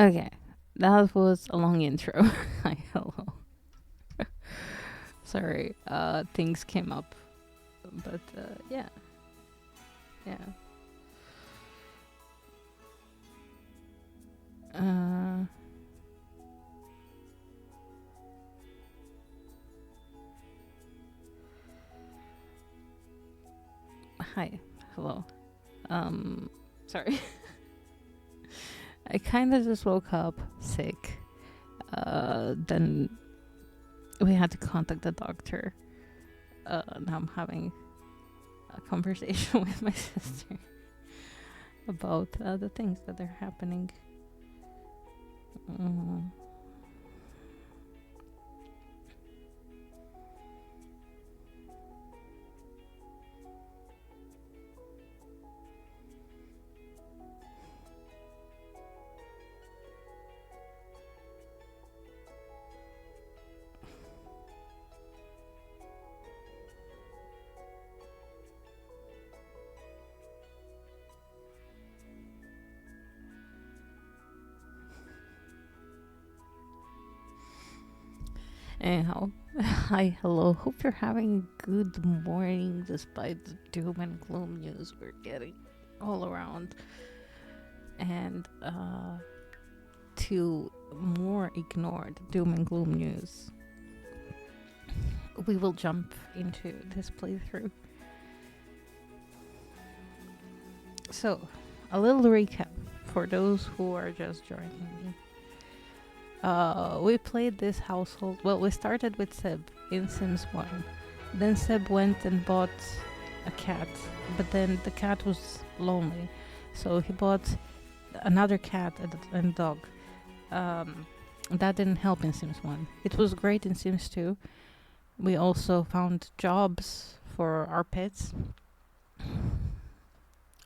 Okay, that was a long intro. Hi, hello. Sorry, things came up, but yeah, yeah. Uh, Hi, hello. Sorry. I kind of just woke up sick. Then we had to contact the doctor. Now I'm having a conversation with my sister about the things that are happening. Mm. Anyhow, hi, hello. Hope you're having a good morning despite the doom and gloom news we're getting all around. And to more ignore the doom and gloom news, we will jump into this playthrough. So, a little recap for those who are just joining me. We played this household. Well, we started with Seb in Sims 1. Then Seb went and bought a cat, but then the cat was lonely. So he bought another cat and dog. That didn't help in Sims 1. It was great in Sims 2. We also found jobs for our pets.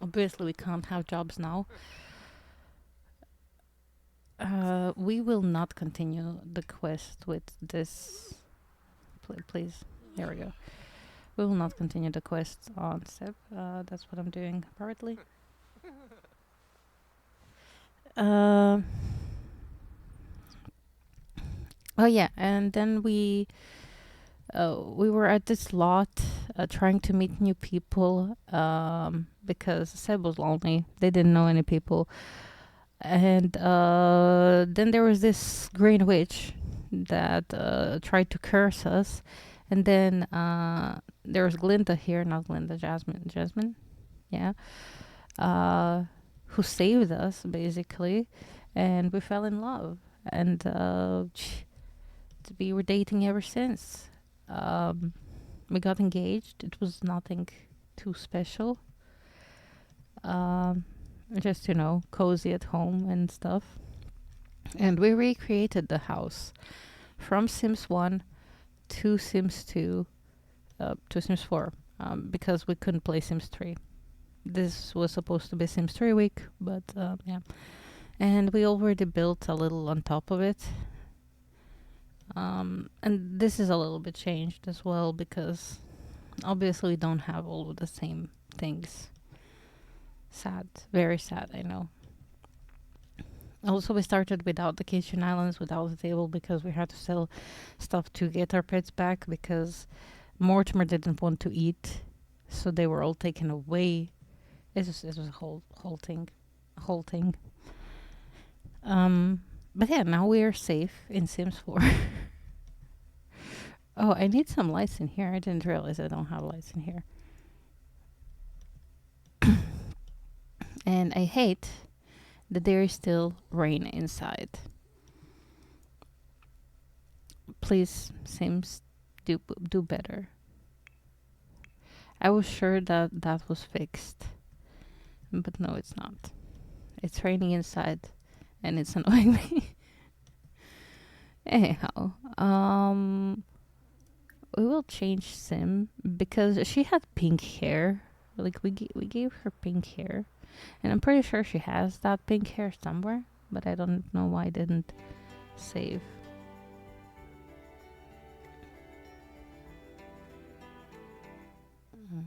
Obviously, we can't have jobs now. We will not continue the quest with this. Please, there we go. We will not continue the quest on Seb. That's what I'm doing partly. Uh, oh yeah, and then we were at this lot trying to meet new people because Seb was lonely. They didn't know any people. And then there was this green witch that tried to curse us. And then there was Glinda here, not Glinda, Jasmine, yeah, who saved us basically. And we fell in love. And we were dating ever since. Um, we got engaged. It was nothing too special. Um, just, cozy at home and stuff. And we recreated the house from Sims 1 to Sims 2 to Sims 4 because we couldn't play Sims 3. This was supposed to be Sims 3 week, but yeah. And we already built a little on top of it. And this is a little bit changed as well because obviously we don't have all of the same things. Sad. Very sad, I know. Also, we started without the kitchen islands, without the table, because we had to sell stuff to get our pets back because Mortimer didn't want to eat, so they were all taken away. It was a whole thing. But yeah, now we are safe in Sims 4. Oh, I need some lights in here. I didn't realize I don't have lights in here. And I hate that there is still rain inside. Please, Sims, do better. I was sure that that was fixed, but no, it's not. It's raining inside, and it's annoying me. Anyhow, we will change Sim because she had pink hair. Like we gave her pink hair, and I'm pretty sure she has that pink hair somewhere, but I don't know why I didn't save. Mm.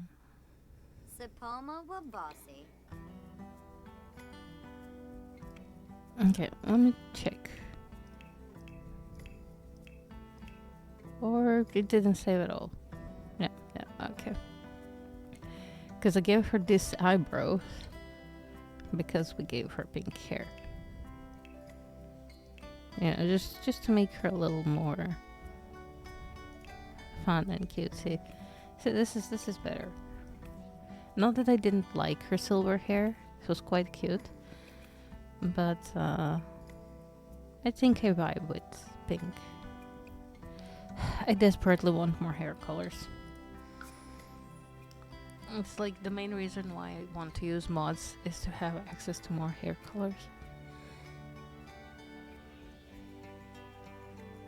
Sapoma Wabasi. Okay, let me check. Or it didn't save at all. Yeah, yeah, okay. Because I gave her this eyebrow because we gave her pink hair. Yeah, just to make her a little more fun and cutesy. So this is better. Not that I didn't like her silver hair; it was quite cute. But I think I vibe with pink. I desperately want more hair colors. It's like the main reason why I want to use mods is to have access to more hair colors.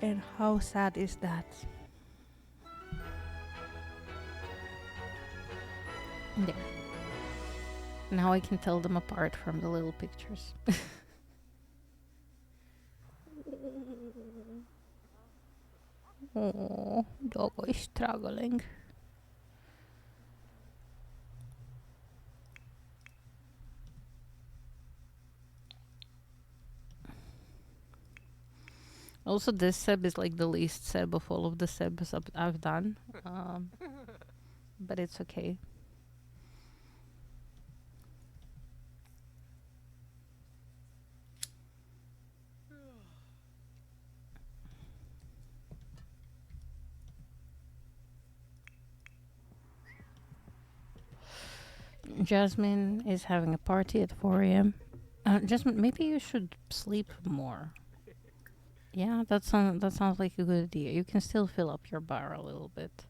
And how sad is that? There. Now I can tell them apart from the little pictures. Oh, doggo is struggling. Also, this seb is like the least seb of all of the sebs I've done. But it's okay. Jasmine is having a party at 4 a.m. Jasmine, maybe you should sleep more. Yeah, that sounds like a good idea. You can still fill up your bar a little bit.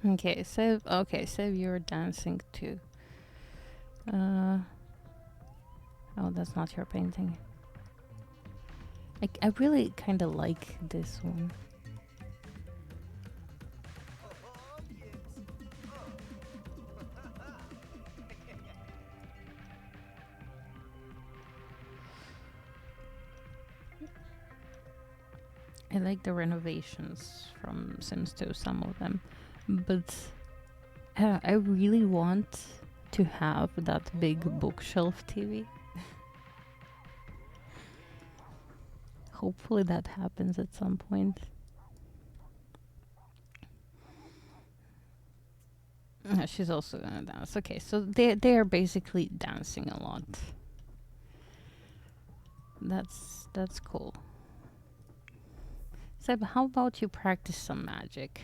Okay, save your dancing too. Uh, oh, that's not your painting. I really kind of like this one. I like the renovations from Sims 2, some of them. But I really want to have that big bookshelf TV. Hopefully that happens at some point. She's also gonna dance. Okay, so they are basically dancing a lot. That's cool. Seb, how about you practice some magic?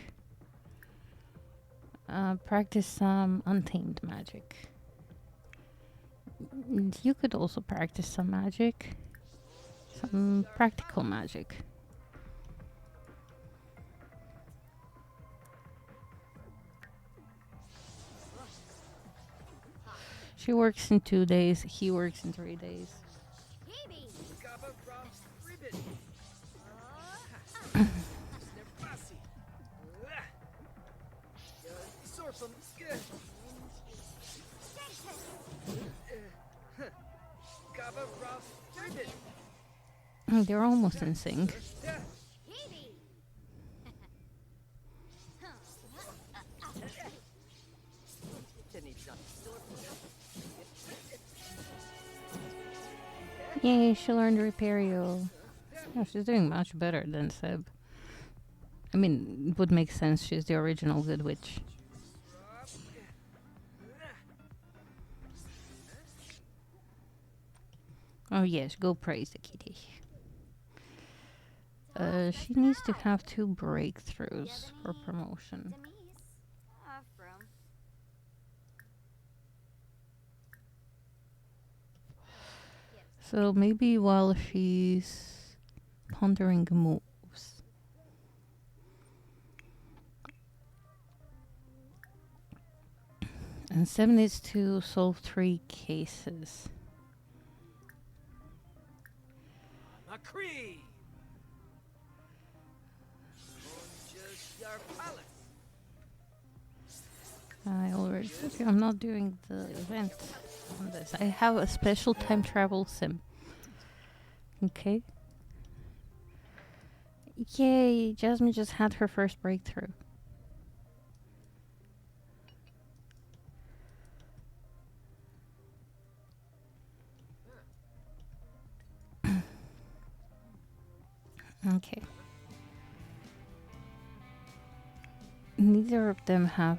Practice some untamed magic. You could also practice some magic, some practical magic. She works in 2 days, he works in 3 days. They're almost in sync. Yay, she learned Repario. Oh, she's doing much better than Seb. I mean, it would make sense, she's the original Good Witch. Oh yes, go praise the kitty. She needs to have 2 breakthroughs for promotion. So maybe while she's pondering moves. And 7 needs to solve 3 cases. Macree! I already told you I'm not doing the event on this. I have a special time travel sim. Okay. Yay, Jasmine just had her first breakthrough. Okay. Neither of them have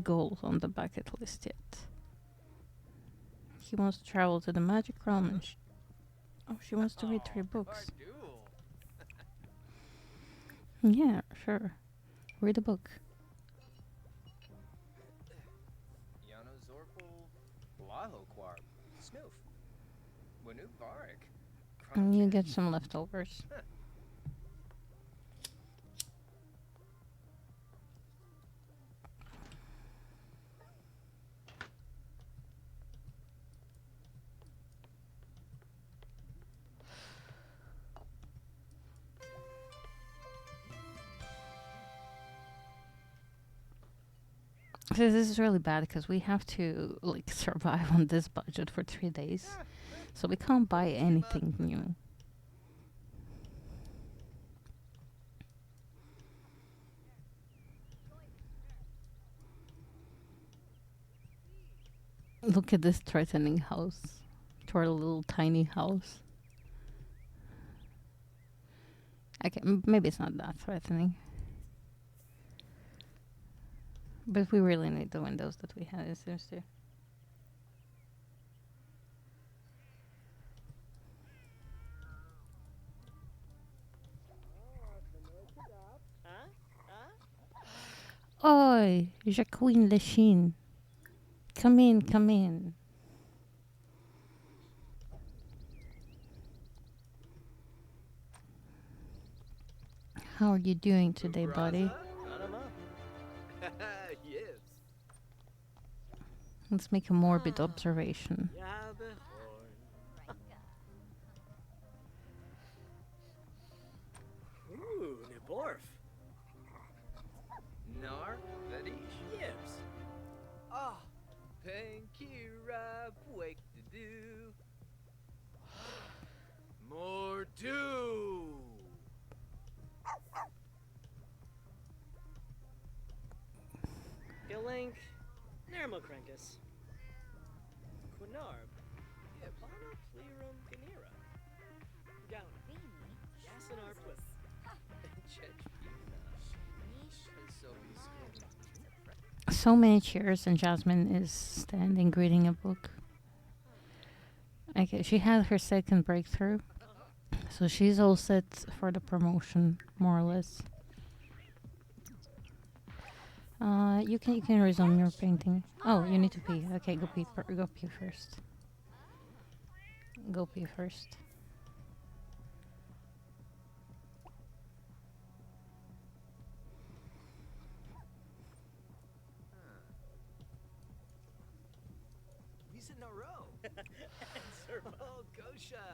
goals on the bucket list yet. He wants to travel to the magic realm and she wants to read 3 books. Yeah, sure. Read a book. Yano Zorpal, Blaho Quarb, Snoof, Wanu Varek. And you get some leftovers. This is really bad because we have to like survive on this budget for 3 days. So we can't buy anything new. Look at this threatening house. To our little tiny house. Okay, maybe it's not that threatening. But we really need the windows that we had in Sims 2. Oi, Jacqueline Lechine. Come in, come in. How are you doing today, buddy? Let's make a morbid observation. Ooh, Niborf. Nar, Vadish, Yibs. Ah, Pankira, Wake to do. More do. Gilink, Nermokrankus. Quinarb, Yabana Plerum Ganira. Gauna, Yasinar Plip. So many chairs, and Jasmine is standing reading a book. Okay, she had her second breakthrough. So she's all set for the promotion, more or less. You can resume your painting. Oh, you need to pee. Okay, go pee. Go pee first. Go pee first. Lisa Naro. And Servo Gosha.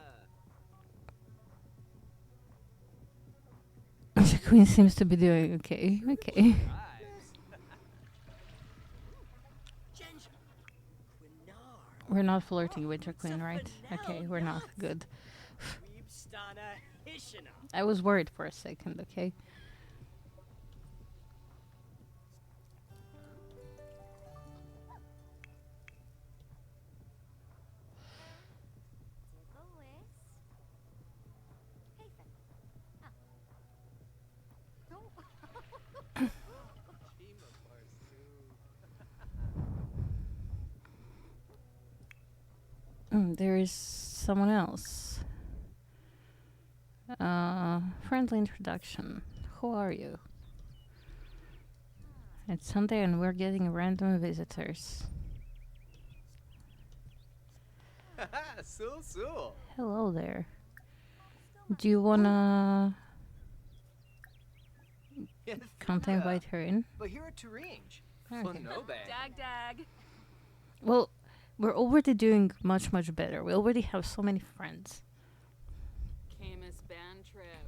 The queen seems to be doing okay. Okay. Vibes. Genja. Quinar. We're not flirting with your queen, right? Okay, we're not. Good. Weebstana Hishina. I was worried for a second, okay? Chima There is someone else. Friendly introduction. Who are you? It's Sunday and we're getting random visitors. Sul. Hello do you wanna can't I invite her in? Bahira Turinge. Okay. Dag. Well, we're already doing much better. We already have so many friends. Camus band trip.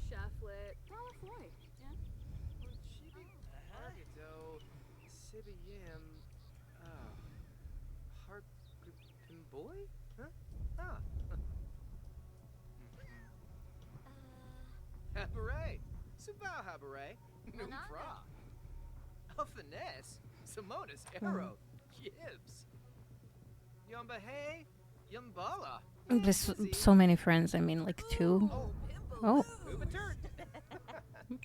Shufflet. Malafoy. Yeah. Argado. Sibiyam. Harp boy? Huh? Ah. Habare. Subao Habare. Nufra. Alphanes. Simonis Arrow. Gibbs. Yumbahe. Yumbala. There's so many friends. I mean, like 2. Oh. Ubaturt.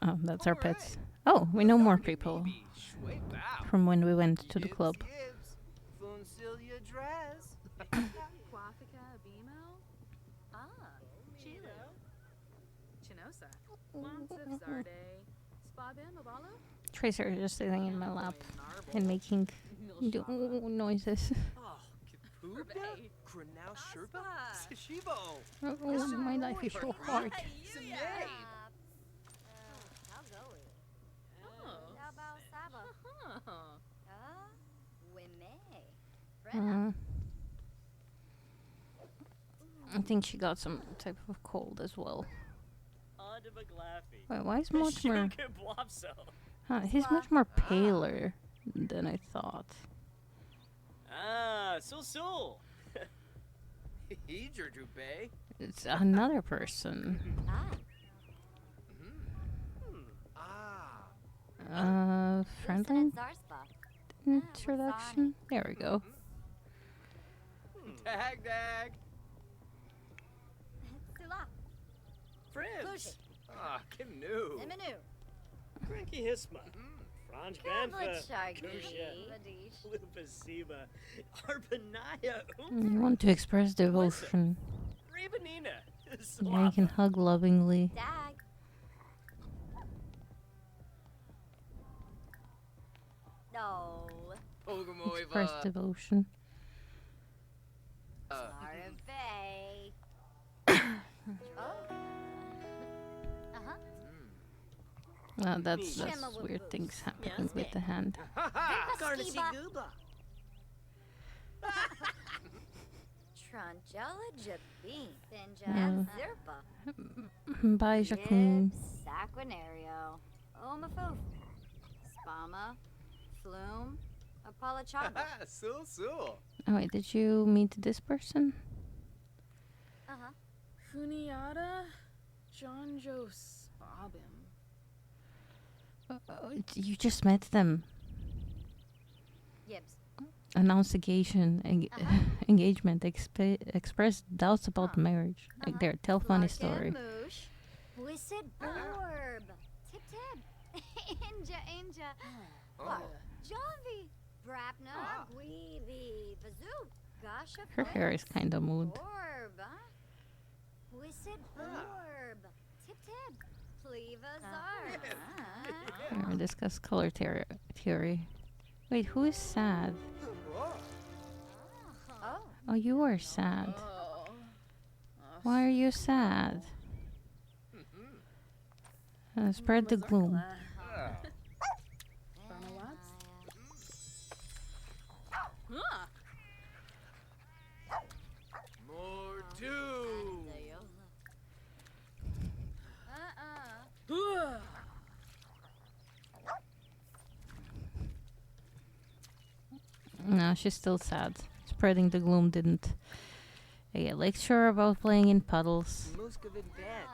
Oh, that's our pets. Oh, we know more people from when we went to the club. Gibbs. Funcilia Draz. Quafica Abimo. Chile. Chinosa. Wansif Zarde. Spabim Abalo. Tracer is just sitting in my lap and making noises. Oh, Kapuba? Kranau Sherpa? Sishibo. Oh, my life is so hard. Sinay. Uh, I think she got some type of cold as well. Wait, why is Mortimer? He's much more paler than I thought. Sul. Eager Dupe. It's another person. Friendly introduction. There we go. Dag. Friends. Canoe. Cranky Hisma. Franj Banfa. Kusha. Lupasiba. Arpanaya. You want to express devotion. Rebanina. Yeah, you can hug lovingly. No. Express devotion. Arve. That's weird things happening with the hand. Garnacy Gooba. Tranjala Jabin. Benja. Zirpa. Bye, Jacqueline. Saquinario. Omafoof. Spama. Flume. Apolachaba. Sul. Oh wait, did you meet this person? Funiata. John Joe Spabim. You just met them. Gibbs. Announced engagement. Expressed doubts about marriage. Like their tell funny story. Moosh. Wissed Borb. Tip. Inja. Janvi. Brapna. Guivi. Bazoo. Gasha Her hair is kind of moved. Orb, huh? Wisset orb. Tip tip. Pleva zar. Discuss color theory. Wait, who is sad? Oh. Oh, you are sad. Oh. Why are you sad? Spread the gloom. More too. No, she's still sad. Spreading the gloom didn't. I get lecture about playing in puddles. Muscovin bet.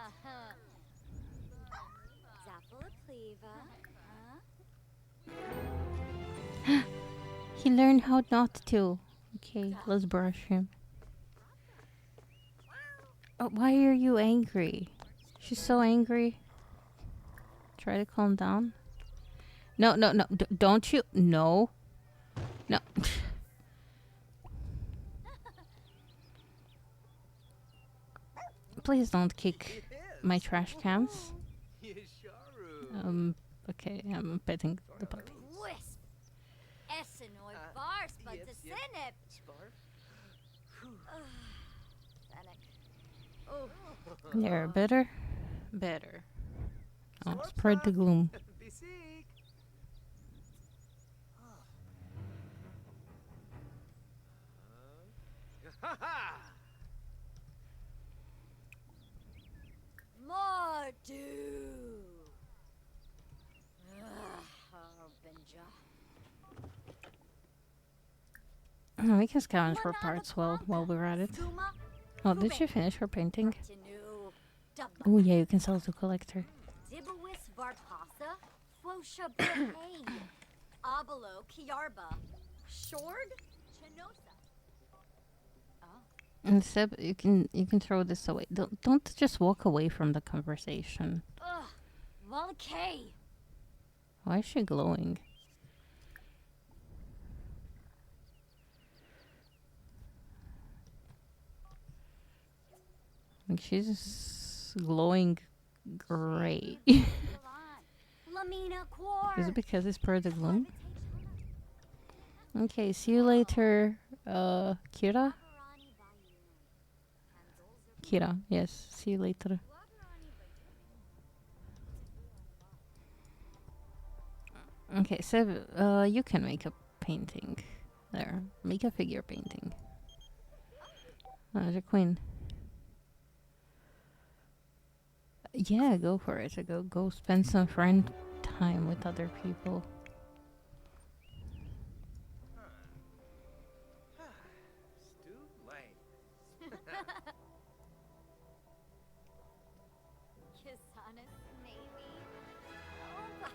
Zappa pleva. He learned how not to. Okay, let's brush him. Oh, why are you angry? She's so angry. Try to calm down. No, no, no. Don't you? No. No. Please don't kick my trash cans. Yesharu. Okay, I'm petting the puppy. Wisp. Essenoi bars, but yep, the yep. sinip. Sparf. Fennec. There, better? Better. Oh, spread the gloom. Bisik. Ha ha! Mordu. Benja. Oh, we can scavenge for parts while we're at it. Oh, did she finish her painting? Oh yeah, you can sell to collector. Dibawis Varpasa. Fosha Behane. Abalo Kiarba. Shord. Chenosa. And Seb, you can throw this away. Don't just walk away from the conversation. Ugh. Volcay. Why is she glowing? Like she's glowing gray. Lamina Quar. Is it because it's per the gloom? Okay, see you later, Kira? Kira, yes, see you later. Okay, Seb, you can make a painting. There, make a figure painting. The queen. Yeah, go for it. Go spend some friend time with other people. Stu Lane. Kisanis Navy.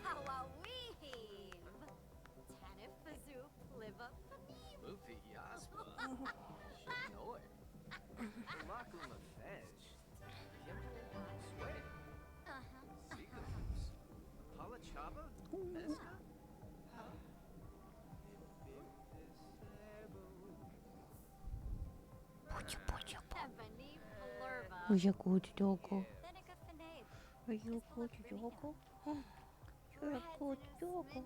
Hawawee. Tanif Fazoo Pliva Famim. Luffy Yaspa. Shanoi. Makuma Fesh. Kimble Sway. Seagulls. Palachaba. Meska. Ebony Plurva. You're a good doggo. Seneca Finade. Are you a good doggo? Oh, you're a good doggo.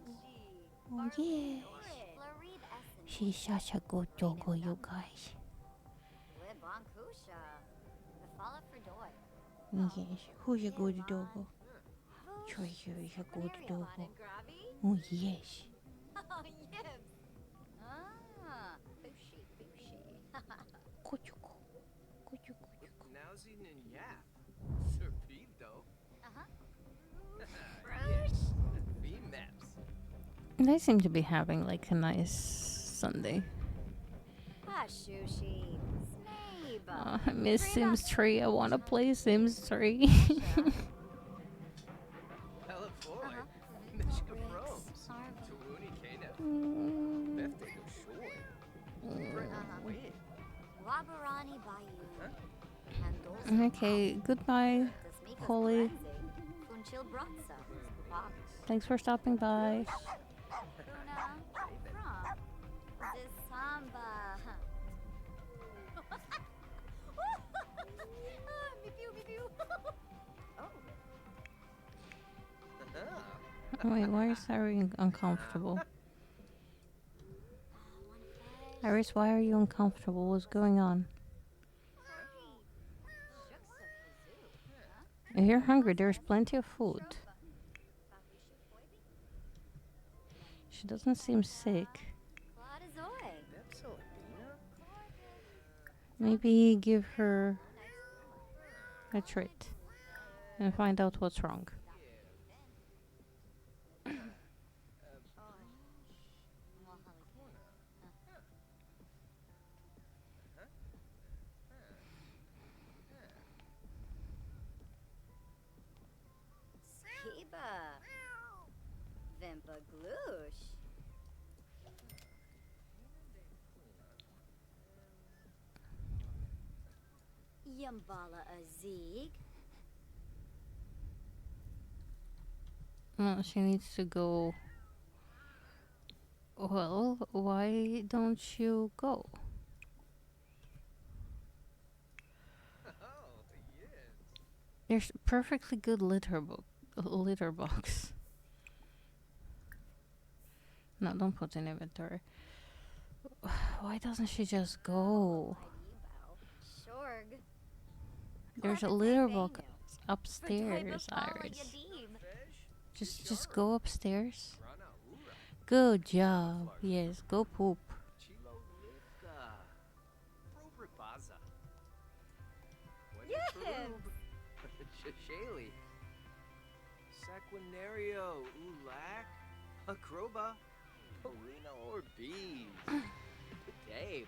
Oh, yes. Floride Essen. She's such a good doggo, you guys. Libonkusha. Mephala Fredoy. Yes, who's a good doggo? Troy here is a good doggo. Gravi. Oh, yes. Oh, yips. Ah. Bushi, bushi. Kuchuku. Kuchuku. Nowsy Yap. Serpido. Bruce. V-Maps. They seem to be having like a nice Sunday. Hashushi. Snabe. I miss Sims 3. I want to play Sims 3. Pelafoy. Mishka Fromes. Tawuni Kano. Befte Shoy. Win. Wabarani Bayou. Okay, goodbye, Holly. Funchil Bratsa. Thanks for stopping by. Kuna. From. Zisamba. Wait, why is Harry uncomfortable? Iris, why are you uncomfortable? What's going on? If you're hungry, there's plenty of food. She doesn't seem sick. Maybe give her a treat and find out what's wrong. Skiba. Vimpa gloosh. Yambala Azig. Well, she needs to go. Well, why don't you go? Oh, yes. There's perfectly good litter box. No, don't put in inventory. Why doesn't she just go? Shorg. There's a litter box upstairs, Iris. Just go upstairs. Good job. Yes, go poop. Chilo Livka. Probribaza. Yes. Shashali. Saquinario Ulak. Akroba. Polina Orbeez. Dave.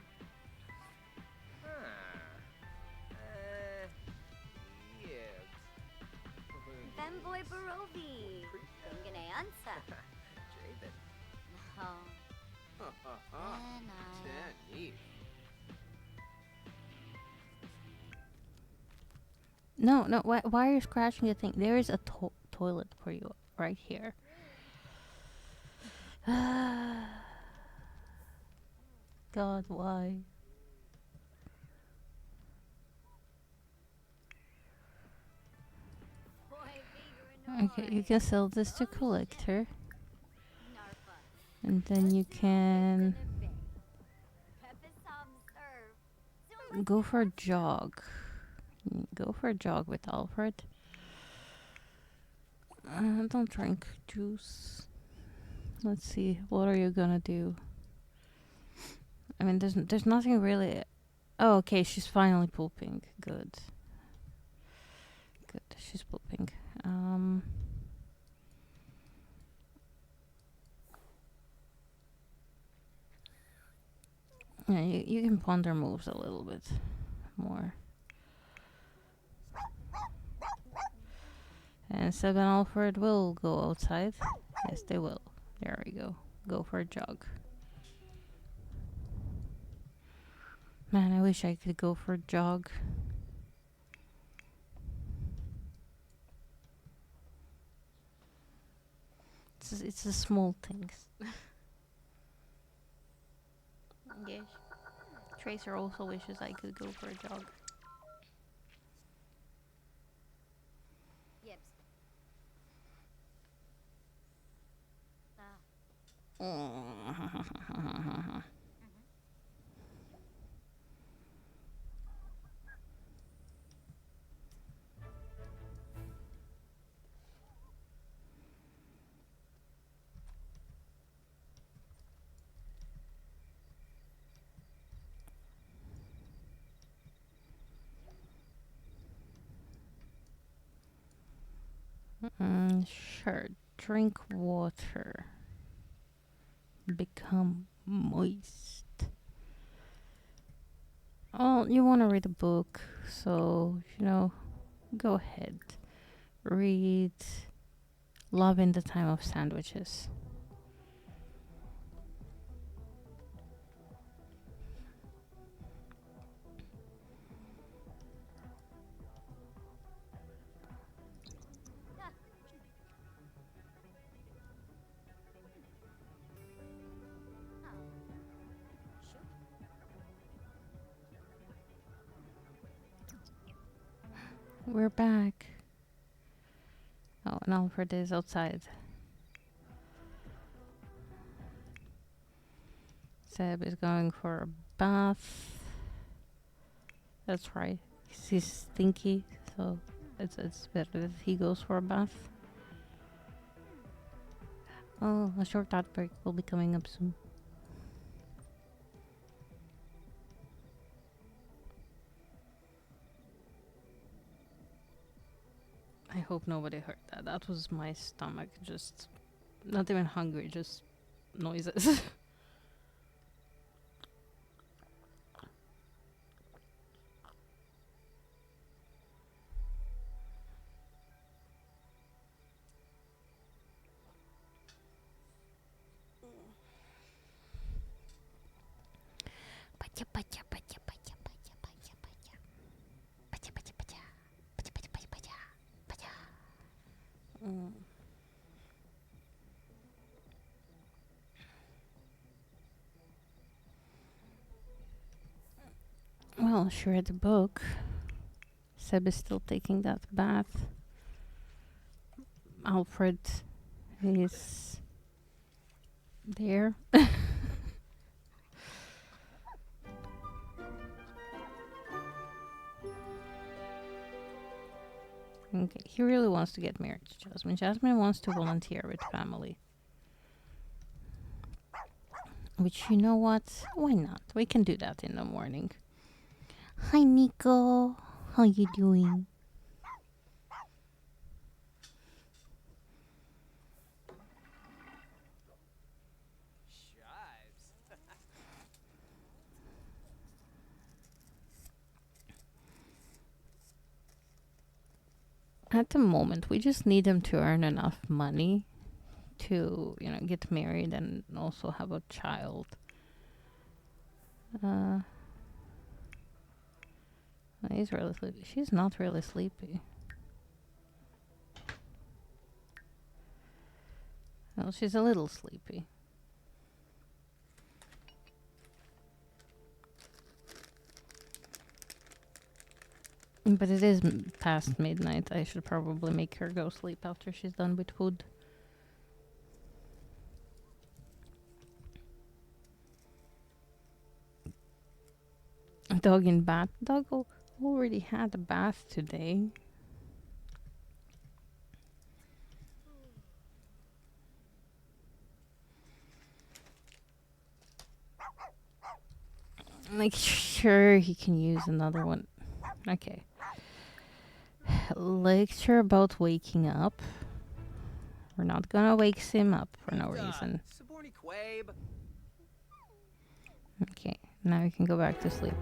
Yes. Femboy Barovi. Unganeansa. Jabin. No. Ha ha ha. Neat. No, no. Why are you scratching the thing? There is a toilet for you right here. God, why? Okay, you can sell this to collector, and then you can go for a jog. Go for a jog with Alfred. Don't drink juice. Let's see. What are you gonna do? I mean, there's nothing really. Oh, okay. She's finally pooping. Good. Good. She's pooping. Yeah, you can ponder moves a little bit more. And Seb and Alfred will go outside. Yes, they will. There we go. Go for a jog. Man, I wish I could go for a jog. It's the small things. Yes. Tracer also wishes I could go for a jog. Yips. Sure. Drink water. Become moist. Oh, you want to read a book, so, go ahead. Read Love in the Time of Sandwiches. We're back. Oh, and Alfred is outside. Seb is going for a bath. That's right. He's stinky, so it's better that he goes for a bath. Oh, a short outbreak will be coming up soon. I hope nobody heard that. That was my stomach just not even hungry, just noises. Pacha, pacha, pacha, pacha, pacha, pacha, pacha. Pacha, pacha, pacha. Pacha, pacha, pacha, pacha. Pacha. Well, she read the book. Seb is still taking that bath. Alfred is there. Okay, he really wants to get married to Jasmine. Jasmine wants to volunteer with family. Which, you know what? Why not? We can do that in the morning. Hi, Nico. How you doing? Shives. At the moment, we just need him to earn enough money to, get married and also have a child. He's really sleepy. She's not really sleepy. Well, she's a little sleepy. But it is past midnight. I should probably make her go sleep after she's done with food. Dog in bath. Dog already had a bath today. Like, sure, he can use another one. Okay. Lecture about waking up. We're not gonna wake him up for no reason. Saborni Quabe. Okay, now we can go back to sleep.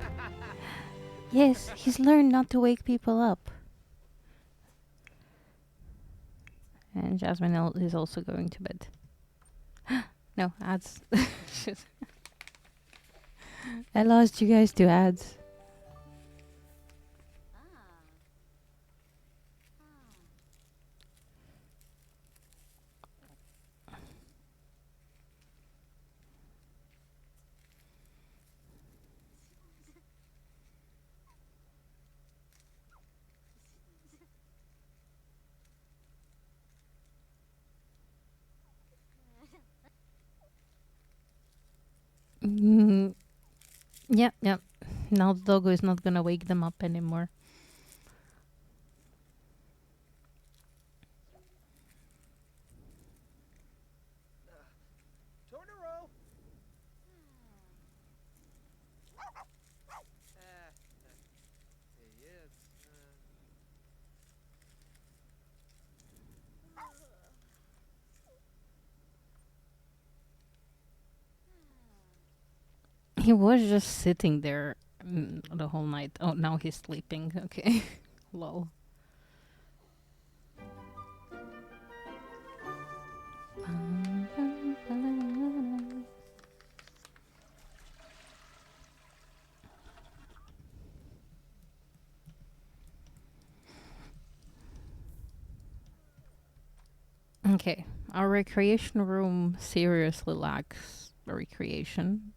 Yes, he's learned not to wake people up. And Jasmine is also going to bed. No, ads. Shit. I lost you guys to ads. Yep. Now the doggo is not gonna wake them up anymore. Tornero. Yes. He was just sitting there the whole night. Oh, now he's sleeping. Okay. Lol. Okay, our recreation room seriously lacks recreation.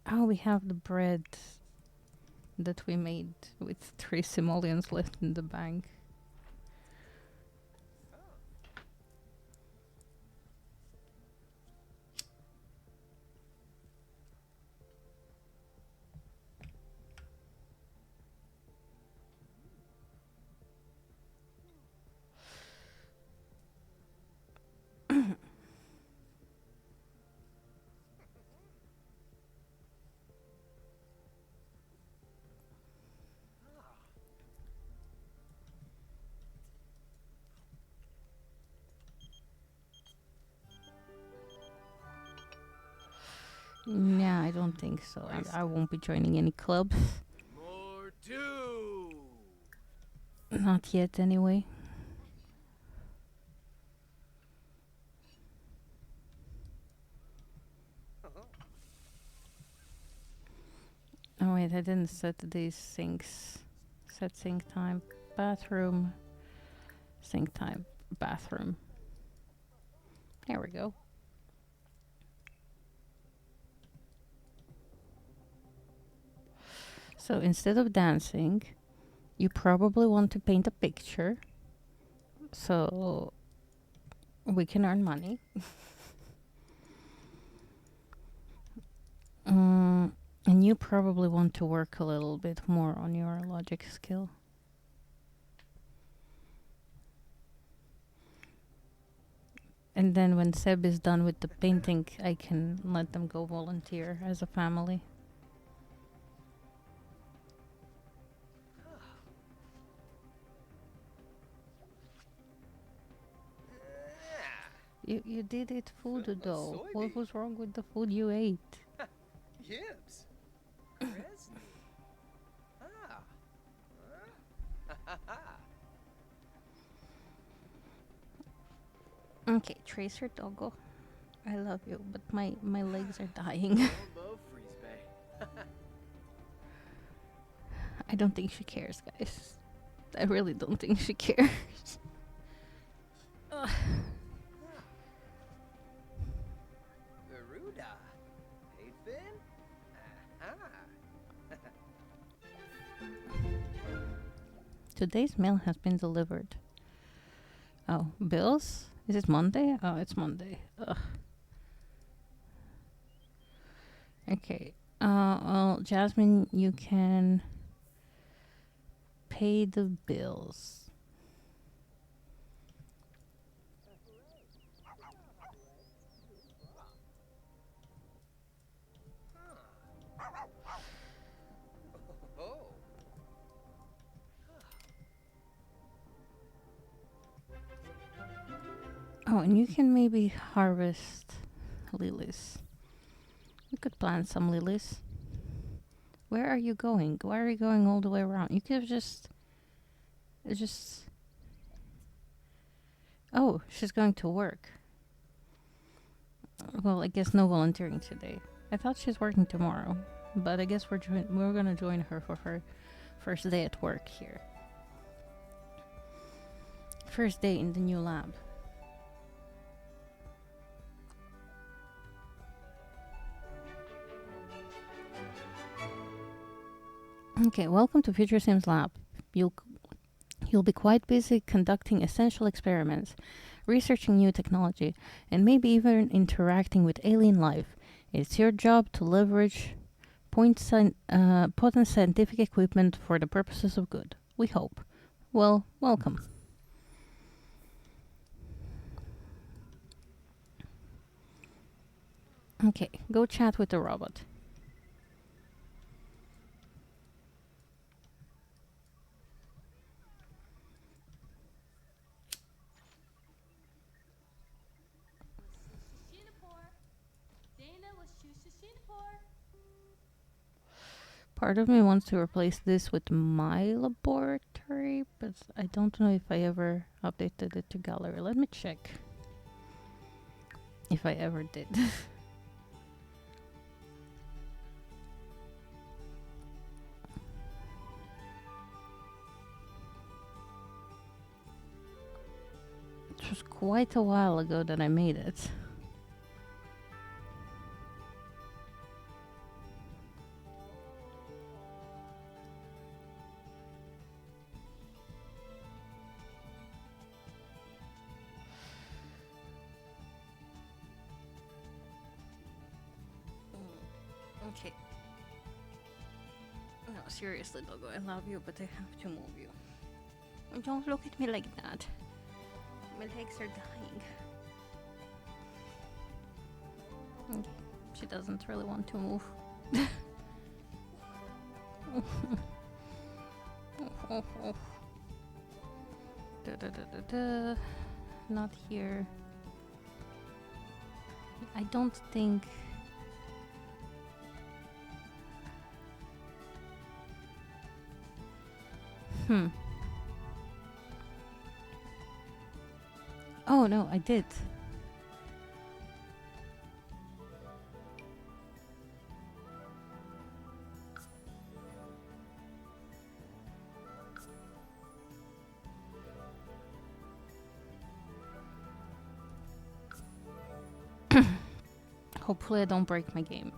Oh, we have the bread that we made with 3 simoleons left in the bank. Yeah, I don't think so. I won't be joining any clubs. More do. Not yet, anyway. Oh wait, I didn't set these sinks. Set sink time, bathroom, sink time, bathroom. There we go. So instead of dancing, you probably want to paint a picture so we can earn money. And you probably want to work a little bit more on your logic skill. And then when Seb is done with the painting, I can let them go volunteer as a family. You did eat food Full of though. What soybean. was wrong with the food you ate? Yibs. Kresny. Ah. Okay, Tracer Doggo. I love you, but my legs are dying. Don't love Freeze Bay. I don't think she cares, guys. I really don't think she cares. Ugh. Garuda. Hey, Finn. Today's mail has been delivered. Oh, bills? Is it Monday? Oh, it's Monday. Ugh. Okay. Well, Jasmine, you can pay the bills. Oh. Oh, and you can maybe harvest lilies. You could plant some lilies. Where are you going? Why are you going all the way around? You could have just... Oh, she's going to work. Well, I guess no volunteering today. I thought she's working tomorrow, but I guess we're gonna join her for her first day at work here. First day in the new lab. Okay, welcome to Future Sims Lab. You'll be quite busy conducting essential experiments, researching new technology, and maybe even interacting with alien life. It's your job to leverage potent scientific equipment for the purposes of good. We hope. Well, welcome. Okay, go chat with the robot. Part of me wants to replace this with my laboratory, but I don't know if I ever updated it to gallery. Let me check if I ever did. It was quite a while ago that I made it. Okay. No, seriously, Doggo, I love you, but I have to move you. Don't look at me like that. My legs are dying. Okay. She doesn't really want to move. Not here. I don't think Hmm. Oh no, I did. Hopefully I don't break my game.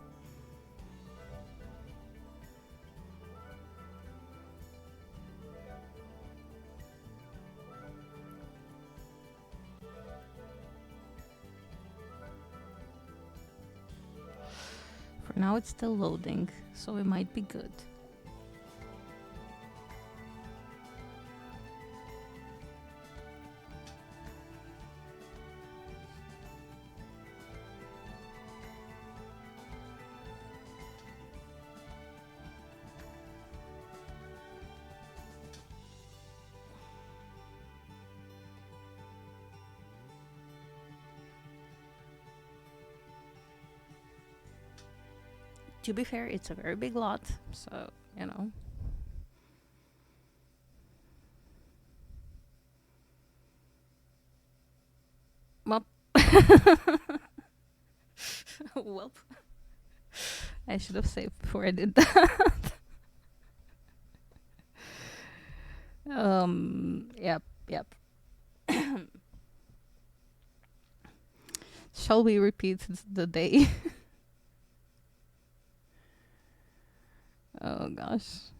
For now it's still loading, so it might be good. To be fair, it's a very big lot, so, you know. Well. Well. I should have saved before I did that. Yep. Shall we repeat the day? Oh gosh.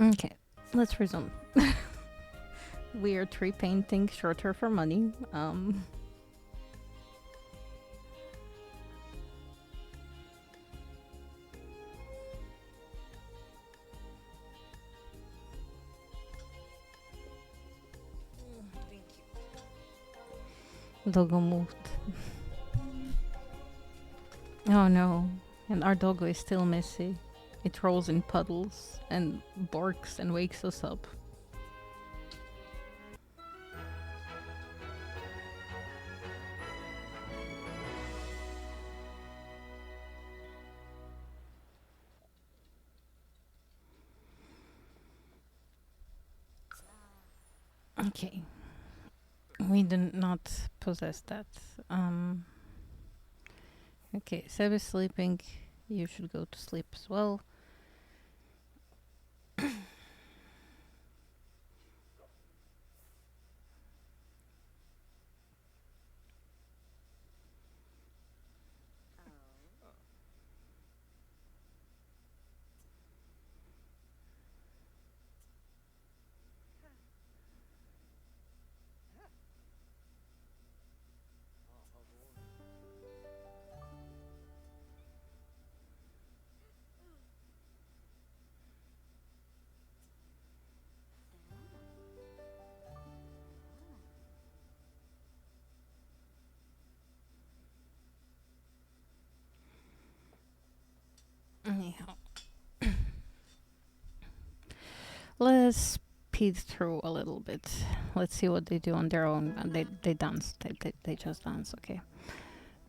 Okay, let's resume. We are tree painting shorter for money. Doggo moved. Oh no, and our doggo is still messy. It rolls in puddles and barks and wakes us up. Okay. We did not possess that. Okay, Seb is sleeping. You should go to sleep as well. Anyhow. Let's speed through a little bit. Let's see what they do on their own. They dance. They just dance. Okay.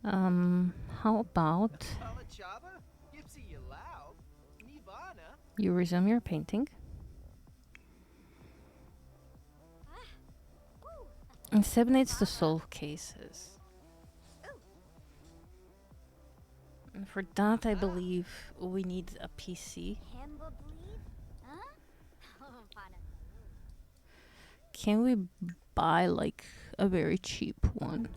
How about Palachava? Yipsy Yalau? Nivana? you resume your painting? And Seb needs to solve cases. And for that, I believe we need a PC. Can we buy like a very cheap one?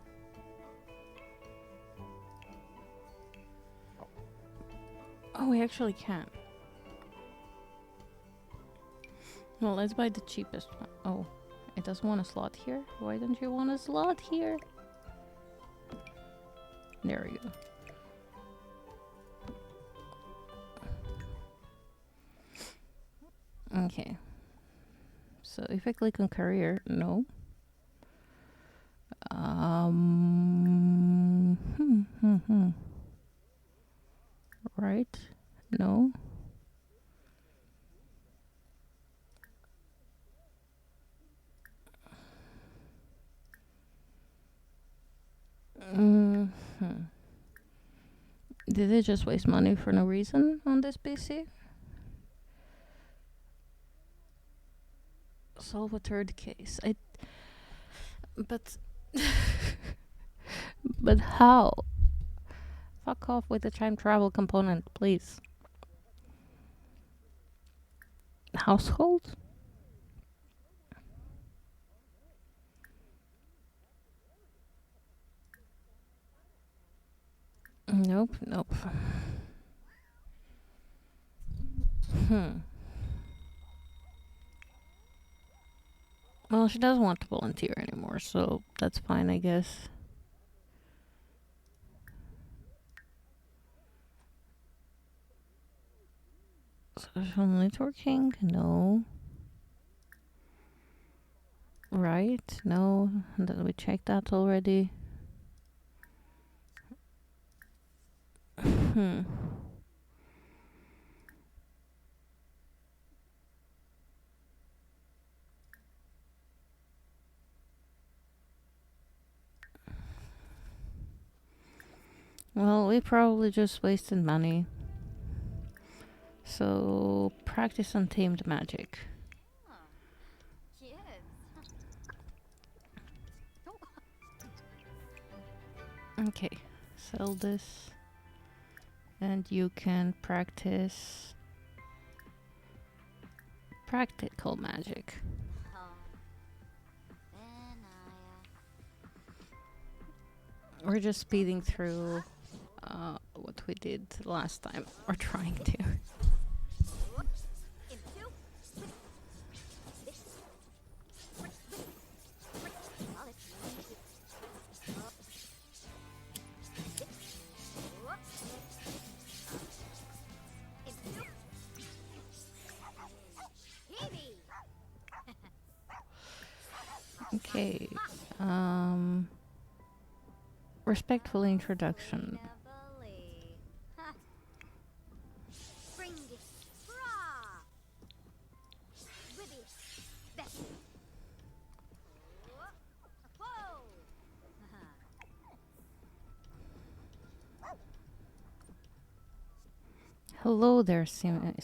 Oh, we actually can. Well, let's buy the cheapest one. Oh, it doesn't want a slot here? Why don't you want a slot here? There we go. Okay. So if I click on career, no. Right? No. Did they just waste money for no reason on this PC? Solve a third case. But but how? Fuck off with the time travel component, please. Household? Nope, nope. Well, she doesn't want to volunteer anymore, so that's fine, I guess. Social networking? No. Right? No. We checked that already. Well, we probably just wasted money. So, practice on tamed magic. Kids. Okay, sell this. And you can practice practical magic. We're just speeding through what we did last time, or trying to. Okay. Respectful introduction. Hello there, Simeon.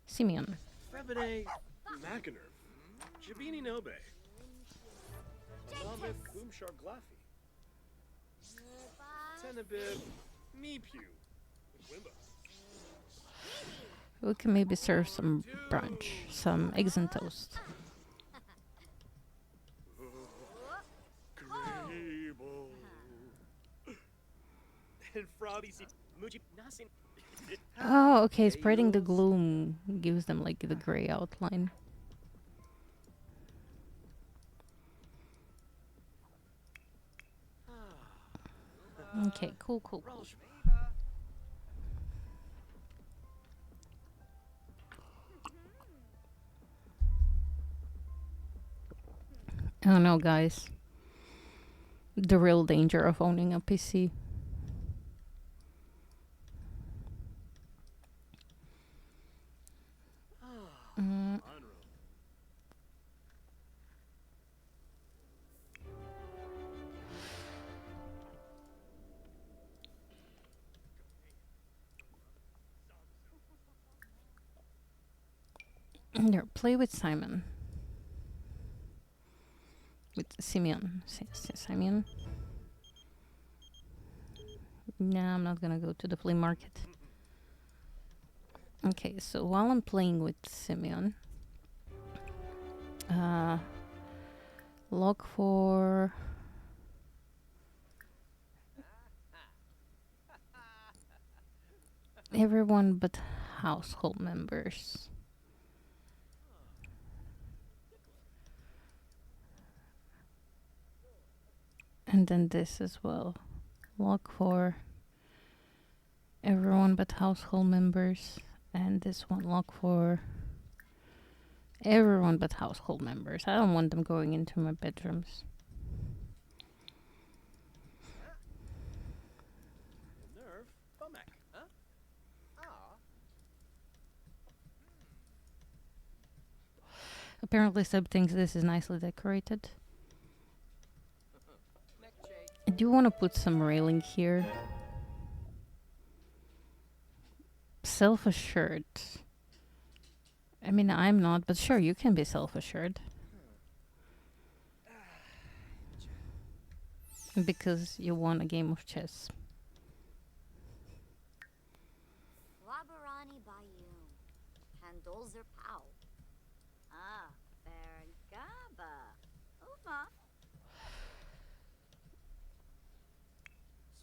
Simeon. Rebede Macaner. Jabini Nobe. Lamek Boomshar Glaffy. Tenebib Meepew. Wimba. We can maybe serve some brunch, some eggs and toast. Grable. And Frobby Muji Nasin. Oh, okay. Spreading the gloom gives them like the gray outline. Okay, cool. Oh no, guys. The real danger of owning a PC. There, play with Simon. With Simeon. Simeon. Nah, I'm not gonna go to the flea market. Okay, so while I'm playing with Simeon, log for Everyone but household members. And then this as well. Lock for everyone but household members. And this one lock for everyone but household members. I don't want them going into my bedrooms. Nerve. Bumak. Huh? Ah, Apparently Seb thinks this is nicely decorated. neck shake. I do want to put some railing here. Self-assured. I mean, I'm not, but sure, you can be self-assured. Because you won a game of chess. Labarani Bayou. Handolzer Pow. Ah, Bergaba. Uma.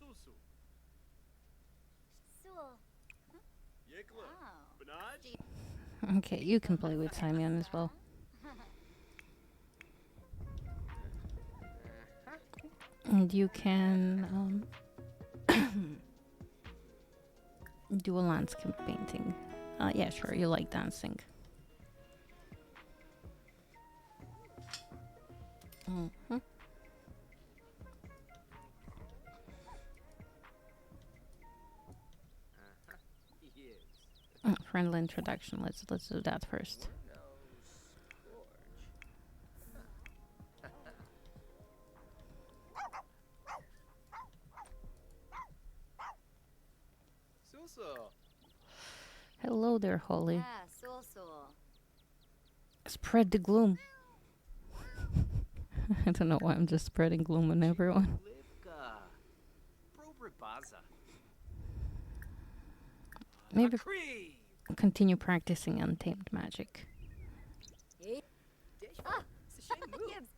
Susu. Sul. Yekla. Oh. Benaj. Okay, you can play with Simeon as well. And you can do a landscape painting. Yeah, sure, you like dancing. Mhm. Yes. Friendly introduction. Let's do that first. No scorch. Suso. Hello there, Holly. Yeah, Sul Sul. Spread the gloom. I don't know why I'm just spreading gloom on everyone. Livka. Probribaza. Maybe Cree. continue practicing Untamed Magic. Ah, Sashemu. Gibbs.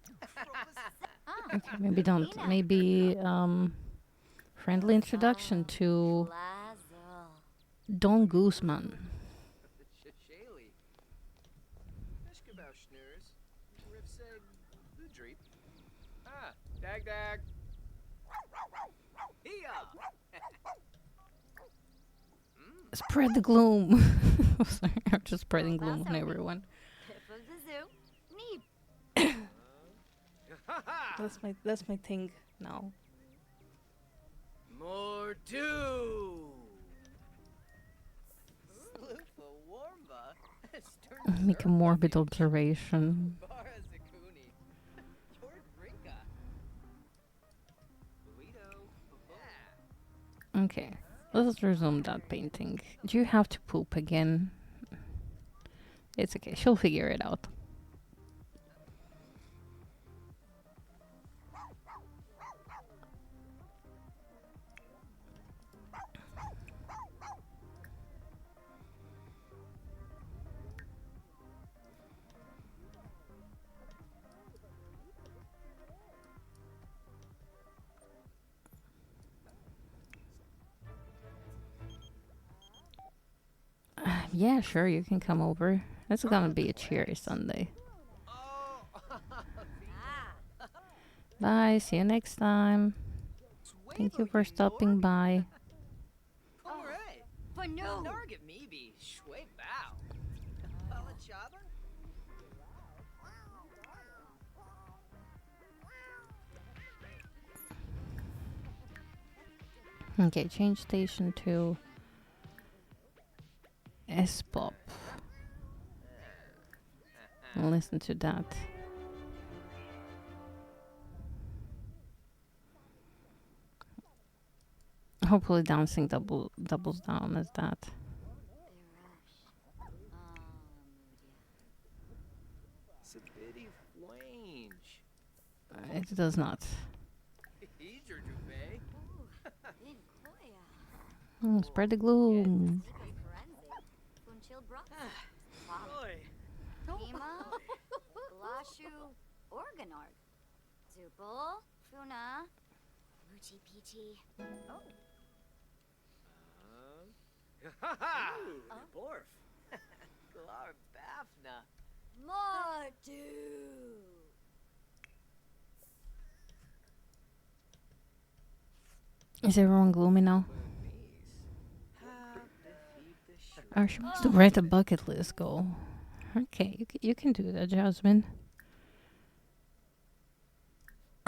Ah, Okay, maybe don't. Maybe friendly introduction to Lazo. Don Guzman. Shashali. Mishkabauschnurs. Rivseg. Ludreep. Ah, Dag Dag. Hia. Spread the gloom. Sorry, I'm just spreading gloom on everyone. Tip of the zoo. Neep. Ha ha. That's my thing now. Mordu. Slufa Warmba. Make a morbid observation. Bara Zakuni. Jord Rinka. Luido. Yeah. Okay, let's resume that painting. Do you have to poop again? It's okay, she'll figure it out. Yeah, sure, you can come over. It's gonna be a cheery Sunday. Oh. Ah, Bye, see you next time. Thank you for stopping by. Alright. but no. Narget maybe. Shwe bow. Palachaba? Okay, change station to S-pop. Listen to that. Hopefully dancing doubles down as that. Sabidi Flange. It does not. Eager Dubé. Spread the gloom. Funchil Brock. Oi. Hema. Glashu. Organard. Zupal. Funa. Moochie Peachy. Oh. Ha ha! Borf. Glar Bafna. Mardu. Is everyone gloomy now? Have defeat the shrew. Or she wants to write a bucket list goal. Okay, you can do that, Jasmine.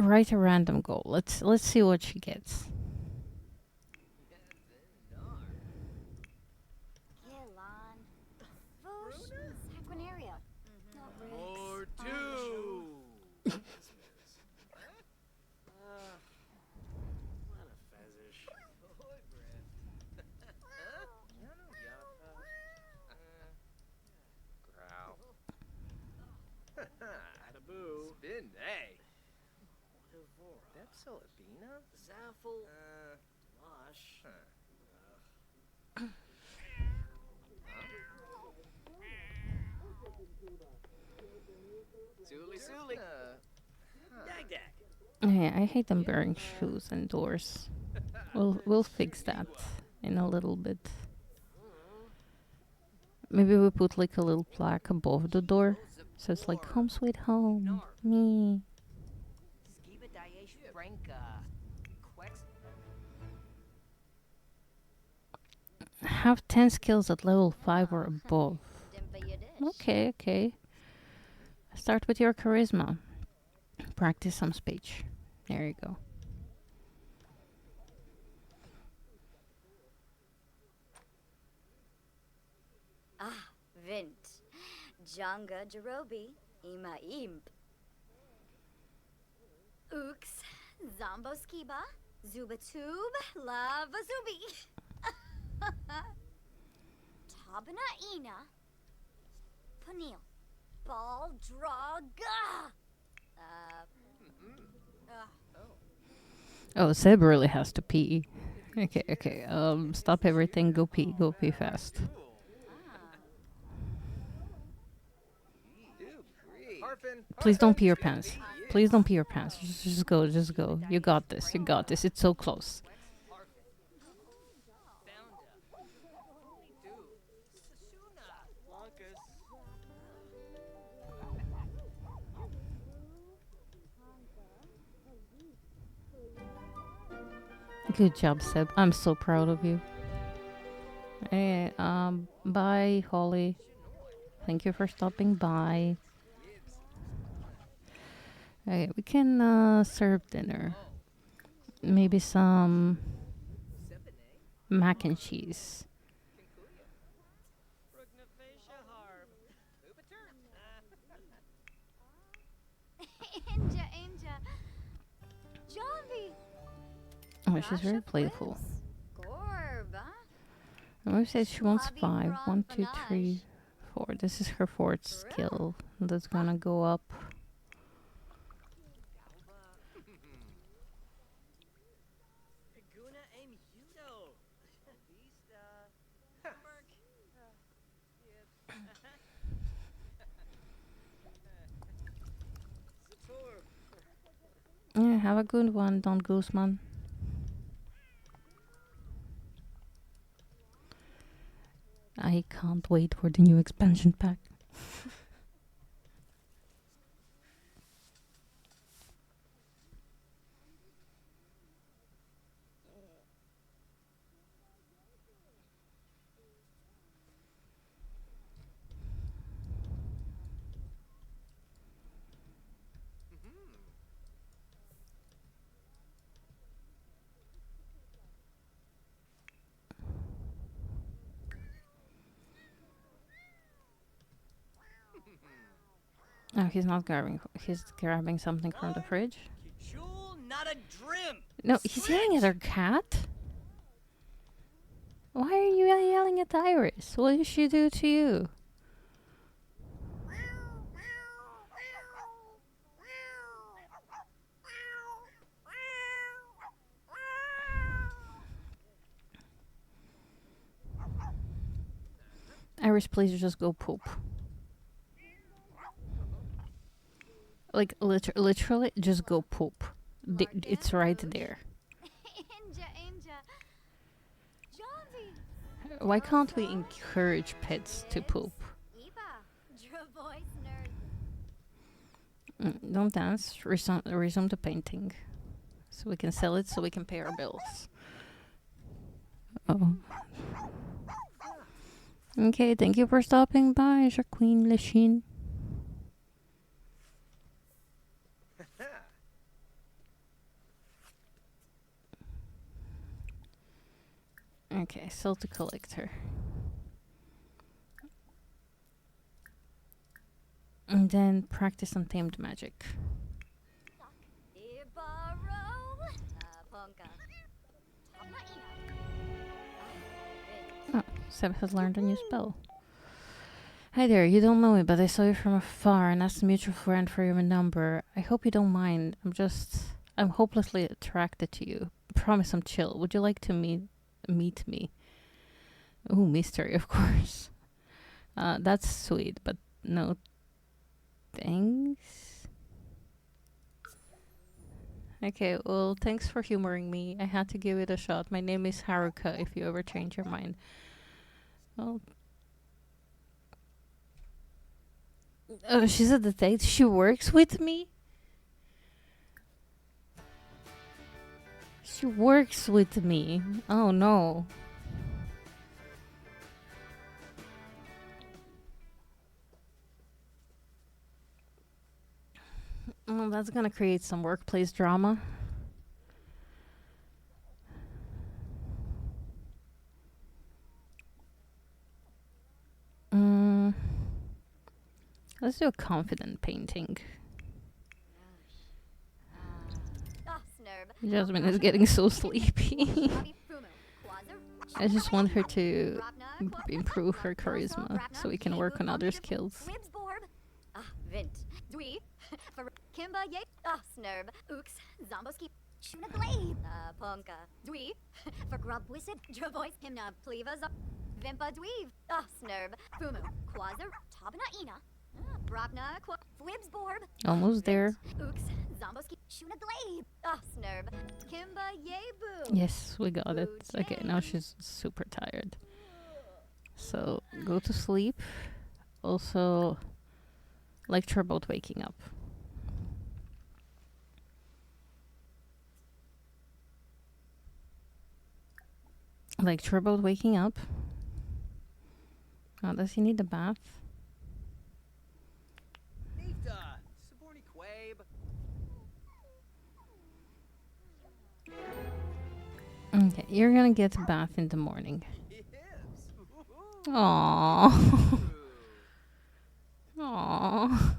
Write a random goal. Let's see what she gets. Gillan. Vosh. Saquinaria. Not Or Riggs. two. What a fezzish. Boy, Brett. Yano Yapa. Growl. Taboo. Spin day. Devora. Depsilabina? Zaffle. Lush. Suli Suli. Dag dag. Yeah, I hate them wearing shoes indoors. We'll fix that in a little bit. Maybe we put like a little plaque above the door, so it's like home sweet home, me. Skiba Daesh Branka. Quex. Have 10 skills at level 5 or above. Okay, okay. Start with your charisma. Practice some speech. There you go. Ah, Vint. Janga Jerobi. Ima Imp. Ooks. Zombo Skiba. Zubatube. Lava Zubi. Tabana Ina. Panil. Ball Draga. Oh, Seb really has to pee. Okay, okay. Stop everything. Go pee. Go pee fast. Harfin. Please don't pee your pants. Please don't pee your pants. Just go. Just go. You got this. You got this. It's so close. Good job, Seb. I'm so proud of you. Hey, bye, Holly. Thank you for stopping by. Okay, we can serve dinner. Maybe some mac and cheese. Inja, Inja. Javi. Oh, she's very playful. Gorba. Mom says she wants Bobby 5. Ron 1, 2, Fanage. 3, 4. This is her 4th skill. That's gonna go up. Piguna aim Hudo. Vista. Yeah, have a good one, Don Guzman. I can't wait for the new expansion pack. Oh, he's not grabbing. He's grabbing something from the fridge. Jewel, not a drim. No, he's yelling at our cat. Why are you yelling at Iris? What did she do to you? Iris, please just go poop. Like, literally, just go poop. It's right there. Inja, Inja. Javi. Why can't we encourage pets to poop? Don't dance. Resume the painting. So we can sell it so we can pay our bills. Oh. Okay, thank you for stopping by, Jacqueline Lechine. Okay, sell to collector. And then practice on tamed magic. Oh, Seb has learned a new spell. Hi there, you don't know me, but I saw you from afar and asked a mutual friend for your number. I hope you don't mind. I'm hopelessly attracted to you. Promise I'm chill. Would you like to meet me? Ooh, mystery, of course. That's sweet, but no thanks. Okay, well, thanks for humoring me. I had to give it a shot. My name is Haruka, if you ever change your mind. Well, oh, she's a detective. She works with me? She works with me. Oh, no. Well, that's gonna create some workplace drama. Let's do a confident painting. Jasmine is getting so sleepy. I just want her to improve her charisma so we can work on other skills. Kimba ye snurb ooks zomboski shuna glade ponka dweeb for grub wizard dravois himna plevas vimpa dweeb snurb fumu quasar tabna ina brabna flibs borb Almost there. ooks zomboski shuna glade snurb kimba ye boo. Yes, we got it. Okay, now she's super tired. So go to sleep. Also, lecture about waking up. Lecture about waking up. Oh, does he need a bath? Nita, Saborni Quabe. Okay, you're gonna get a bath in the morning. Yes. Aww. Aww.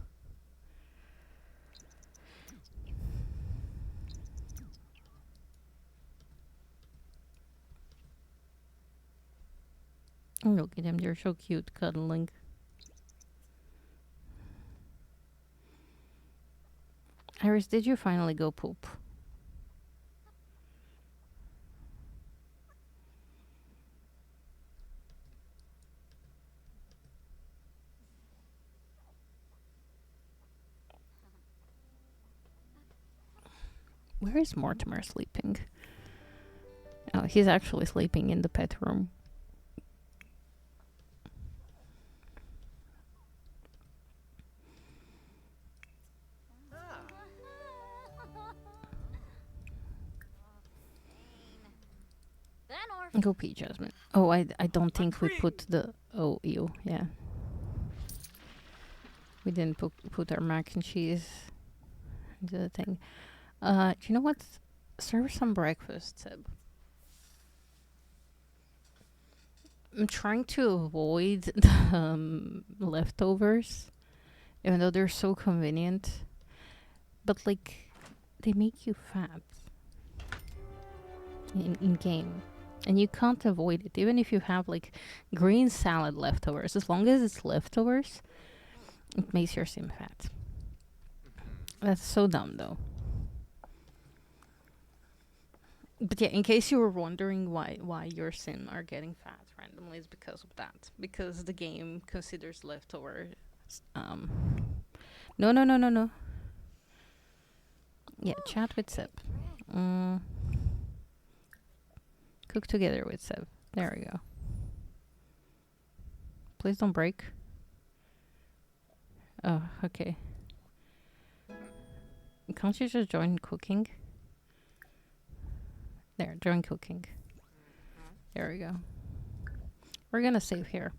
Look at them, they're so cute, cuddling. Iris, did you finally go poop? Where is Mortimer sleeping? Oh, he's actually sleeping in the pet room. Go pee, Jasmine. Oh, I don't think we put the... Oh, ew, yeah. We didn't put our mac and cheese into the thing. Do you know what? Serve some breakfast, Seb. I'm trying to avoid the leftovers, even though they're so convenient. But, like, they make you fat in game. And you can't avoid it, even if you have, like, green salad leftovers. As long as it's leftovers, it makes your sim fat. That's so dumb, though. But yeah, in case you were wondering why your sim are getting fat randomly, it's because of that. Because the game considers leftovers. No. Yeah, chat with Seb. Cook together with Seb. There we go. Please don't break. Oh, okay. Can't you just join cooking? There, join cooking. There we go. We're gonna save here.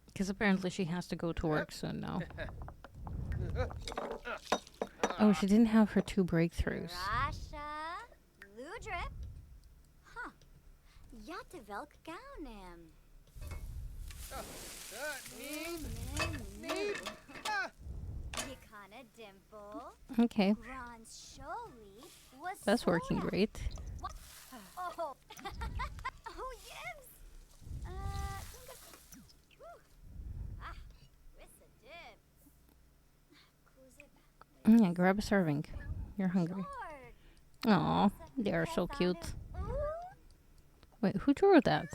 Because apparently she has to go to work soon now. Oh, she didn't have her 2 breakthroughs. Rasha, Ludrip. Huh. Yatavelk Gaunim. Yikana Dimple. Okay, Ron Sholi was that's working Soda. great. Oh. Oh, yes. Wissa dip. Yeah, grab a serving. You're hungry. Aw, they are so cute. Wait, who drew that?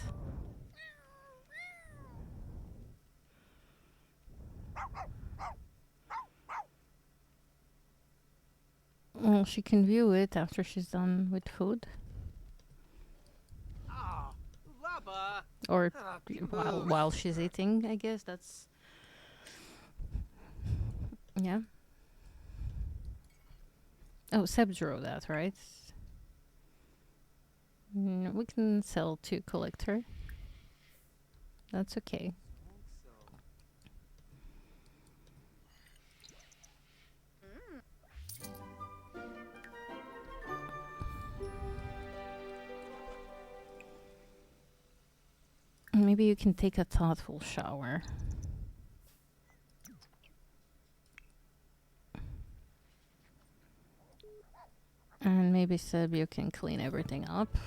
Well, she can view it after she's done with food. Ah, Lubba. Or Be while, moved. while she's eating, I guess that's... Yeah. Oh, Seb drew that, right? We can sell to collector. That's okay. Maybe you can take a thoughtful shower. And maybe Seb, you can clean everything up.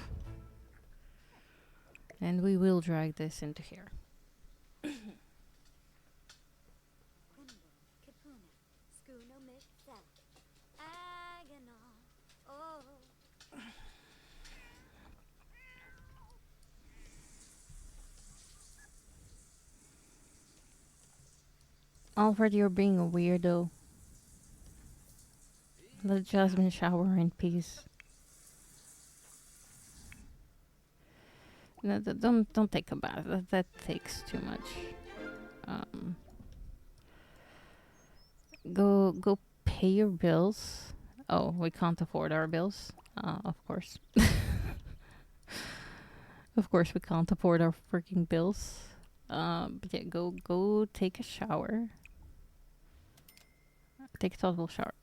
And we will drag this into here. Kapuna. Schoono Mifel. Agonal. Oh. Alfred, you're being a weirdo. Let Jasmine shower in peace. No, don't take a bath. That takes too much. Go pay your bills. Oh, we can't afford our bills. Of course. Of course, we can't afford our freaking bills. But yeah, go take a shower. Take a thoughtful shower.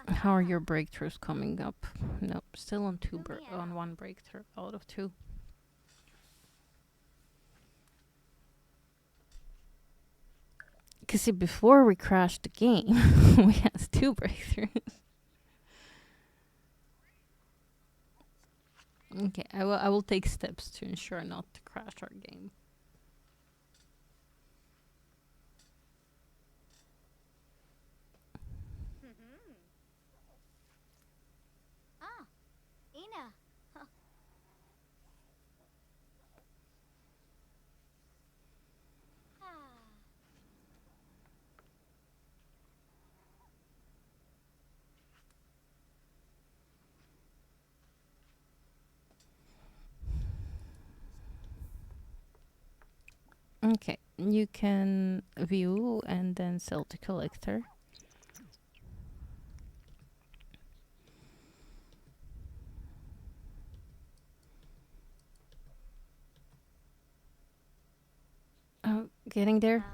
How are your breakthroughs coming up? Nope, still on on 1 breakthrough out of 2. Cause see, before we crashed the game, we had 2 breakthroughs. Okay, I will take steps to ensure not to crash our game. Ah, Ina. Huh. Ah. Okay, you can view and then sell to collector. Oh, getting there.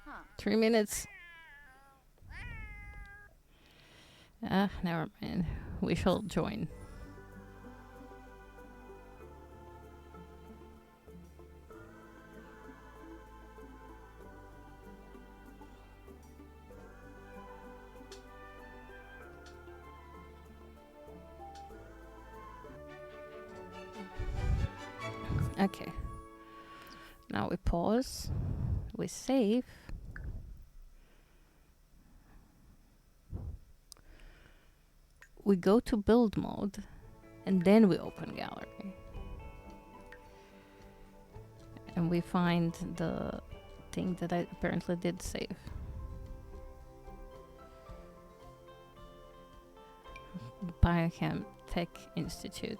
Huh. 3 minutes. Never mind. We shall join. Okay. Now we pause. We save. We go to build mode. And then we open gallery. And we find the thing that I apparently did save. Biochem Tech Institute.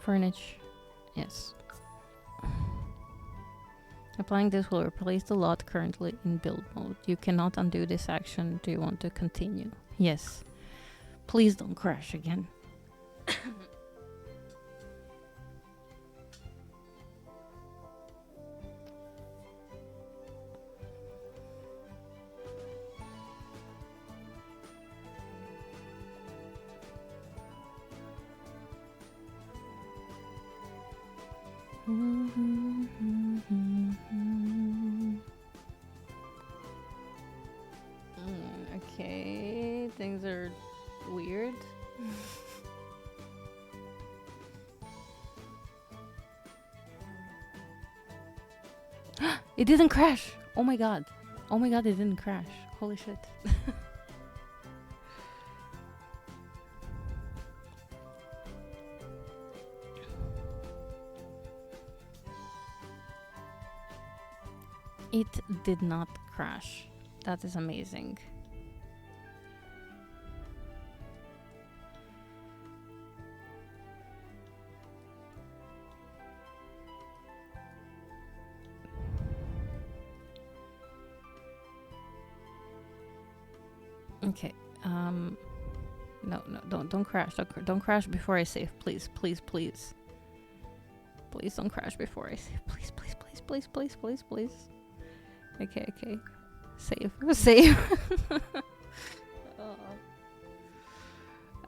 Furniture. Yes. Applying this will replace the lot currently in build mode. You cannot undo this action. Do you want to continue? Yes. Please don't crash again. Okay, things are weird. It didn't crash! Oh my god. Oh my god, it didn't crash. Holy shit. It did not crash. That is amazing. Okay. No, don't crash. Don't crash before I save, please, please, please. Please don't crash before I save. Please, please, please, please, please, please, please. Okay, okay. Save. Save.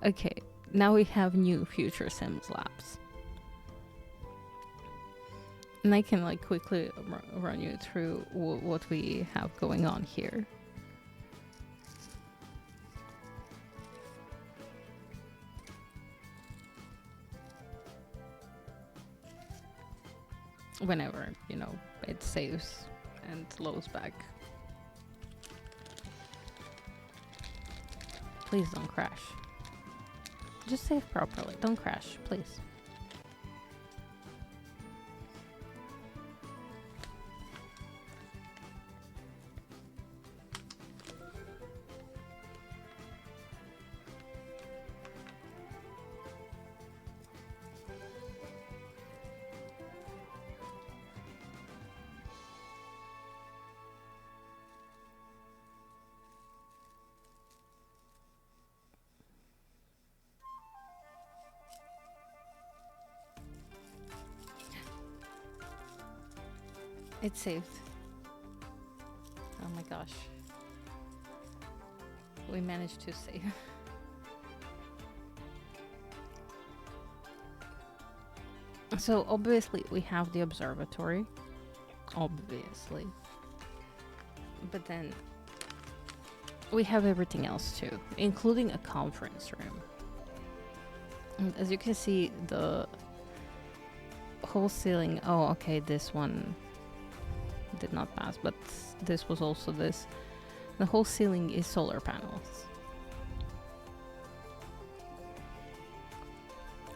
Okay, now we have new Future Sims labs. And I can like quickly run you through what we have going on here. Whenever, you know, it saves and loads back. Please don't crash. Just save properly. Don't crash, please. It's saved. Oh my gosh. We managed to save. So obviously we have the observatory. Obviously. But then we have everything else too, including a conference room. And as you can see, the whole ceiling... Oh, okay, this one did not pass, but this was also this. The whole ceiling is solar panels.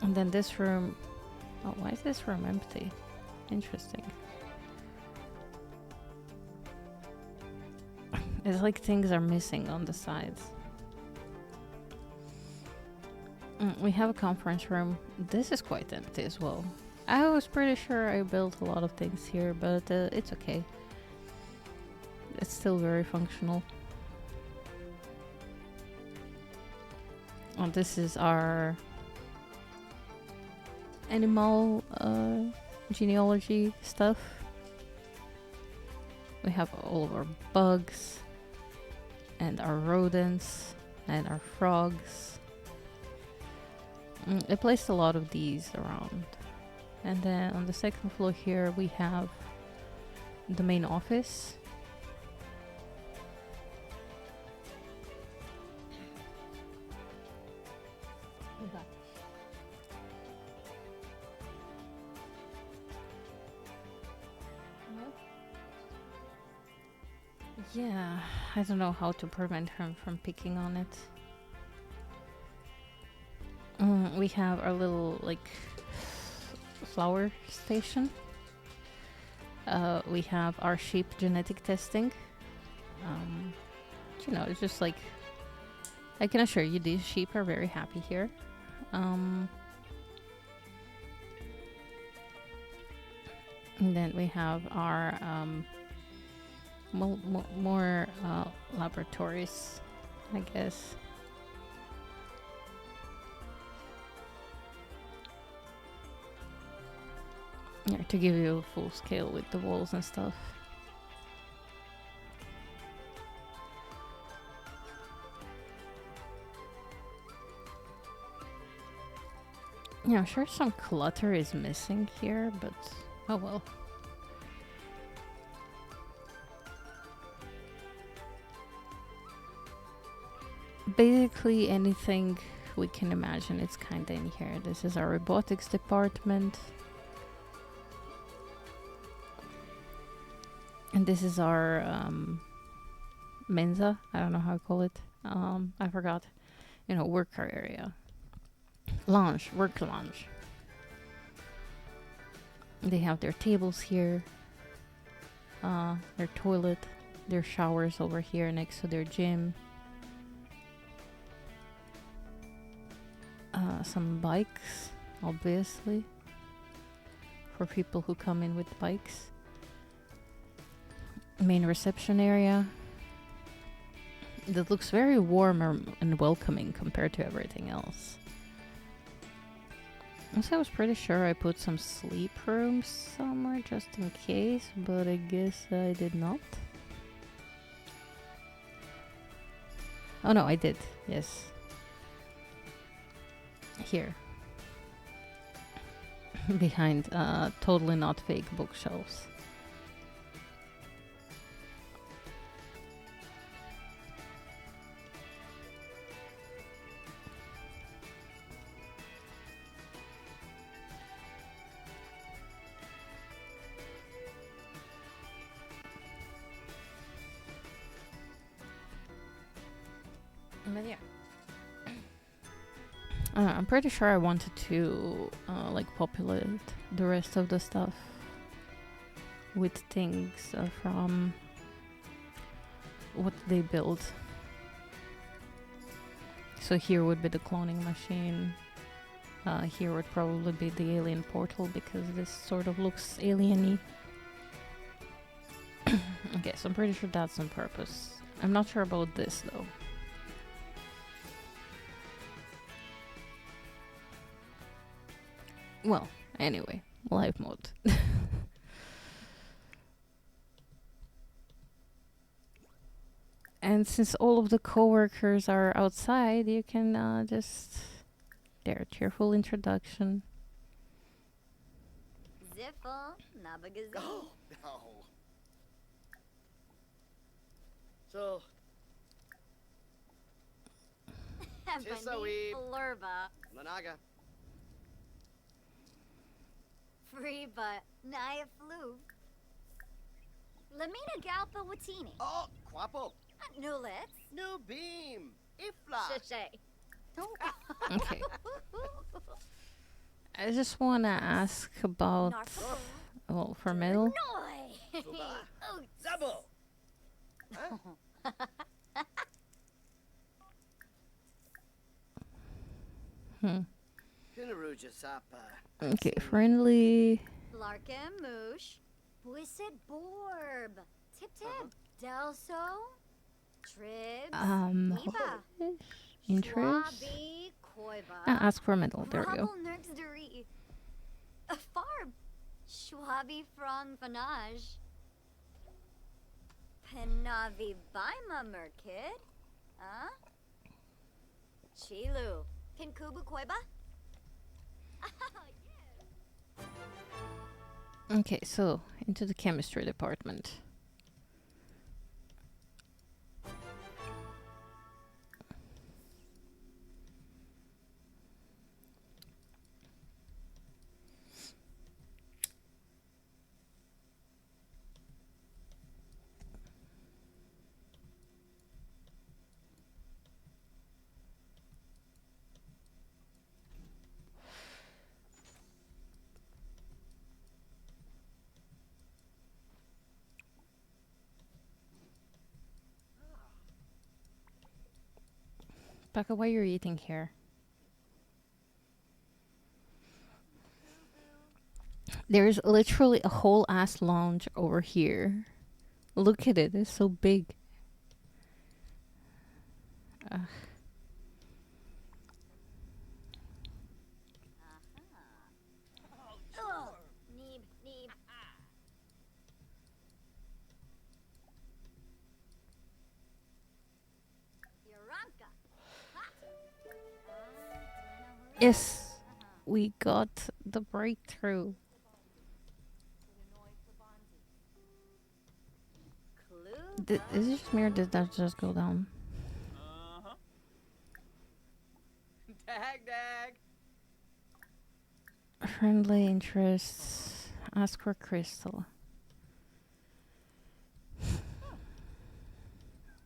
And then this room... Oh, why is this room empty? Interesting. It's like things are missing on the sides. We have a conference room. This is quite empty as well. I was pretty sure I built a lot of things here, but it's okay. It's still very functional. Oh, this is our animal genealogy stuff. We have all of our bugs and our rodents and our frogs. I placed a lot of these around. And then on the second floor here we have the main office. Yeah, I don't know how to prevent him from picking on it. we have our little like flower station. We have our sheep genetic testing. You know, it's just like, I can assure you these sheep are very happy here. And then we have our more laboratories, I guess. Yeah, to give you a full scale with the walls and stuff. Yeah, I'm sure some clutter is missing here, but oh well. Basically anything we can imagine, it's kinda in here. This is our robotics department. And this is our Mensa. I don't know how to call it. I forgot. You know, worker area. Lounge, work lounge. They have their tables here. Their toilet. Their showers over here next to their gym. Some bikes, obviously. For people who come in with bikes. Main reception area. That looks very warmer and welcoming compared to everything else. Also, I was pretty sure I put some sleep rooms somewhere just in case, but I guess I did not. Oh no, I did. Yes. Here. Behind totally not fake bookshelves. But yeah. I'm pretty sure I wanted to like populate the rest of the stuff with things from what they built. So here would be the cloning machine. Here would probably be the alien portal because this sort of looks alien-y. Okay, so I'm pretty sure that's on purpose. I'm not sure about this though. Well, anyway, live mode. And since all of the coworkers are outside, you can just... There, cheerful introduction. Ziffle, Nabagazi. Oh, no. So, Tissaweeb. Flurba. Managa. Free but Naya flu. Lamina Galpa Watini. Oh, Quapo. Nulets. New beam. Ifla. Shay. Okay. I just want to ask about... Well, for metal. Noi. Fuba. Oh, Zabo. Huh? Pinaruja Sapa. Okay, friendly. Larkin Moosh. Bwisset Borb. Tip Tip. Delso. Trib. Nipa. Interest. Schwabi. Koiba. Ask for metal. There we go. Rubble Nurgsduri. Farb. Schwabi from Fanage. Penavi Baima Merkid. Huh? Chilu. Kinkubu Koiba? Okay, so into the chemistry department. Becca, why you're eating here? There's literally a whole ass lounge over here. Look at it, it's so big. Ugh. Neeb, neeb. Yuranka. Yes, we got the breakthrough. Is it just me or did that just go down? Uh-huh. Dag, dag. Friendly interests. Ask for crystal.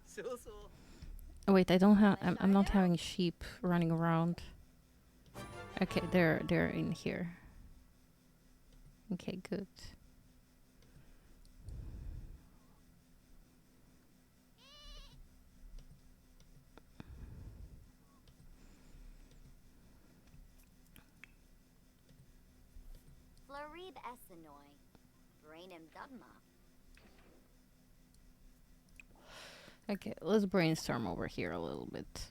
Sul, sul. Oh wait, I don't have. I'm not having sheep running around. Okay, they're in here. Okay, good. Florib Essenoi. Brainim Dudma. Okay, let's brainstorm over here a little bit.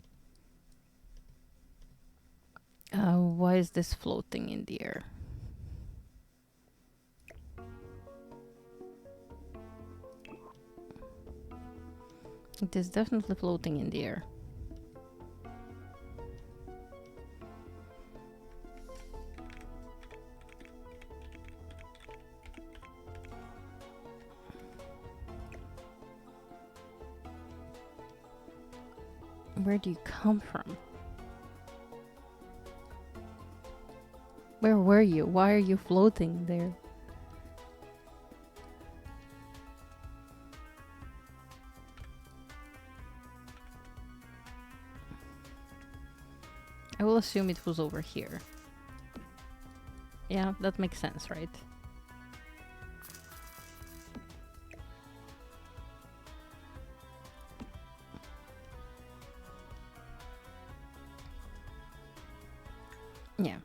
Why is this floating in the air? It is definitely floating in the air. Where do you come from? Where were you? Why are you floating there? I will assume it was over here. Yeah, that makes sense, right? Yeah.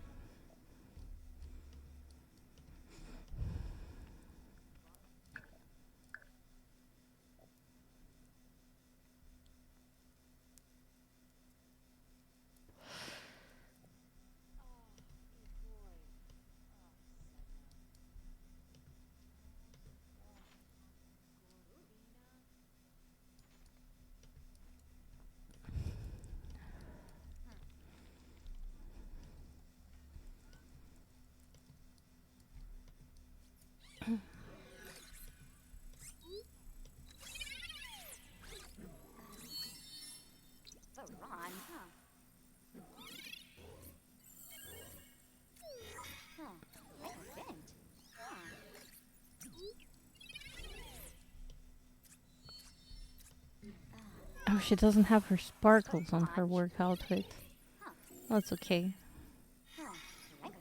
Varan, huh? Huh. I bent. Huh. Oh, she doesn't have her sparkles on her work outfit. That's okay. Huh. I bent.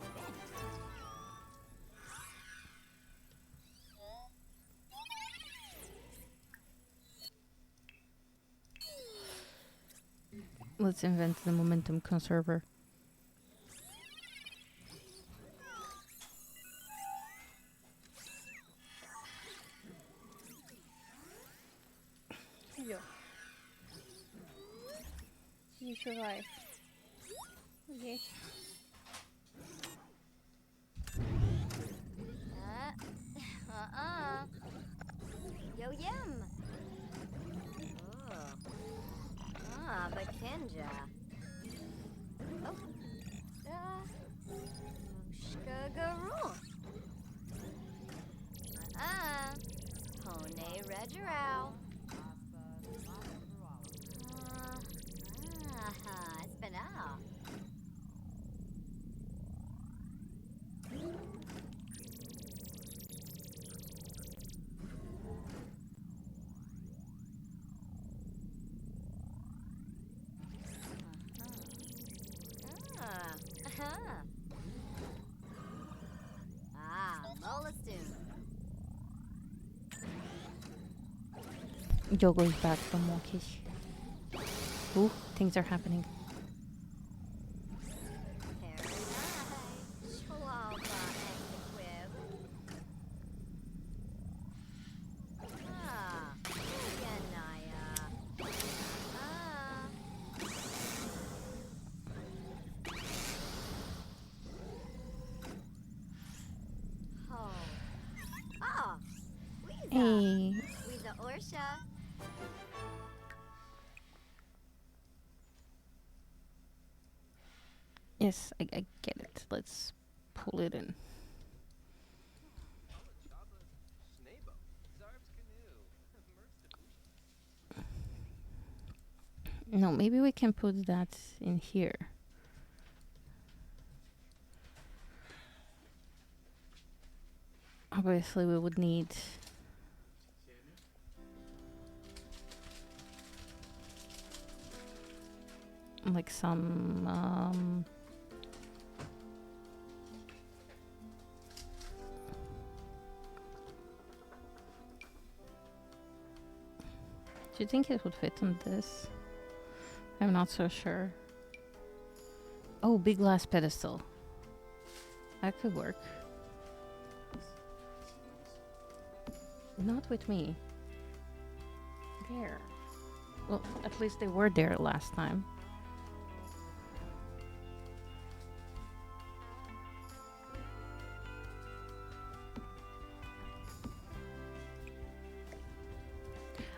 Let's invent the momentum conserver. You survive. Okay. Yo yim. Oh. Ah, but Kenja. Oh. Mushka Garu. Hone Regerau. It's been out. Molestun. Yogo is back from Walkish. Ooh, things are happening. Hey. Wiza Orsha. Yes, I get it. Let's pull it in. Snabo. Zarv's canoe. No, maybe we can put that in here. Obviously, we would need like some do you think it would fit on this? I'm not so sure. Oh, big glass pedestal. That could work. Not with me. There. Well, at least they were there last time.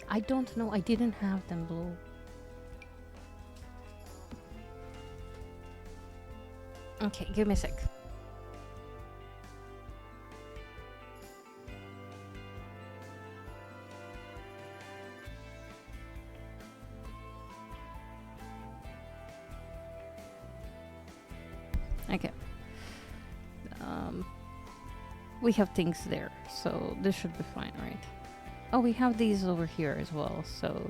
I don't know. I didn't have them blue. Okay, give me a sec. Okay. We have things there, so this should be fine, right? Oh, we have these over here as well, so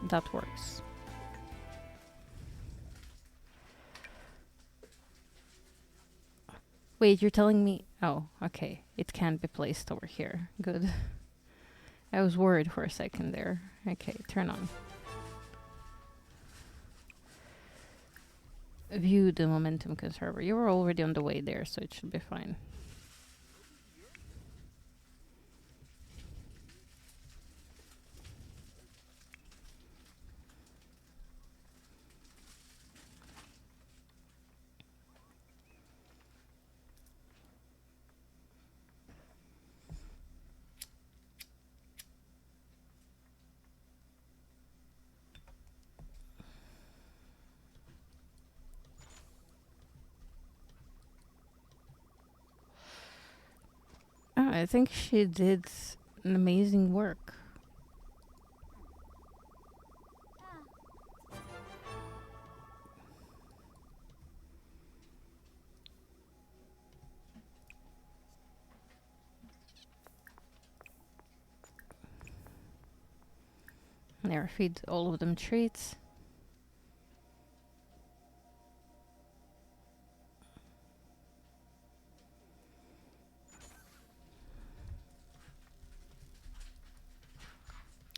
that works. Wait, you're telling me... Oh, okay. It can be placed over here. Good. I was worried for a second there. Okay, turn on. View the momentum conserver. You were already on the way there, so it should be fine. Oh, I think she did an amazing work. There, feed all of them treats.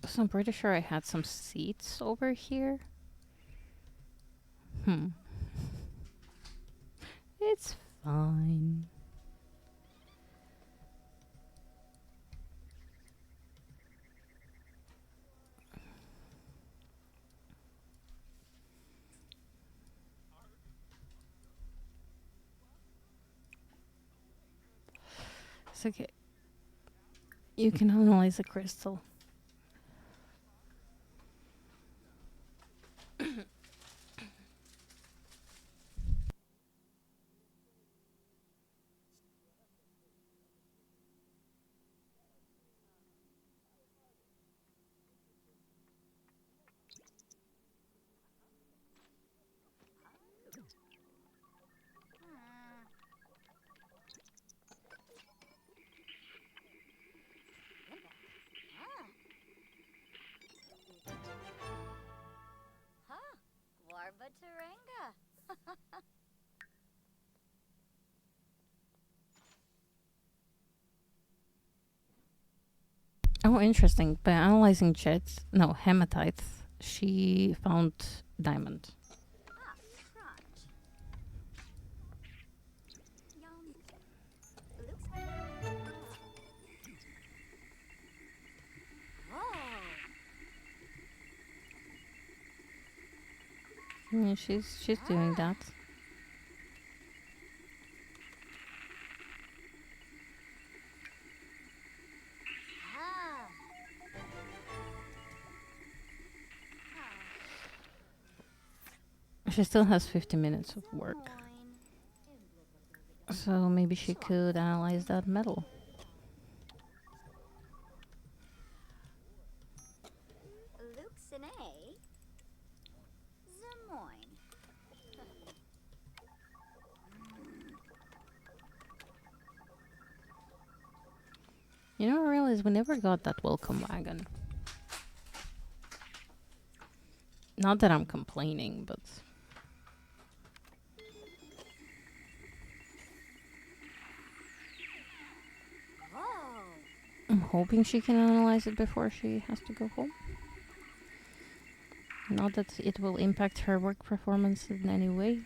So I'm pretty sure I had some seats over here. It's fine. It's okay. You can analyze a crystal. Warba Taranga. Oh, interesting. By analyzing hematites, she found diamond. Crunch. Yum. Whoa. Yeah, she's doing that. Ah. She still has 50 minutes of work. So maybe she could analyze that metal. Luxine. Zemoin. You know, I realized we never got that welcome wagon. Not that I'm complaining, but Whoa. I'm hoping she can analyze it before she has to go home. Not that it will impact her work performance in any way.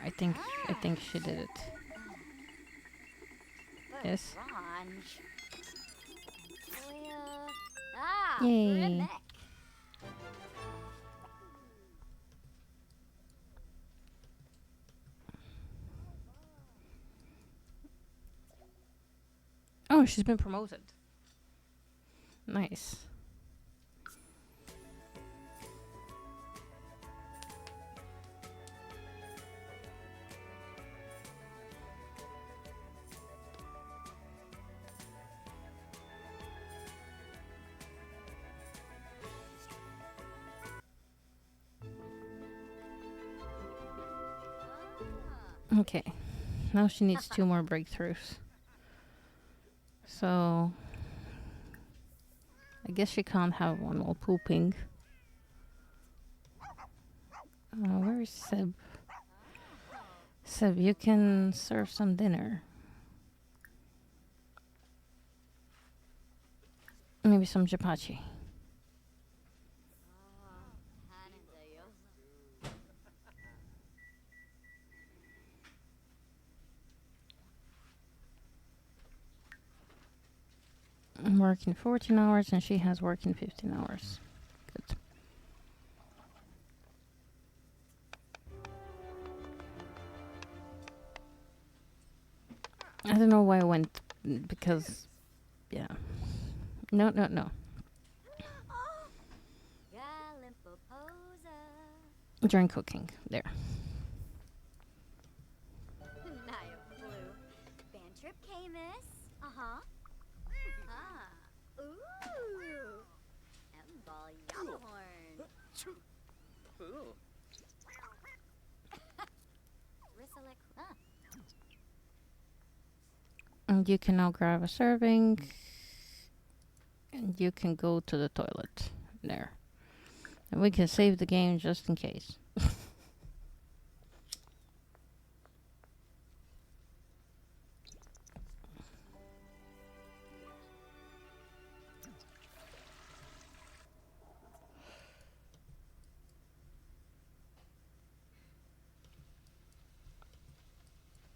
I think she did it. Yes. Range. Ah, Yay. Remick. Oh, she's been promoted. Nice. Okay. Now she needs 2 more breakthroughs. So I guess she can't have one while pooping. Where is Seb? Seb, you can serve some dinner. Maybe some chapati. I'm working 14 hours and she has working 15 hours. Good. I don't know why I went because, yeah. No. Galimpoposa. During cooking. There. Naya Blue. Band trip Camus. Uh-huh. Ah. Ooh. Emball Yellowhorn. Ooh. Risalic. Ah. And you can now grab a serving. And you can go to the toilet. There. And we can save the game just in case.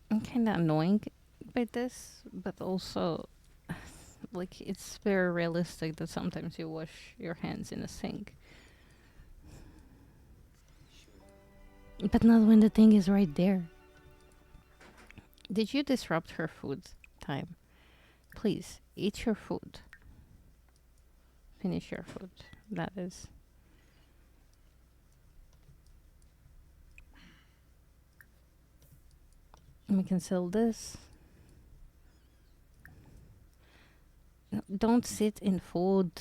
I'm kind of annoying by this, but also, like, it's very realistic that sometimes you wash your hands in a sink. But not when the thing is right there. Did you disrupt her food time? Please, eat your food. Finish your food. That is. We can sell this. No, don't sit in food.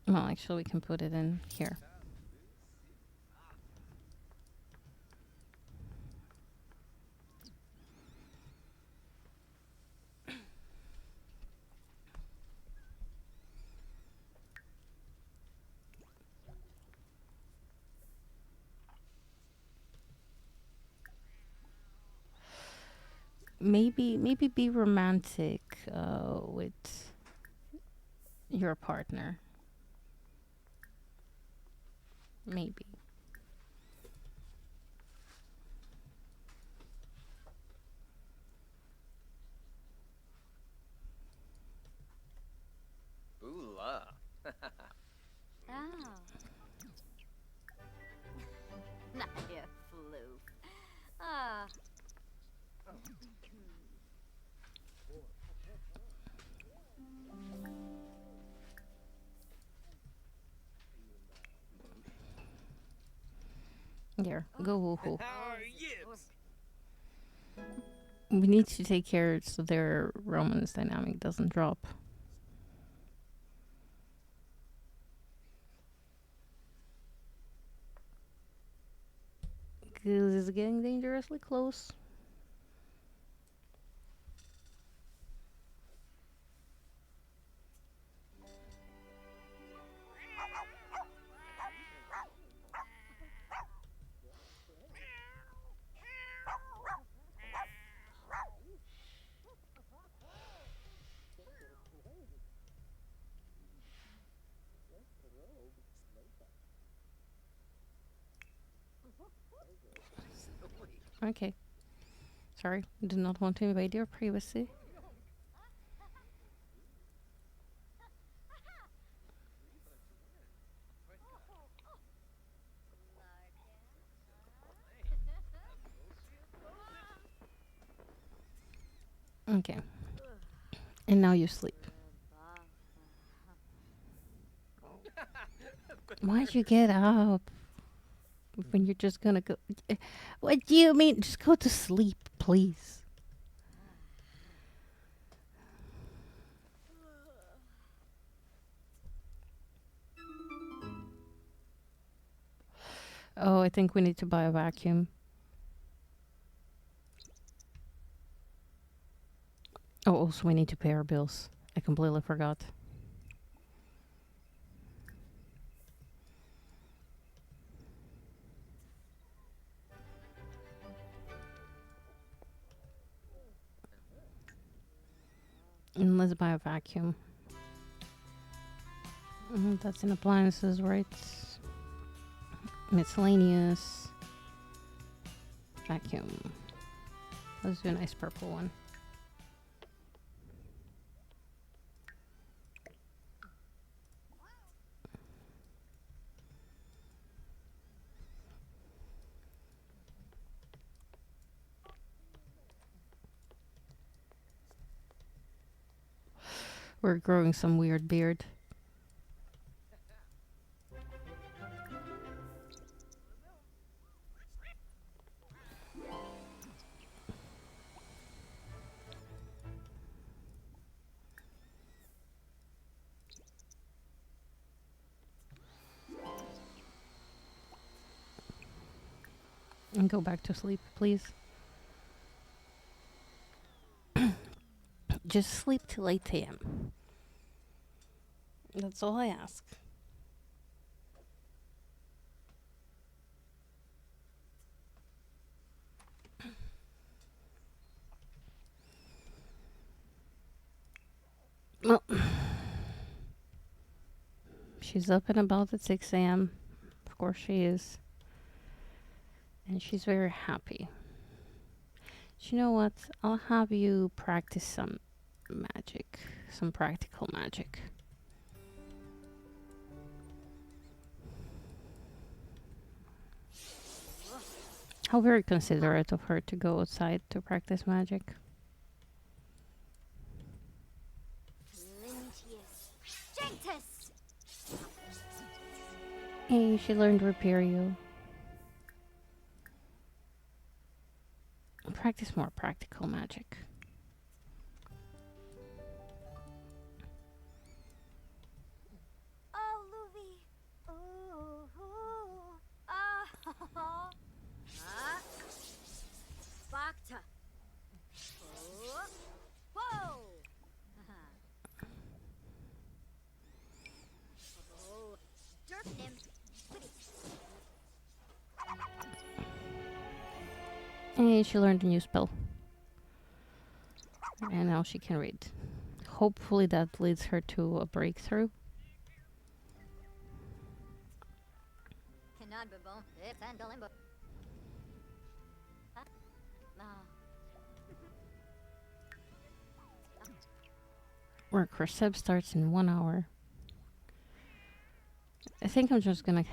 Well, actually, we can put it in here. Maybe be romantic with your partner. Maybe. Ooh la. Oh. Nah, There, go woohoo. How are you? We need to take care so their romance dynamic doesn't drop. Because it's getting dangerously close. Okay. Sorry, do not want to invade your privacy. Okay. And now you sleep. Why'd you get up? When you're just gonna go. What do you mean? Just go to sleep, please. Oh, I think we need to buy a vacuum. Oh, also we need to pay our bills. I completely forgot. And let's buy a vacuum. That's in appliances, right? Miscellaneous. Vacuum. Let's do a nice purple one. We're growing some weird beard. And go back to sleep, please. Just sleep till 8 a.m. That's all I ask. Well, she's up and about at 6 a.m. Of course she is. And she's very happy. Do you know what? I'll have you practice some magic. Some practical magic. How very considerate of her to go outside to practice magic. Gentis! Hey, she learned Reperio. Practice more practical magic. Oh, Luvi! Ooh, ooh. Ah! Bacta! Oh. Whoa! Oh, Derpnim! Hey, she learned a new spell. And now she can read. Hopefully that leads her to a breakthrough. Cannot be bon. It's Andalimbo. No. Work for Seb starts in 1 hour. I think I'm just gonna...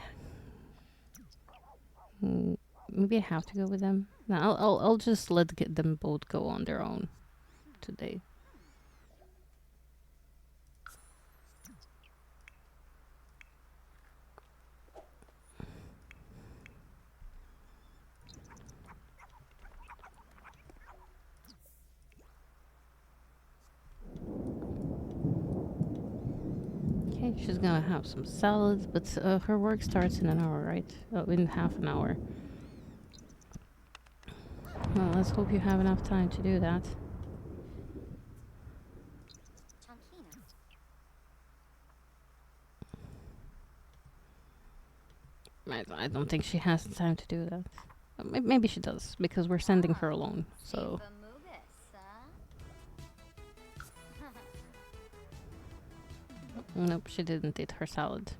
maybe I have to go with them. No, I'll just let them both go on their own today. Okay, she's gonna have some salads, but her work starts in an hour, right? Oh, in half an hour. Well, let's hope you have enough time to do that. Chankina. I don't think she has the time to do that. Maybe she does, because we're sending her alone, so... Simba Nope, she didn't eat her salad.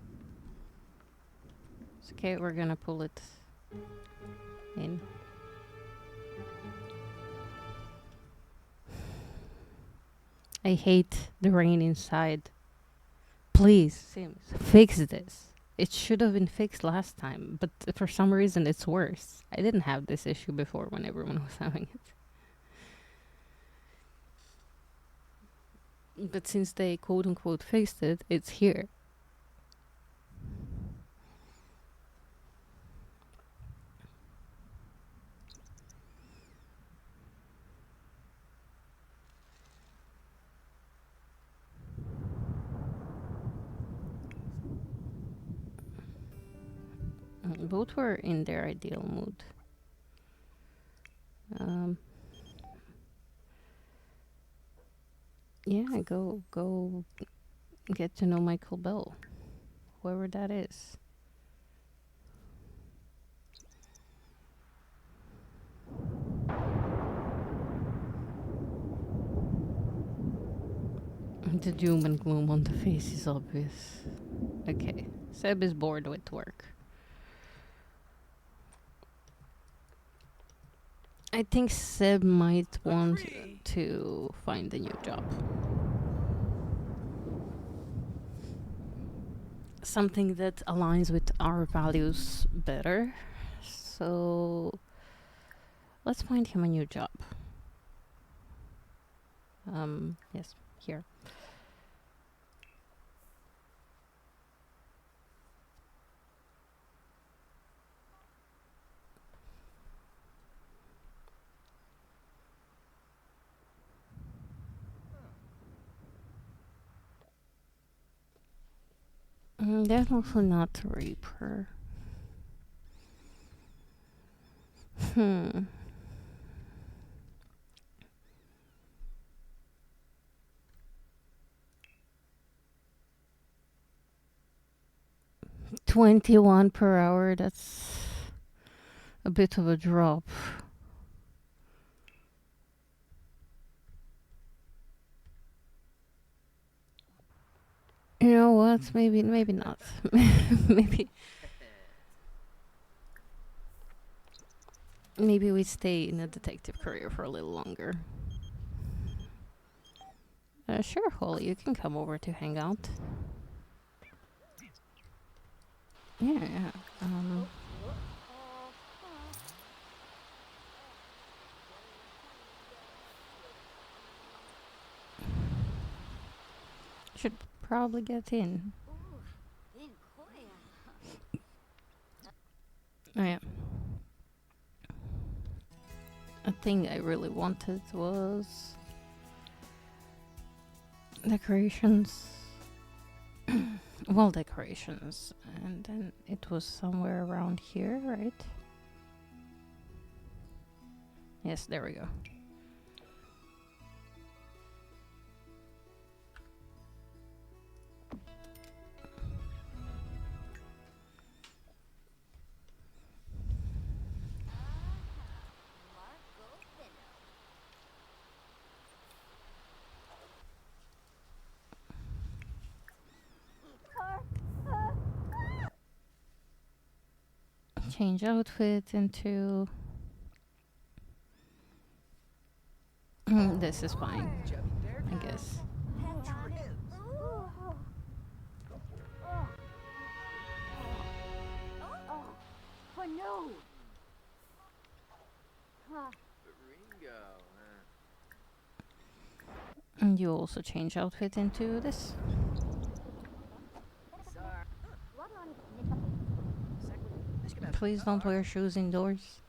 It's okay, we're gonna pull it in. I hate the rain inside. Please, Sims, fix this. It should have been fixed last time, but for some reason it's worse. I didn't have this issue before when everyone was having it. But since they quote-unquote fixed it, it's here. Both were in their ideal mood. Yeah, go get to know Michael Bell, whoever that is. The doom and gloom on the face is obvious. Okay, Seb is bored with work. I think Seb might want to find a new job. Something that aligns with our values better. So let's find him a new job. Yes, here. Definitely not Reaper. Hmm. $21 per hour, that's a bit of a drop. You know what? Maybe not. Maybe we stay in a detective career for a little longer. Sure, Holly, you can come over to hang out. Yeah. Should probably get in. Oh yeah. A thing I really wanted was decorations. Wall decorations. And then it was somewhere around here, right? Yes, there we go. Change outfit into... this is fine, I guess. Ringo, And you also change outfit into this. Please don't wear shoes indoors.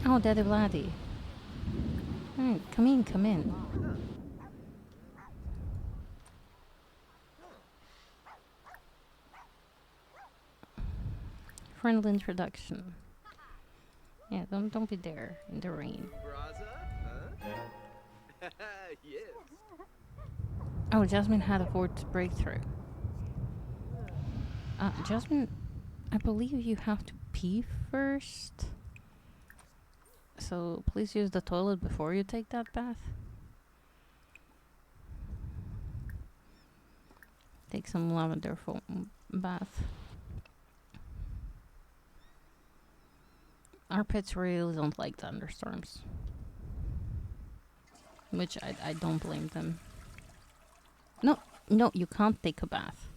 Oh, Daddy Vladdy. Come in, come in. Friendly introduction. Yeah, don't be there in the rain. Braza? Huh? Yes. Oh, Jasmine had a fourth breakthrough. Jasmine, I believe you have to pee first. So please use the toilet before you take that bath. Take some lavender foam bath. Our pets really don't like thunderstorms. Which I don't blame them. No, you can't take a bath.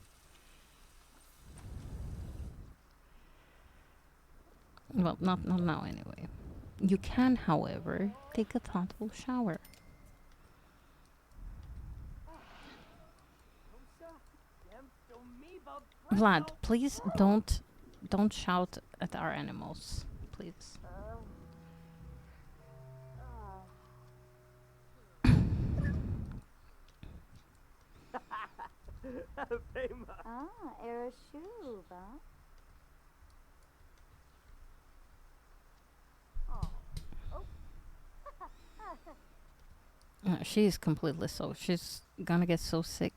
Well, not now anyway. You can, however, take a thoughtful shower. Vlad, please don't shout at our animals, please. Erashuba. She is completely so. She's gonna get so sick.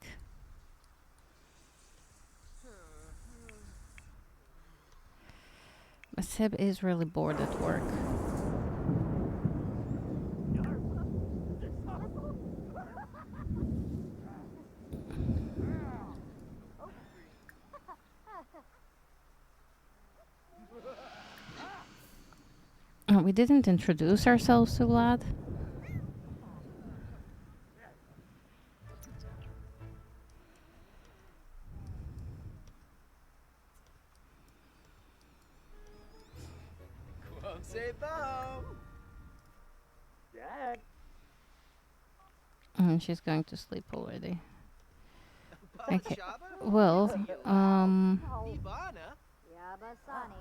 But Seb is really bored at work. We didn't introduce ourselves to Vlad. Come say bow. Dad. She's going to sleep already. Papa Okay. Shaba? Well, Ivana? Yabasani.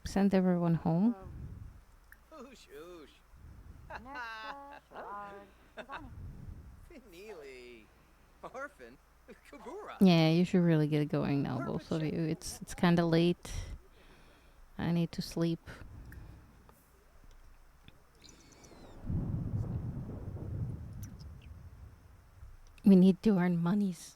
send everyone home. Oosh, oosh. Finili. Orphan? Kabura? Yeah, you should really get going now, both of you. It's kind of late. I need to sleep. We need to earn monies.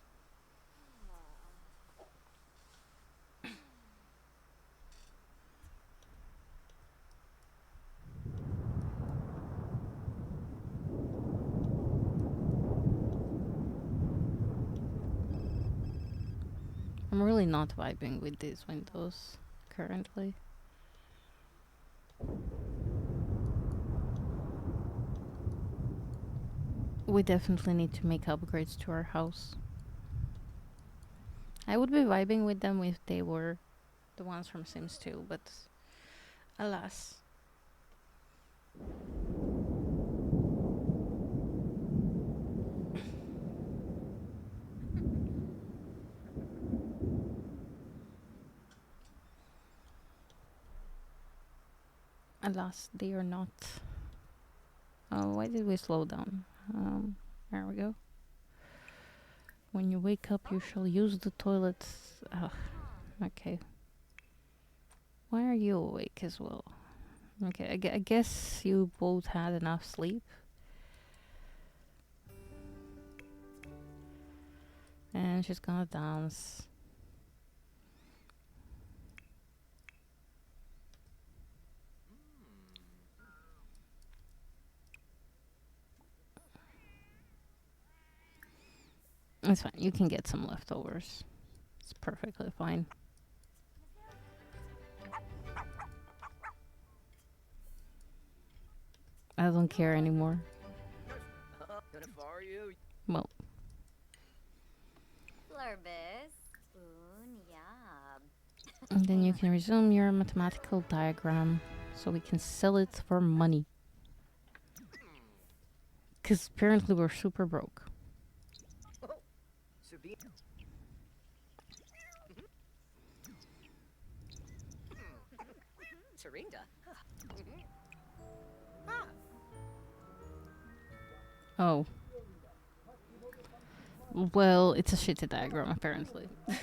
I'm really not vibing with these windows currently. We definitely need to make upgrades to our house. I would be vibing with them if they were the ones from Sims 2, but alas. Alas, they are not. Why did we slow down? There we go. When you wake up, you shall use the toilet. Ugh, okay. Why are you awake as well? Okay, I guess you both had enough sleep. And she's gonna dance. It's fine. You can get some leftovers. It's perfectly fine. I don't care anymore. Gonna fire you? Well, Flurbis. Unyab. and then you can resume your mathematical diagram so we can sell it for money. Because apparently we're super broke. Sabine. Serinda. Oh. Well, it's a shitty diagram, apparently. Oh.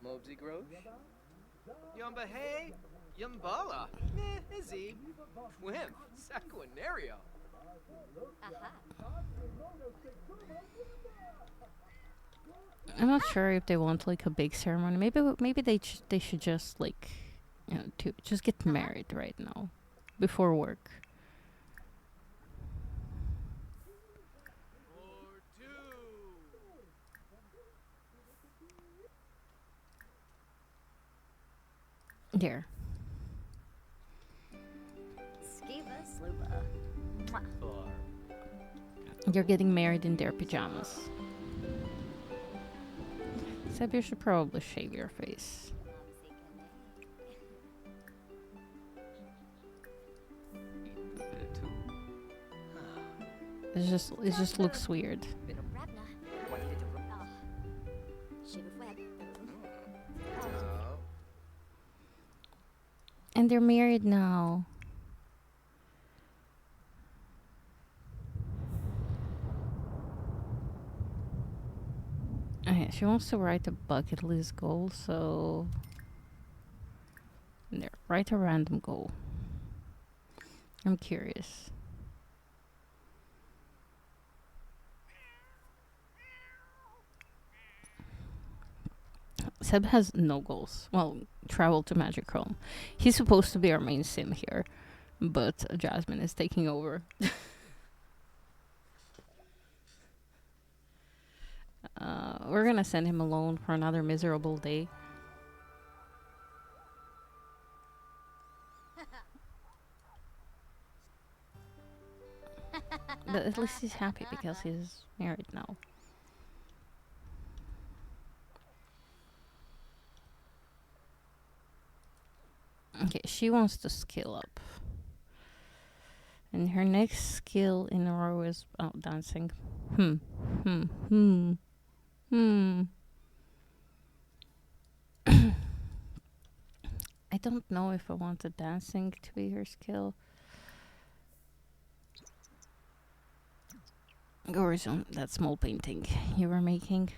Mobsy Grosh? Yumba hey, Yumbala, meh, Izzy, Twim, Saquinario. Aha. I'm not sure if they want like a big ceremony. Maybe they should just like, to just get married right now, before work. Or two. There. Skiva sloopa. Mwah. Four. You're getting married in their pajamas. Except you should probably shave your face. Two. It just looks weird. Rabna. What did you oh. Shiva web. Oh. And they're married now. Okay, she wants to write a bucket list goal, so there, write a random goal. I'm curious. Seb has no goals. Well, travel to Magic Realm. He's supposed to be our main sim here, but Jasmine is taking over. We're gonna send him alone for another miserable day. But at least he's happy because he's married now. Okay, she wants to skill up. And her next skill in a row is dancing. I don't know if I want the dancing to be her skill. Go resume that small painting you were making.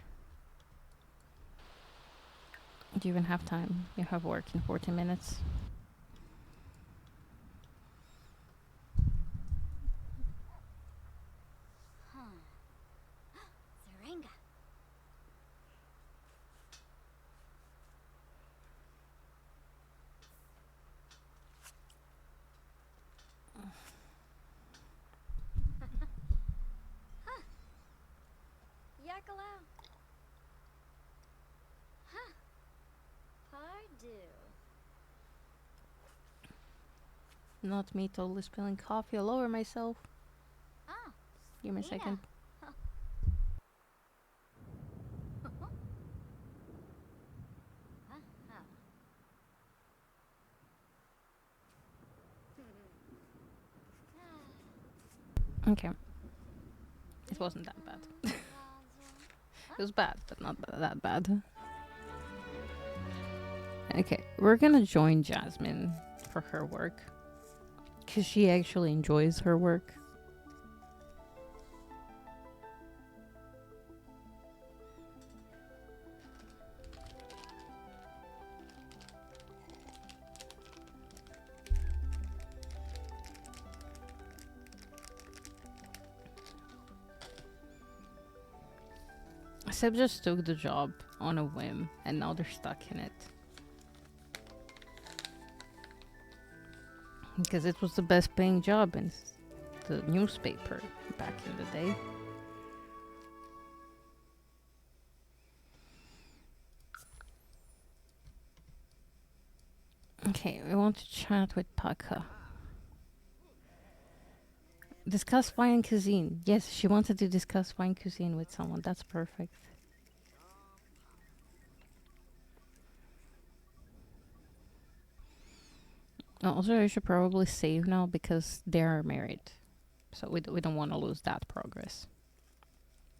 Do you even have time? You have work in 40 minutes. Zaranga. Yakalau. Huh. Pardue. Not me totally spilling coffee all over myself. Ah. Give me a Yeah. second. Okay. It wasn't that bad. It was bad, but not that bad. Okay, we're gonna join Jasmine for her work. Because she actually enjoys her work. Seb just took the job on a whim, and now they're stuck in it. Because it was the best paying job in the newspaper back in the day. Okay, we want to chat with Paka. Discuss fine cuisine. Yes, she wanted to discuss fine cuisine with someone. That's perfect. Also, I should probably save now because they're married. So we don't want to lose that progress.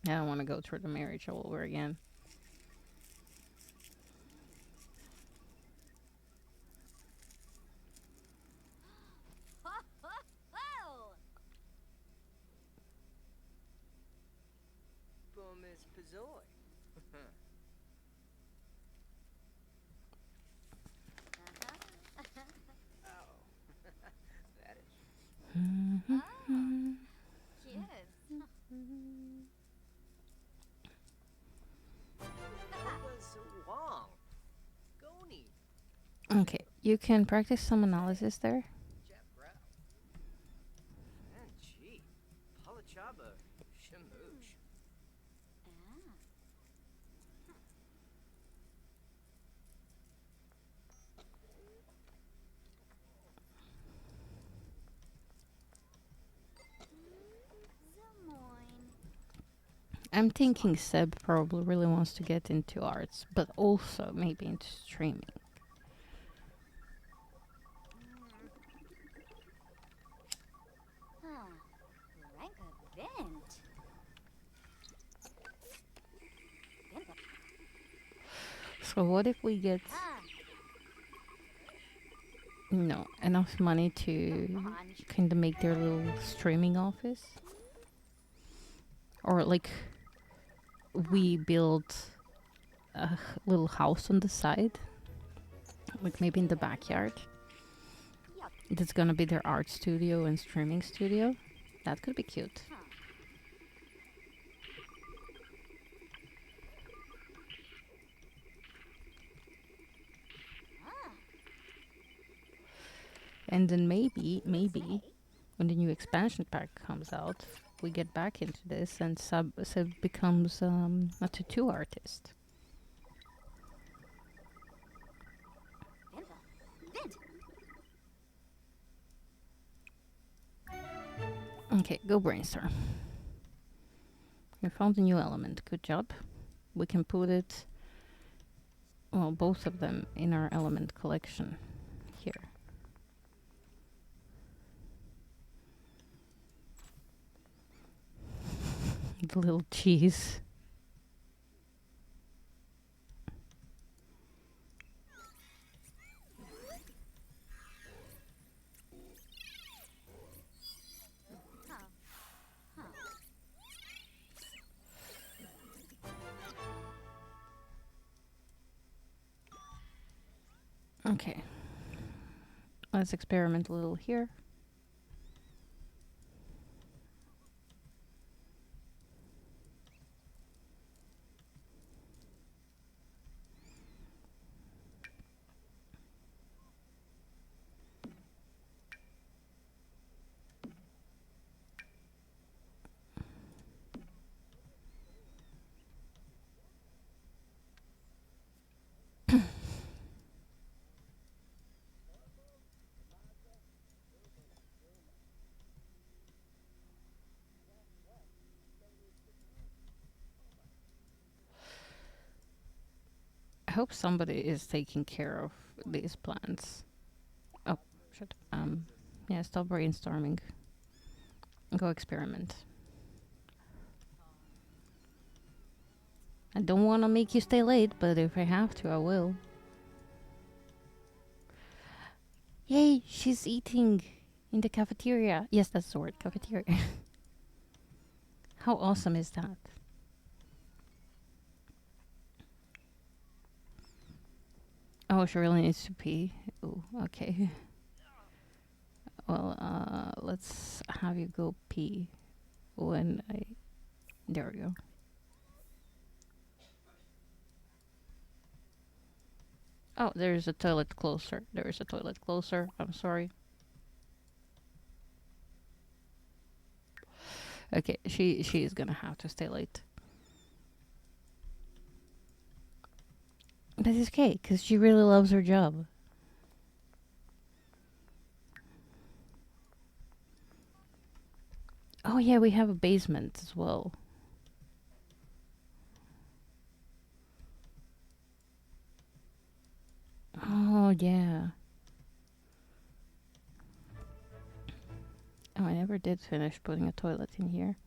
I don't want to go through the marriage all over again. Okay, you can practice some analysis there. Jab Brow. And Chi. Palachaba. Shamoosh. Ah. Zamoin. I'm thinking Seb probably really wants to get into arts, but also maybe into streaming. Huh. Rank event. Vimpa. So what if we get, Ah. enough money to Punch. kind of make their little streaming office? Or like we build a little house on the side, like maybe in the backyard. Yup. That's gonna be their art studio and streaming studio. That could be cute. Huh. Ah. And then maybe when the new expansion pack comes out, we get back into this and Seb becomes a tattoo artist. Vimpa. Vint. Okay, go brainstorm. We found a new element. Good job. We can put it, well, both of them in our element collection here. The little cheese. Huh. Huh. Okay. Let's experiment a little here. I hope somebody is taking care of these plants. Oh, shit. Yeah, stop brainstorming. Go experiment. I don't want to make you stay late, but if I have to, I will. Yay, she's eating in the cafeteria. Yes, that's the word, cafeteria. How awesome is that? Oh, she really needs to pee. Ooh, okay. Well, let's have you go pee when I... There we go. Oh, there's a toilet closer. There is a toilet closer. I'm sorry. Okay, she is gonna have to stay late. But it's okay, because she really loves her job. Oh yeah, we have a basement as well. Oh yeah. Oh, I never did finish putting a toilet in here.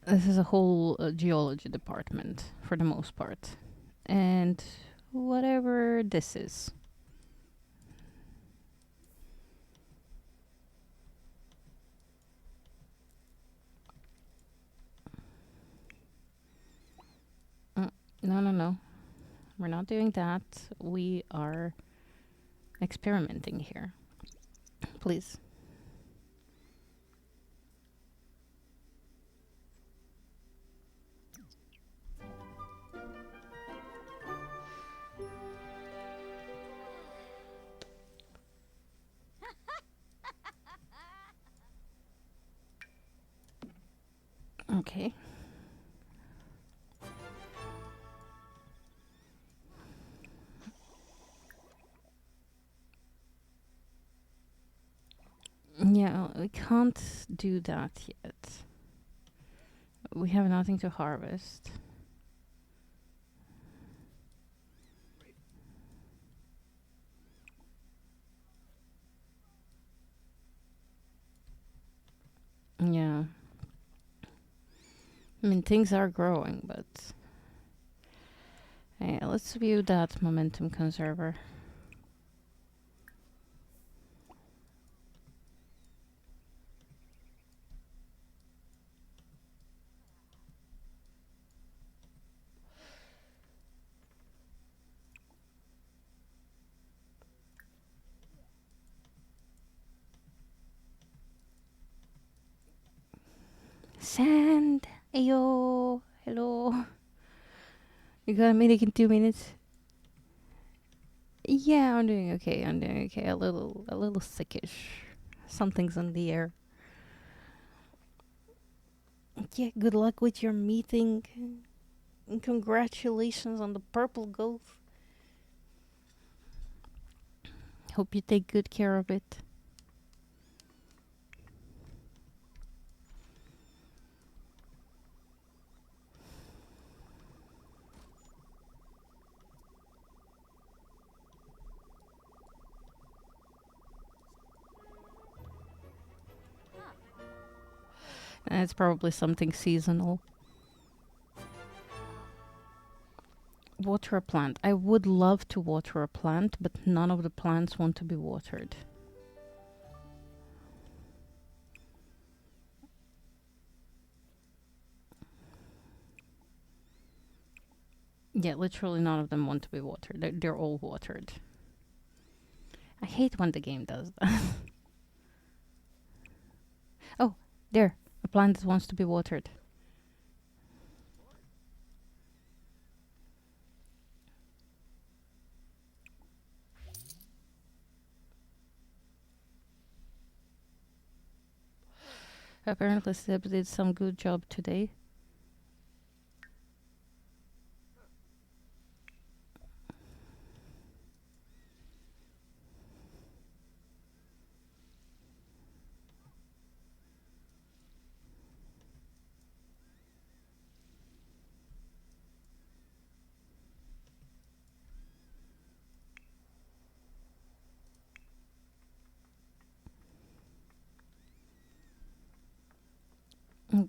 This is a whole geology department for the most part. And whatever this is. No, no, no. We're not doing that. We are experimenting here. Please. Okay. Yeah, we can't do that yet. We have nothing to harvest. Yeah. I mean, things are growing, but... Yeah, let's view that momentum conserver. Sand! Ayo! Hello! You got a minute in 2 minutes? Yeah, I'm doing okay. I'm doing okay. A little sickish. Something's in the air. Yeah, good luck with your meeting. And congratulations on the purple ghost. Hope you take good care of it. And it's probably something seasonal. Water a plant. I would love to water a plant, but none of the plants want to be watered. Yeah, literally none of them want to be watered. They're all watered. I hate when the game does that. Oh, there. A plant that wants to be watered. Apparently Seb did some good job today.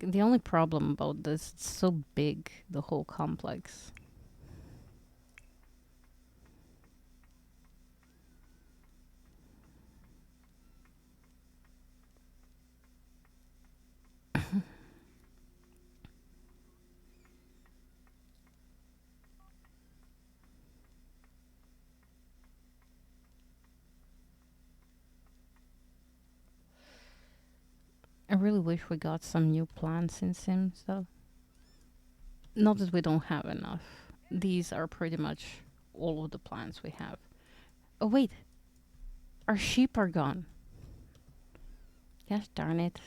The only problem about this, it's so big, the whole complex. I really wish we got some new plants in Sims, though. Not that we don't have enough. These are pretty much all of the plants we have. Oh, wait. Our sheep are gone. Gosh darn it.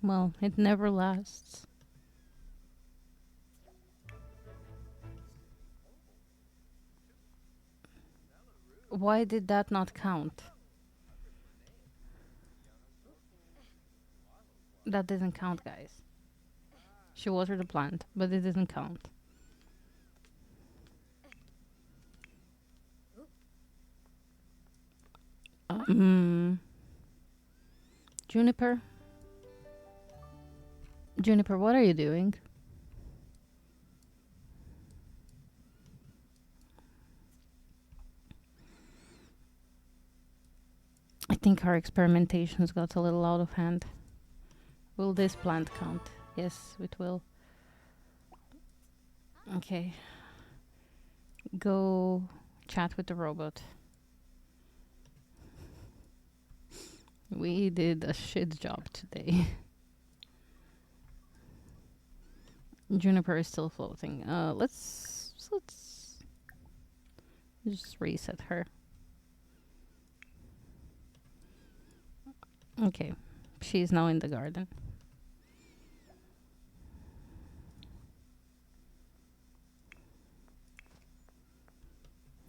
Well, it never lasts. Why did that not count? That didn't count, guys. She watered the plant, but it didn't count. Juniper? Juniper, what are you doing? I think our experimentations got a little out of hand. Will this plant count? Yes, it will. Okay. Go chat with the robot. We did a shit job today. Juniper is still floating. Let's just reset her. Okay. She's now in the garden.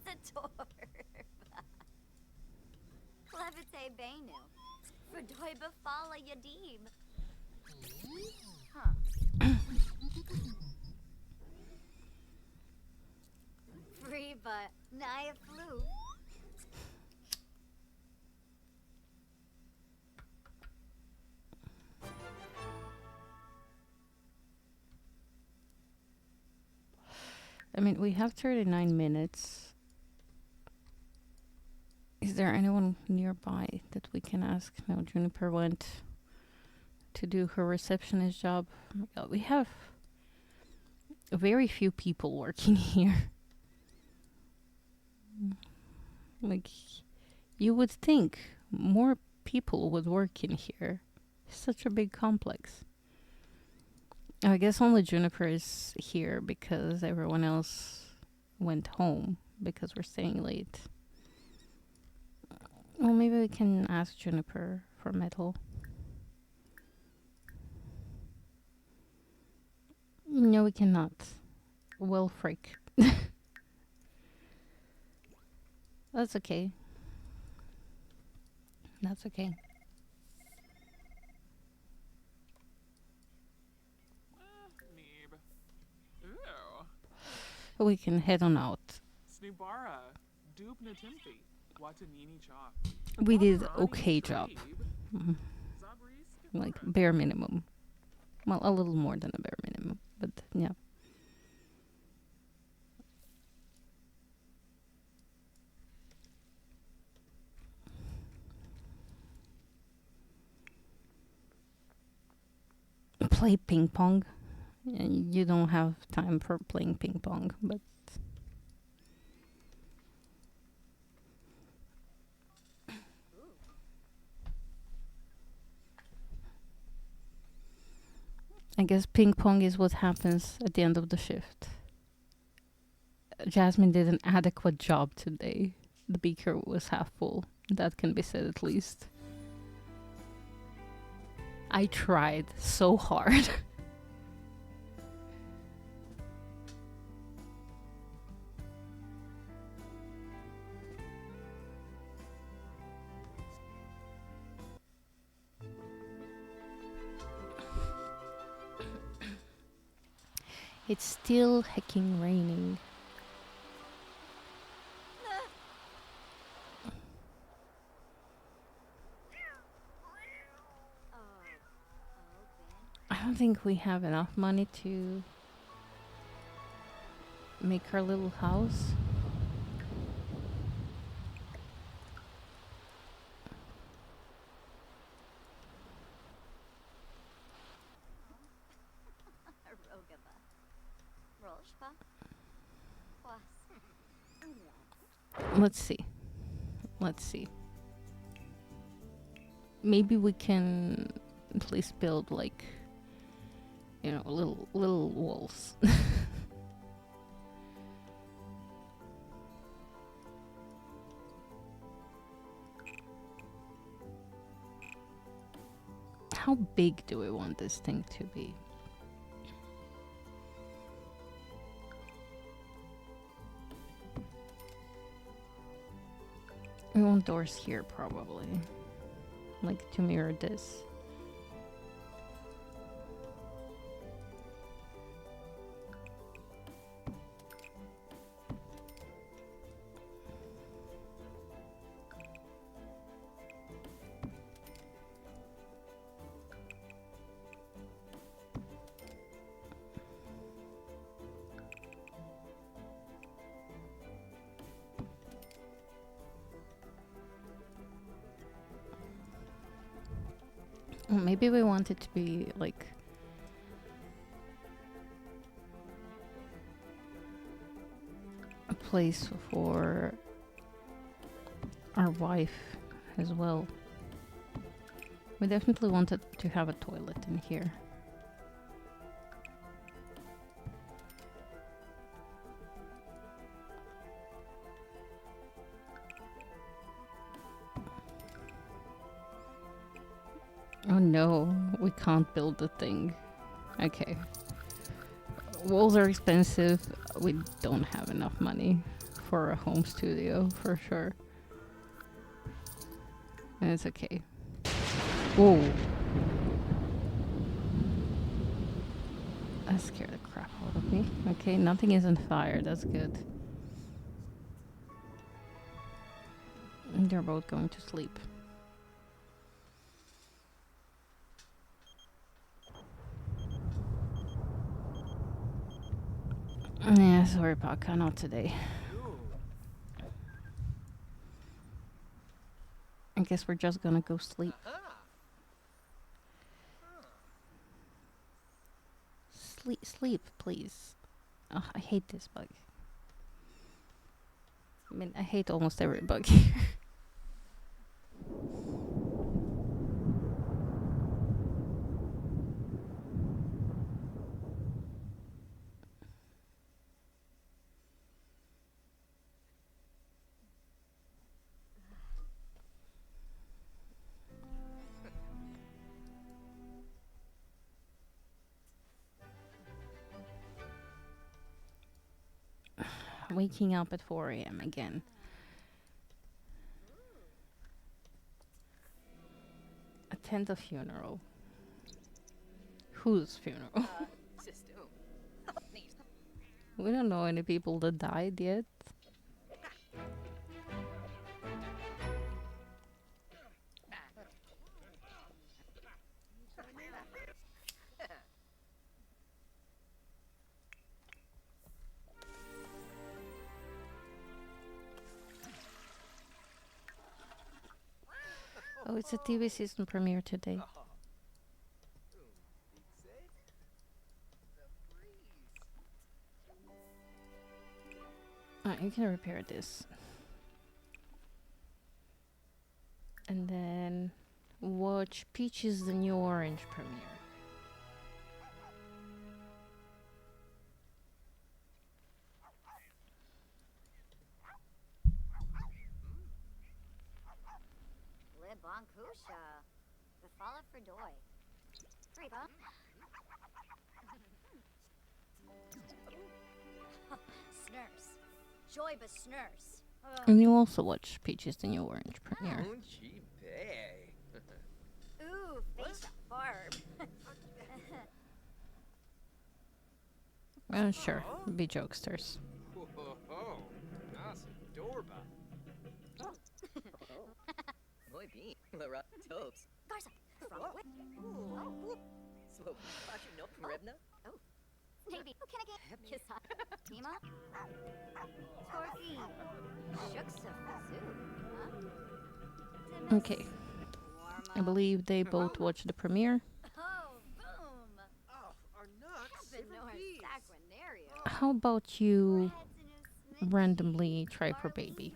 Zatorb. Levite Benu. Verdoy Befala Yadib. Huh. Free but Naya flew. I mean, we have 39 minutes. Is there anyone nearby that we can ask? No, Juniper went to do her receptionist job. Oh my God, we have very few people working here. Like, you would think more people would work in here. It's such a big complex. I guess only Juniper is here because everyone else went home because we're staying late. Well, maybe we can ask Juniper for metal. No, we cannot. Well, freak. That's okay. That's okay. Neeb. Ew. We can head on out. Snibara. Doob Natimthi. Watanini chop. We did okay job. Mhm. Like bare minimum. Well, a little more than a bare minimum, but yeah. Play ping pong. You don't have time for playing ping pong, but I guess ping pong is what happens at the end of the shift. Jasmine did an adequate job today. The beaker was half full. That can be said at least. I tried so hard. It's still hecking raining. I don't think we have enough money to make our little house. Rogaba. Rolshpa. Was. Let's see. Let's see. Maybe we can at least build like, you know, little walls. How big do we want this thing to be? We want doors here probably. Like to mirror this. Well, maybe we want it to be like a place for our wife as well. We definitely wanted to have a toilet in here. Oh no, we can't build the thing. Okay. Walls are expensive. We don't have enough money for a home studio, for sure. And it's okay. Whoa. That scared the crap out of me. Okay, nothing is on fire. That's good. And they're both going to sleep. Yeah, sorry, Paka, not today. I guess we're just gonna go sleep. Sleep, please. Oh, I hate this bug. I mean, I hate almost every bug here. Waking up at 4 a.m. again. Attend a funeral. Whose funeral? System. We don't know any people that died yet. Oh, it's a TV season premiere today. You can repair this. And then watch Peaches the New Orange premiere. Le Bonkusha. Befala Fredoy. Friba. Snurse. Joyba Snurse. And you also watch Peaches the New Orange premiere. Gee, bay. Ooh, face barb. Sure, be jokesters. Whoa, that's adorable. Muy bien, Lara, topes. Garza. From Ooh. Slow, fashion up, Ribna. Maybe. Who can I get? Kissa. Tima. Torky. Shuksa Fazoo. Okay, I believe they both watched the premiere. Oh, boom. Oh, are nuts. Benor Sacranario. How about you randomly try for baby?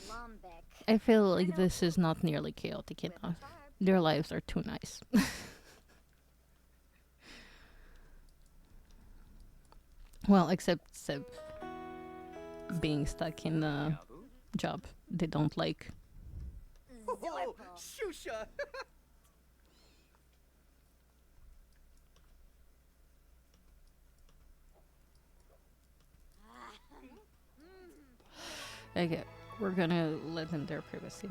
Lumbeck. I feel like this is not nearly chaotic enough. Their lives are too nice. Well, except Seb being stuck in a job they don't like. Oh, shusha. Okay, we're gonna let them their privacy.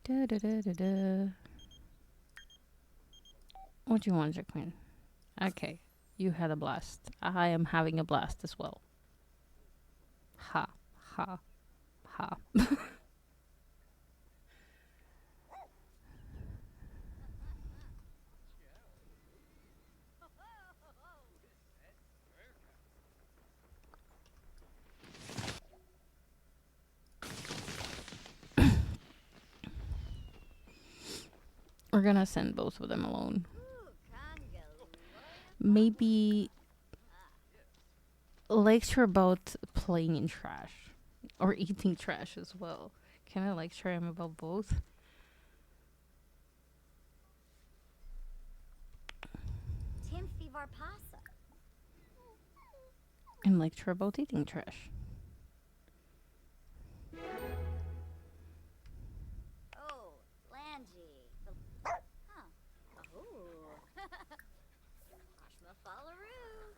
Da, da, da, da, da. What do you want, Jacqueline? Okay, you had a blast. I am having a blast as well. Ha, ha, ha. We're gonna send both of them alone. Ooh, Congo. Maybe lecture about playing in trash or eating trash as well. Can I lecture him about both? Tim Varpasa. And lecture about eating trash. Oh, Langy. Huh. Oh. Ashma Fallaroo.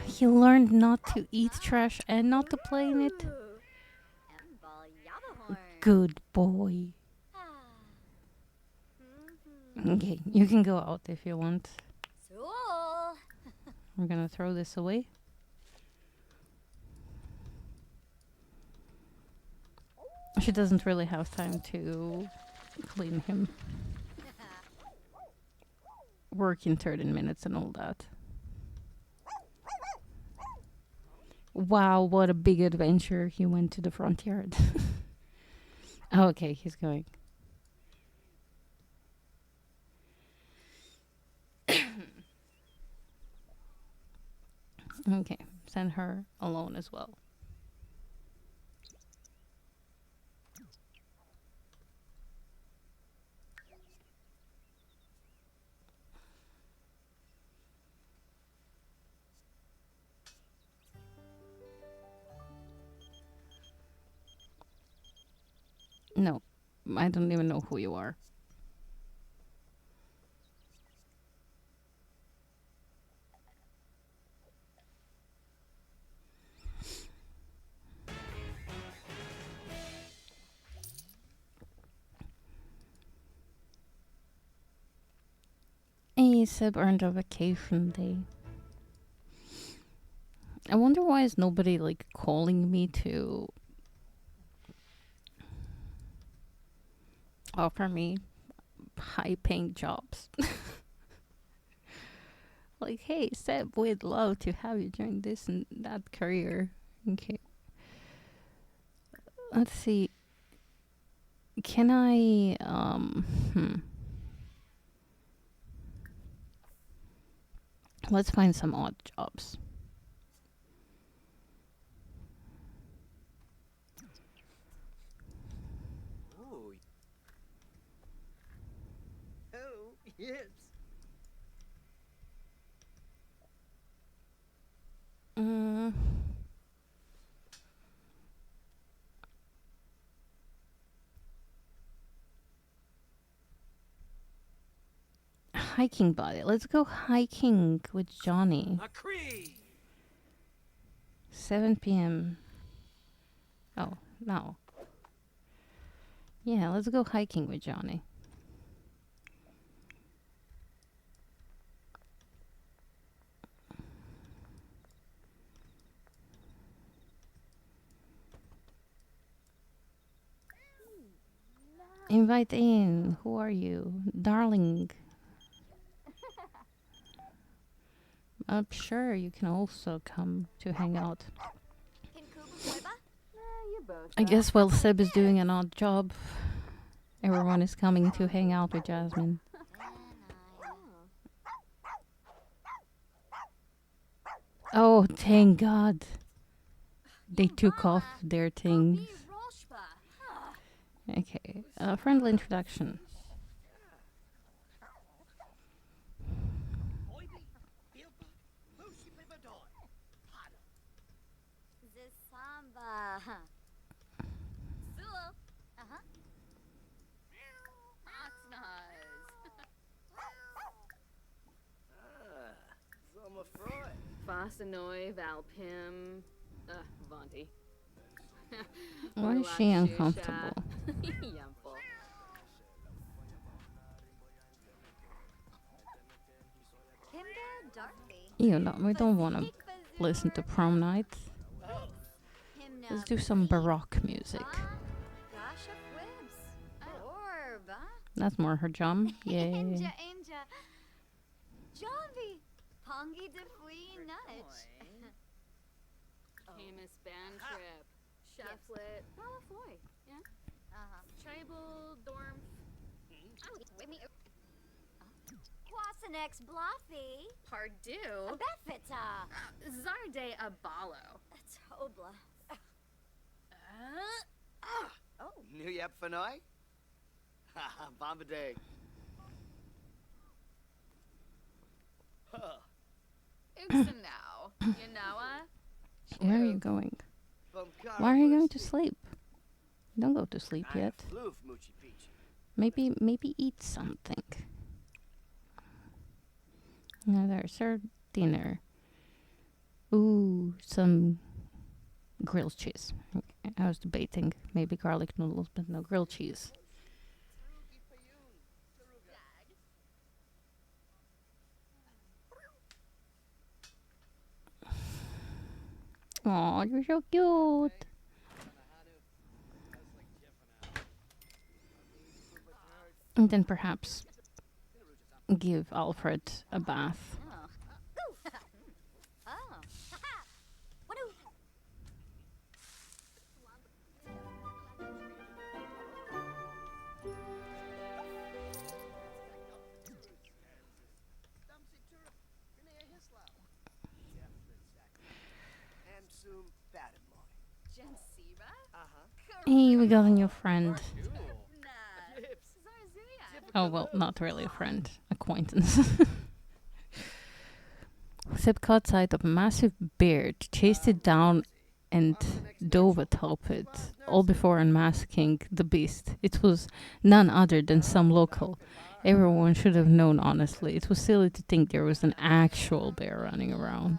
He learned not to eat trash and not to play in it. Emball Yabahorn. Good boy. Ah. Okay, you can go out if you want. Soul. We're gonna throw this away. She doesn't really have time to clean him. Work in 13 minutes and all that. Wow, what a big adventure. He went to the front yard. Oh, okay, he's going. Okay, send her alone as well. No, I don't even know who you are. Hey, Seb earned a vacation day. I wonder why is nobody like calling me to offer me high-paying jobs. Like, hey, Seb, we'd love to have you join this and that career. Okay. Let's see. Can I, Let's find some odd jobs. Ooh. Oh, yes. Hiking buddy. Let's go hiking with Johnny. A Cree. 7 p.m. Oh, no. Yeah, let's go hiking with Johnny. Invite in. Who are you? Darling. I'm sure you can also come to hang out. I guess while Seb is doing an odd job, everyone is coming to hang out with Jasmine. Oh, thank God. They took off their things. Okay, friendly introduction. Zisamba. Sulu. Uh-huh. Zoma Freud. Fasanoi, Valpim, Vonti. Why is she uncomfortable? Yumful. Himda Darby. You know, we don't want to listen to prom night. Himna. Let's do some baroque music. Gasha Fwibs. Orb. That's more her jam. Yay. Inja. Jonvi. Pongi de Fui Nudge. Hamus band trip. Schafflet, Balafoy. Yeah. Scheibel, Dorm. With me. Quasenex Bluffy. Pardue. Befita. Zarde Abalo. Tobla. Oh, New Yap Fanoi? Haha, Bombadil. Huh. Uxanow. Yanawa. Where are you going? Bumkara Why are you going to Busti. sleep? Don't go to sleep I yet. floof Moochie Peachy. Maybe eat something. Now there's our dinner. Ooh, some grilled cheese. I was debating maybe garlic noodles, but no, grilled cheese. Aw, you're so cute. And then perhaps give Alfred a bath. Oh. What do? Amsum Badamoy. Jensiba. Uh-huh. Hey, we got a new friend. Nah. Jips. Zarzuya. Oh, well, not really a friend. Acquaintance. Seb caught sight of a massive beard, chased it down and dove atop it, all before unmasking the beast. It was none other than some local. Everyone should have known, honestly. It was silly to think there was an actual bear running around.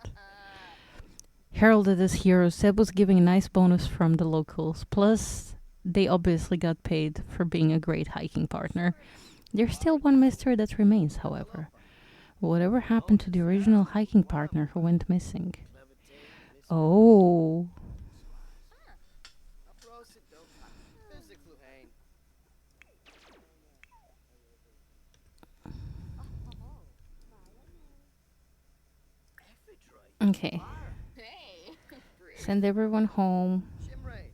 Heralded as hero, Seb was giving a nice bonus from the locals. Plus, they obviously got paid for being a great hiking partner. There's still one mystery that remains, however. Whatever happened to the original hiking partner who went missing? Oh. Okay. Hey. Send everyone home. Shimray.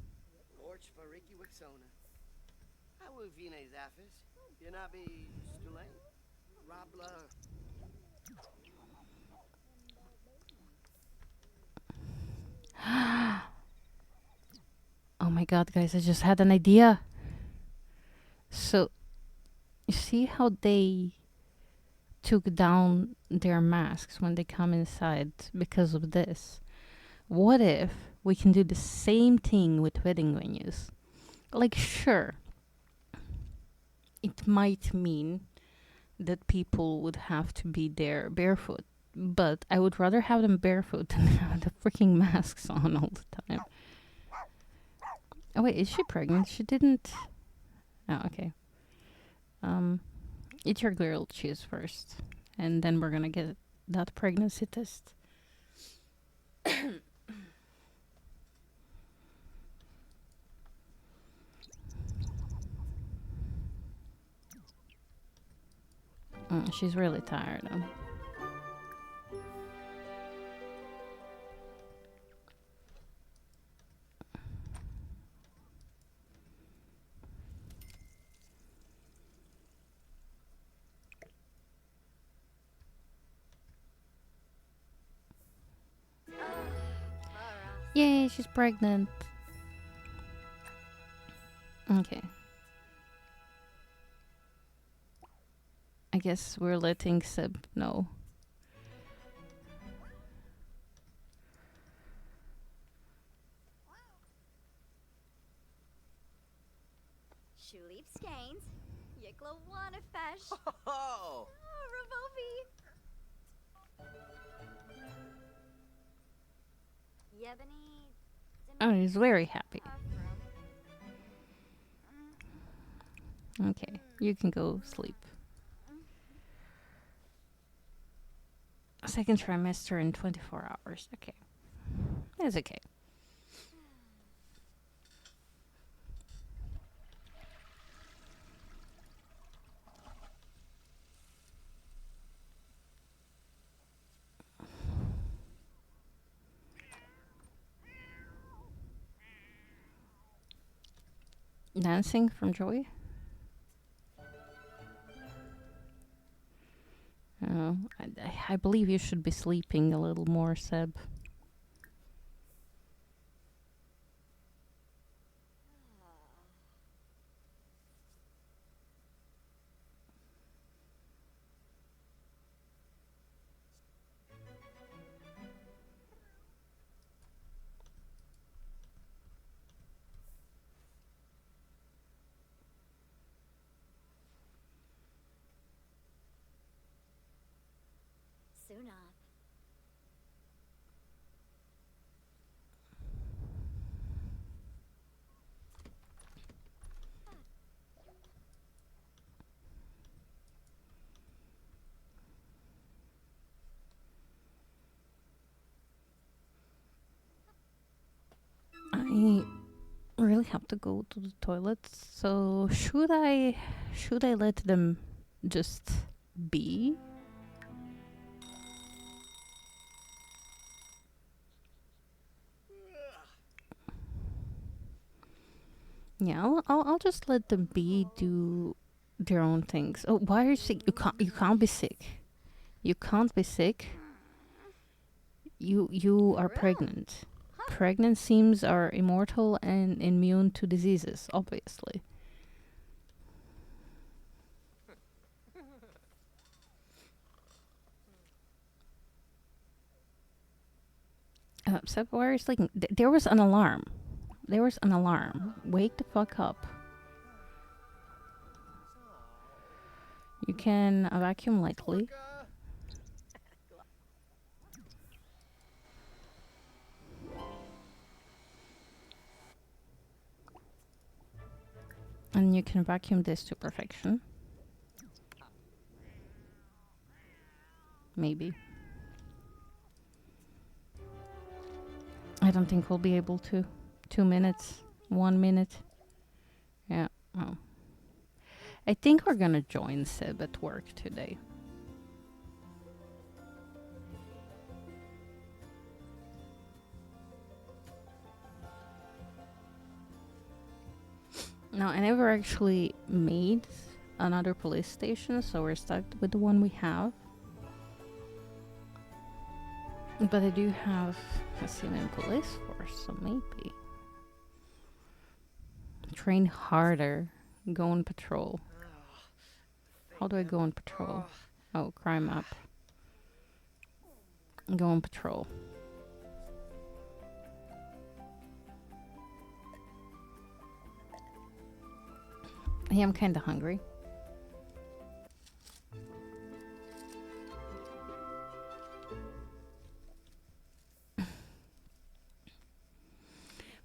Orch Fariki Wixona. How will Vine Zaphis? Yanabi Stulain. Rabla. Oh my god, guys, I just had an idea. So, you see how they took down their masks when they come inside because of this? What if we can do the same thing with wedding venues? Like, sure, it might mean that people would have to be there barefoot, but I would rather have them barefoot than have the freaking masks on all the time. Oh wait, is she pregnant? She didn't. Oh, okay. Eat your grilled cheese first, and then we're gonna get that pregnancy test. She's really tired. Yay, she's pregnant. Okay. I guess we're letting Seb know. Shulip Skanes. Yikla Wanafesh. Oh! Revolvi. Yebony. Oh, he's very happy. Okay, you can go sleep. Second trimester in 24 hours. Okay. That's okay. Dancing from joy? Oh, I believe you should be sleeping a little more, Seb. Sunop. I really have to go to the toilet, so should I let them just be? Yeah, I'll just let them be, do their own things. Oh, why are you sick? You can't be sick. You can't be sick. You are pregnant. Pregnant seems are immortal and immune to diseases, obviously. Seb, why are you sleeping? There was an alarm. There was an alarm. Wake the fuck up. You can vacuum lightly. And you can vacuum this to perfection. Maybe. I don't think we'll be able to. 2 minutes. 1 minute. Yeah. Oh. I think we're gonna join Seb at work today. No, I never actually made another police station, so we're stuck with the one we have. But I do have a civilian police force, so maybe. Train harder. Go on patrol. How do I go on patrol? Oh, crime up. Go on patrol. Hey, I'm kinda hungry.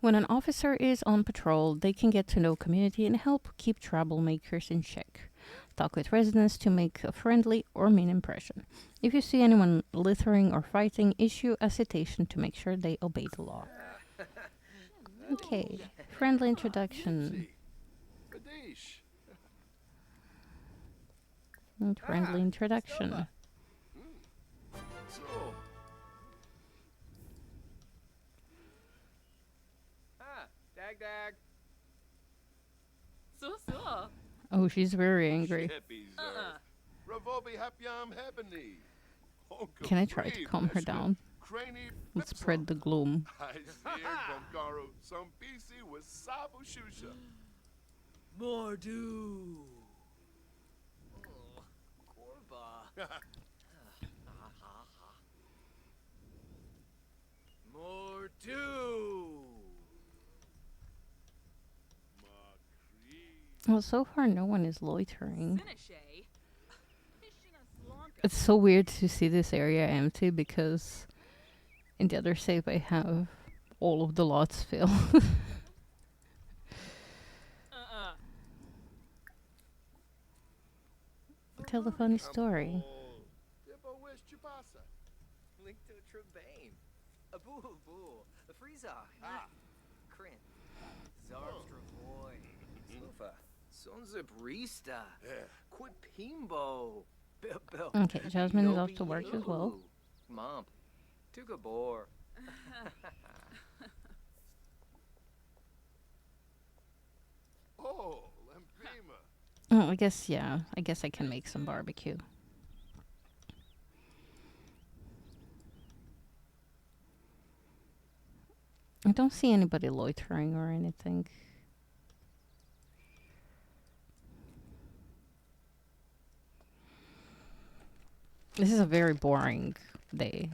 When an officer is on patrol, they can get to know community and help keep troublemakers in check. Talk with residents to make a friendly or mean impression. If you see anyone littering or fighting, issue a citation to make sure they obey the law. Okay, friendly introduction. Friendly introduction. Dag. So. Oh, she's very angry. Can I try to calm her down? Let's spread the gloom. Mordu. Korba. Mordu. Well, so far no one is loitering. It's so weird to see this area empty because in the other save I have all of the lots filled. Tell a funny story. Link to Trebane. Abu, Frieza. Kryn. Zarstravoy. Slufa. Sonza Brista. Quipimbo. Bill. Okay, Jasmine is off to work as well. Mom. Tugabor. Oh, I guess, yeah. I guess I can make some barbecue. I don't see anybody loitering or anything. This is a very boring day.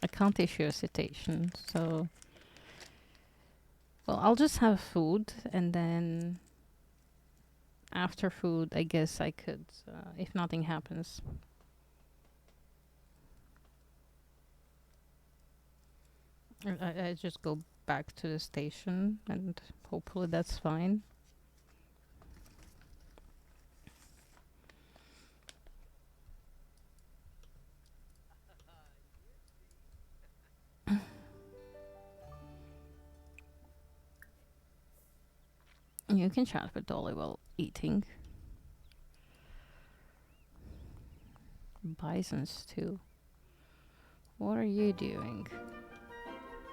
I can't issue a citation, so... Well, I'll just have food, and then... After food, I guess I could, if nothing happens. I just go back to the station, and hopefully that's fine. You can chat with Dolly while eating. Bisons too. What are you doing?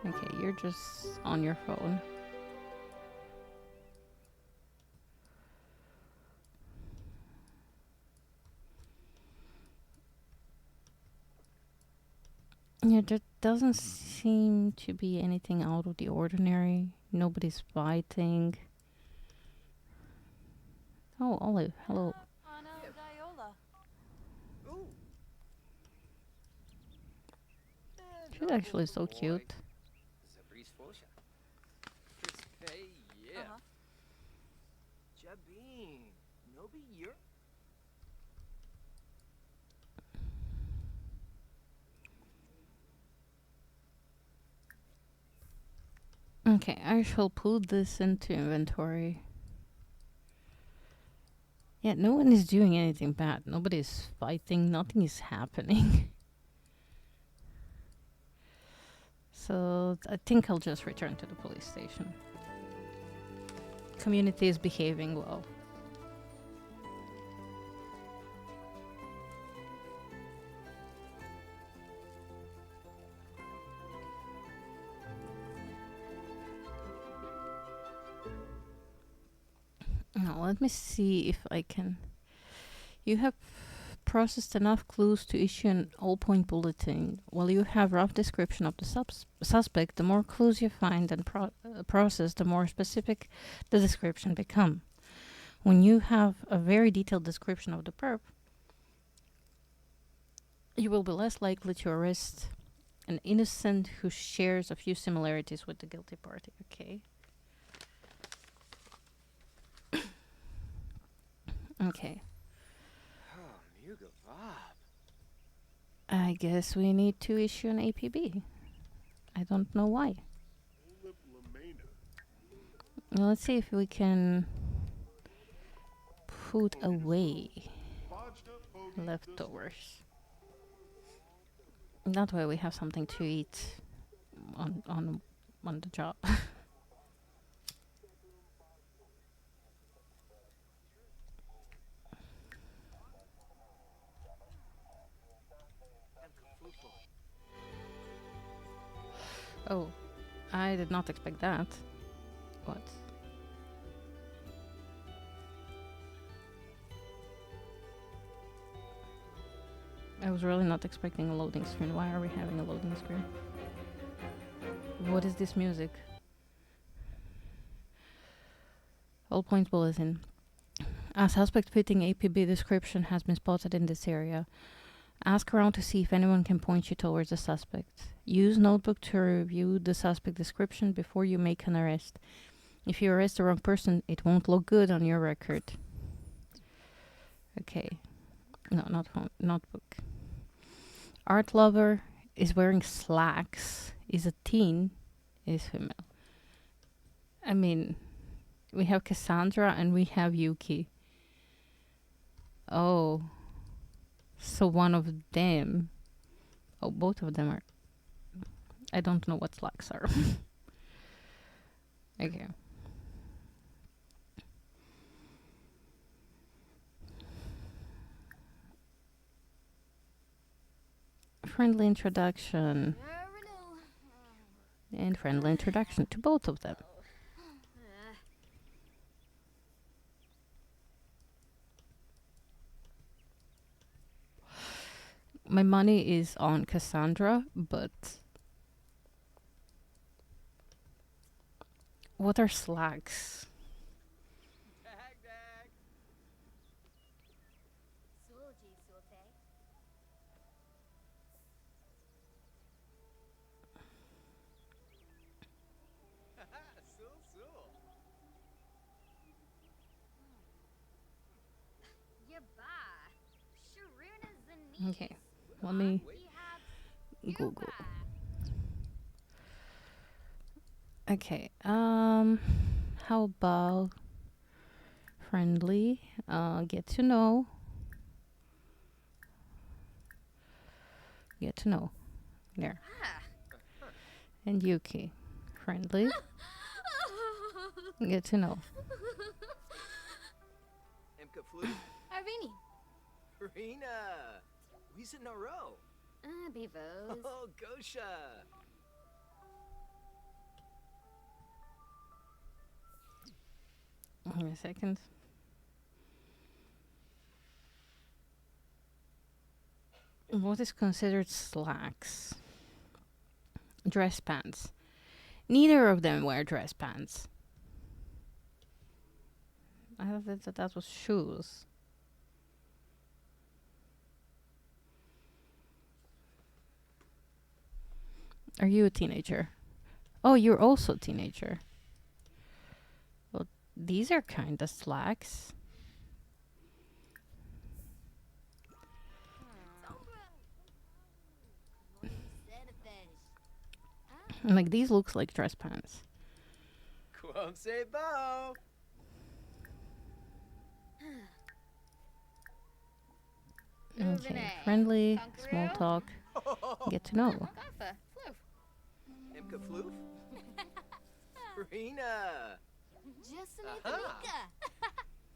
Okay, you're just on your phone. Yeah, there doesn't seem to be anything out of the ordinary. Nobody's fighting. Oh, Olive, hello. Anna Viola. Ooh. She's actually so cute. Zabris Fosha. Hey, yeah. Jabin. Nobi year. Okay, I shall put this into inventory. Yeah, no one is doing anything bad. Nobody's fighting. Nothing is happening. So I think I'll just return to the police station. Community is behaving well. Now let me see if I can. You have processed enough clues to issue an all-point bulletin. While you have rough description of the suspect, the more clues you find and process, the more specific the description become. When you have a very detailed description of the perp, you will be less likely to arrest an innocent who shares a few similarities with the guilty party. Okay. Okay. Oh, Muga Bob. I guess we need to issue an APB. I don't know why. Well, let's see if we can put away leftovers. That way we have something to eat on the job. Oh, I did not expect that. What? I was really not expecting a loading screen. Why are we having a loading screen? What is this music? All points bulletin. A suspect fitting APB description has been spotted in this area. Ask around to see if anyone can point you towards the suspect. Use notebook to review the suspect description before you make an arrest. If you arrest the wrong person, it won't look good on your record. Okay. No, not phone. Notebook. Art lover is wearing slacks. Is a teen. Is female. I mean, we have Cassandra and we have Yuki. Oh. So one of them. Oh, both of them are. I don't know what slacks are. Okay. Friendly introduction. And friendly introduction to both of them. My money is on Cassandra, but what are slacks? Dag, dag. Sulji sulte. Sul, sul. Yaba. Sharuna Zani. Okay, let me Yehab Google. Yuba. Okay, how about friendly? Get to know. Get to know. There. And Yuki. Friendly. Get to know. Emka Flu. Arvini. Rena. We's in a row. Bevos. Oh, Gosha. Give me a second. What is considered slacks? Dress pants. Neither of them wear dress pants. I thought that was shoes. Are you a teenager? Oh, you're also a teenager. Well, these are kind of slacks. Like, these looks like dress pants. Quom se bo. Okay, friendly, small talk, get to know. Kafa. Floof. Emka Floof. Rena. Jasanika.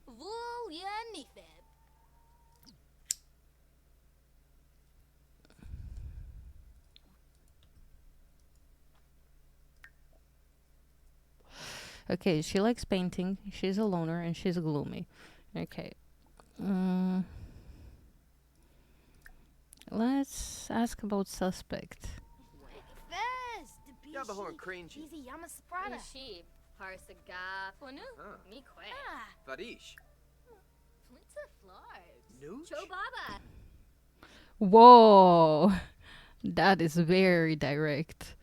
Vul Yanifeb. Okay, she likes painting, she's a loner, and she's gloomy. Okay. Let's ask about suspect. Fest. Yabahorn cringy. Easy Yama Sprada. Sheep. Parsagaf. Funu. Huh. Mikwe. Ah, Varish. Flinta Flarbs. Nooch. Chobaba. Whoa! That is very direct.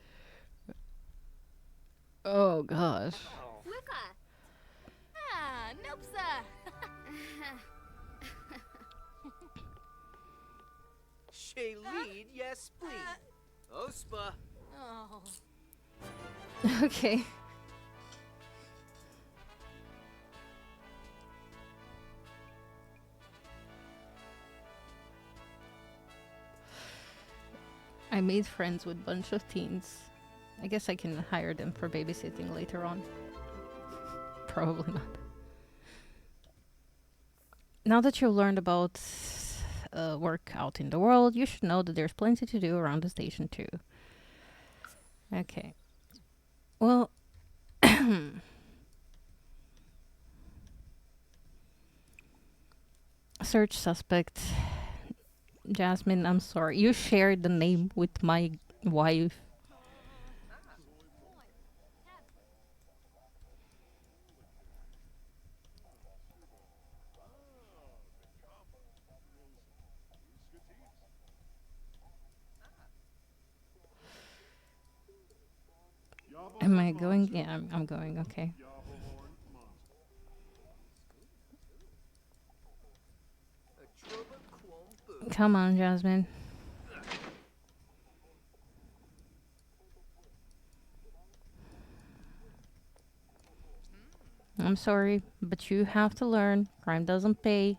Oh gosh. Oh. Whippa. ah, Nopsa. She lead, yes, please. Ospa. Oh. Okay. I made friends with bunch of teens. I guess I can hire them for babysitting later on. Probably not. Now that you've learned about work out in the world, you should know that there's plenty to do around the station too. Okay. Well, search suspect. Jasmine, I'm sorry. You shared the name with my wife. Am I going? Yeah, I'm going. Okay. A Troba Quom Boo. Come on, Jasmine. I'm sorry, but you have to learn. Crime doesn't pay.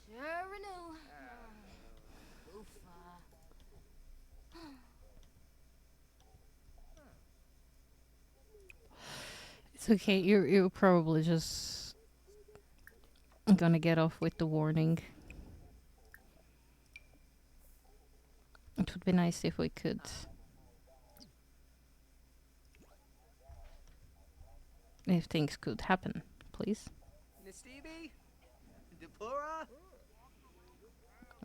Sure renew. Oofa. It's okay. You're probably just gonna get off with the warning. It would be nice if we could. If things could happen, please. Nistibi. Deplora.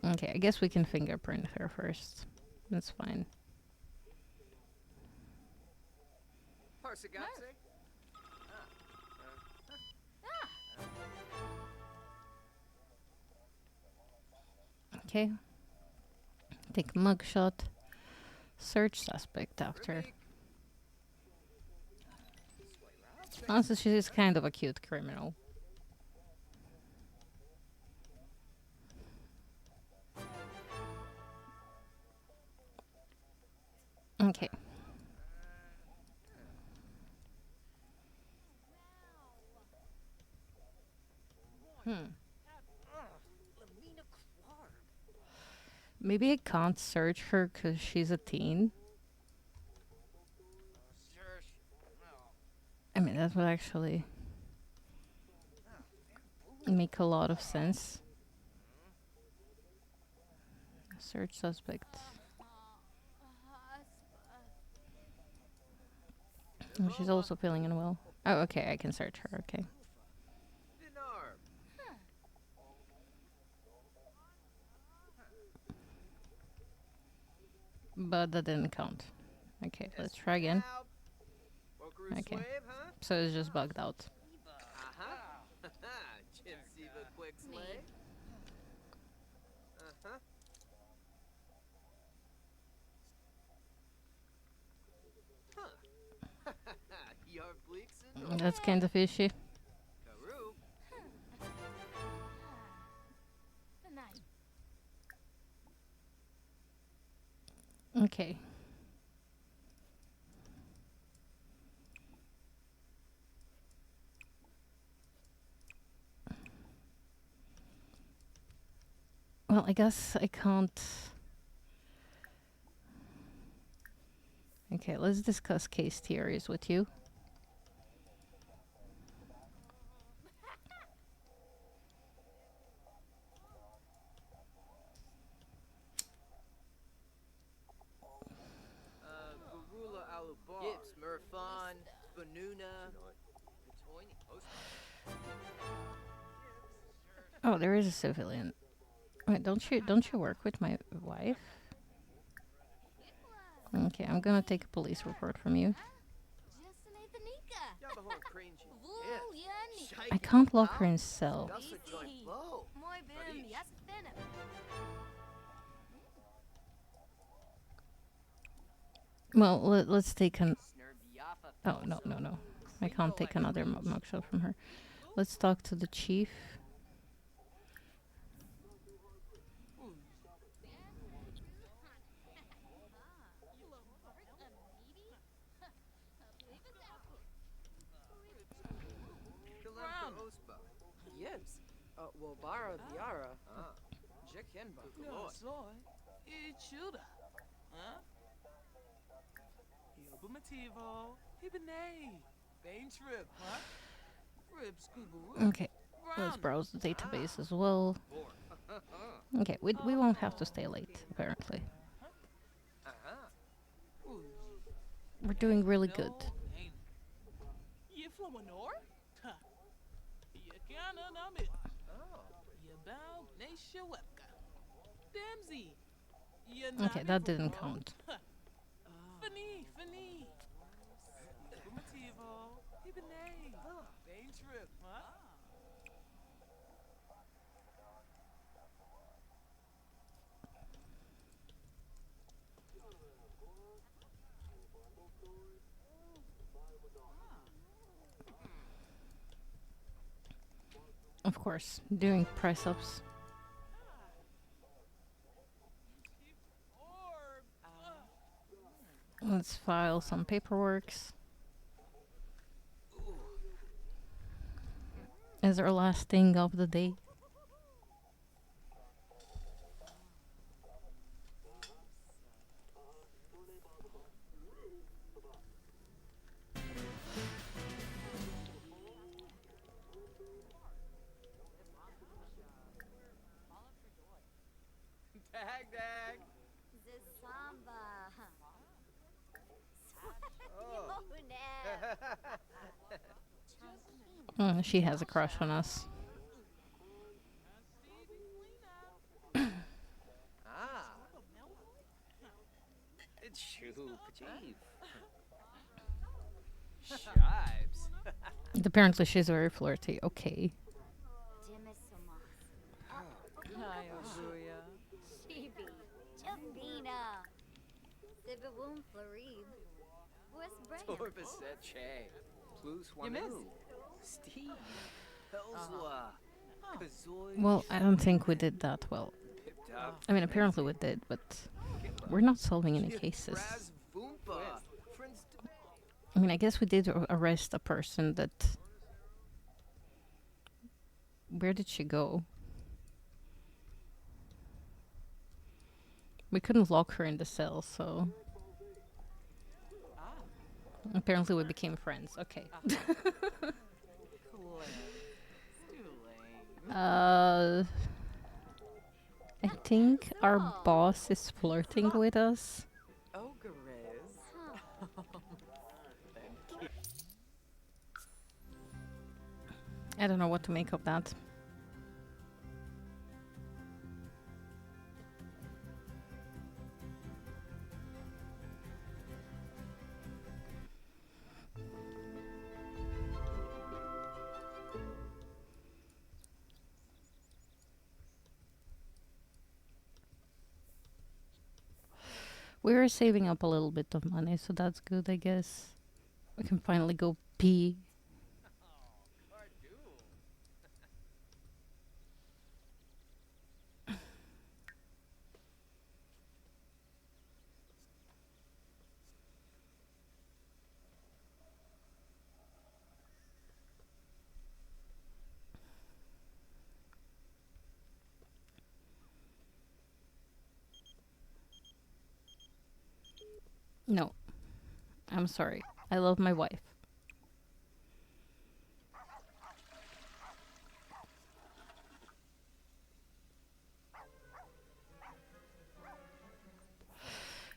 Okay, I guess we can fingerprint her first. That's fine. Parsegotse? Okay. Take mugshot. Search suspect after. Also, she's kind of a cute criminal. Okay. Lamina Clark. Maybe I can't search her because she's a teen. I mean, that would actually make a lot of sense. Search suspect. Oh, she's also feeling unwell. Oh, okay, I can search her, okay. Dinar. But that didn't count. Okay, let's try again. Bokaru Okay. Swave, huh? So it's just bugged out. Uh-huh. Chinsiva Quick Slay. Uh-huh. Huh. Yar Bleakson. That's kind of fishy. Karu. Okay. Well, I guess I can't. Okay, let's discuss case theories with you. Gurula Alubar. Gibbs, Murfan, Banuna. Oh, there is a civilian. Wait, don't you work with my wife? Okay, I'm gonna take a police report from you. Yabahor Cringy. I can't lock her in cell. Gussa Joint Bow. Well, let's take an. Oh no no no! I can't take another mugshot from her. Let's talk to the chief. Kalamka Ospa. Yes. Wobara Diara. Ah. Jekenba. No, soy. Ichuda. Huh? Yobamativo. Hibine. Bane trip, huh? Rib scoobaroo. Okay, let's browse the database as well. Okay, we won't have to stay late apparently. We're doing really good. You flamanor? Huh. You can't unamit. You bound Nasha Webka. Damsy. Okay, that didn't count. Fani. Yobamativo. Hibine. Bane trip, huh? Of course, doing price ups. Let's file some paperworks. Is our last thing of the day. Dag. Zisamba. She has a crush on us. Shives. Apparently, she's very flirty. Okay. Hallelujah. Chibi. Chabina. Sibawum Florib. West Braham. Torbaset Che. Plus You missed. Wanu. Steve. Helswa. Kazoy. Well, I don't think we did that well. Pipped up. I mean, apparently we did, but we're not solving any cases. Raz Voompa. Friends I mean, I guess we did arrest a person that... Where did she go? We couldn't lock her in the cell, so... Apparently we became friends. Okay. I think our boss is flirting with us. I don't know what to make of that. We're saving up a little bit of money, so that's good, I guess. We can finally go pee. No. I'm sorry. I love my wife.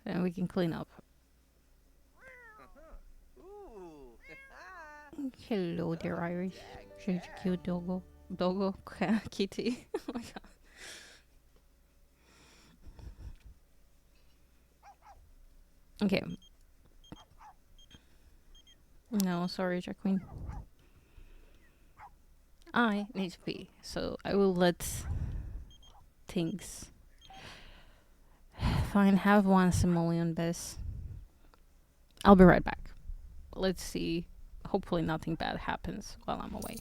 And we can clean up. Ooh. Hello, dear Irish. She's a cute doggo. Doggo? Kitty. Oh my god. Okay. No, sorry, Jack Queen. I need to pee, so I will let things. Fine, have one simoleon, Bess. I'll be right back. Let's see. Hopefully, nothing bad happens while I'm away.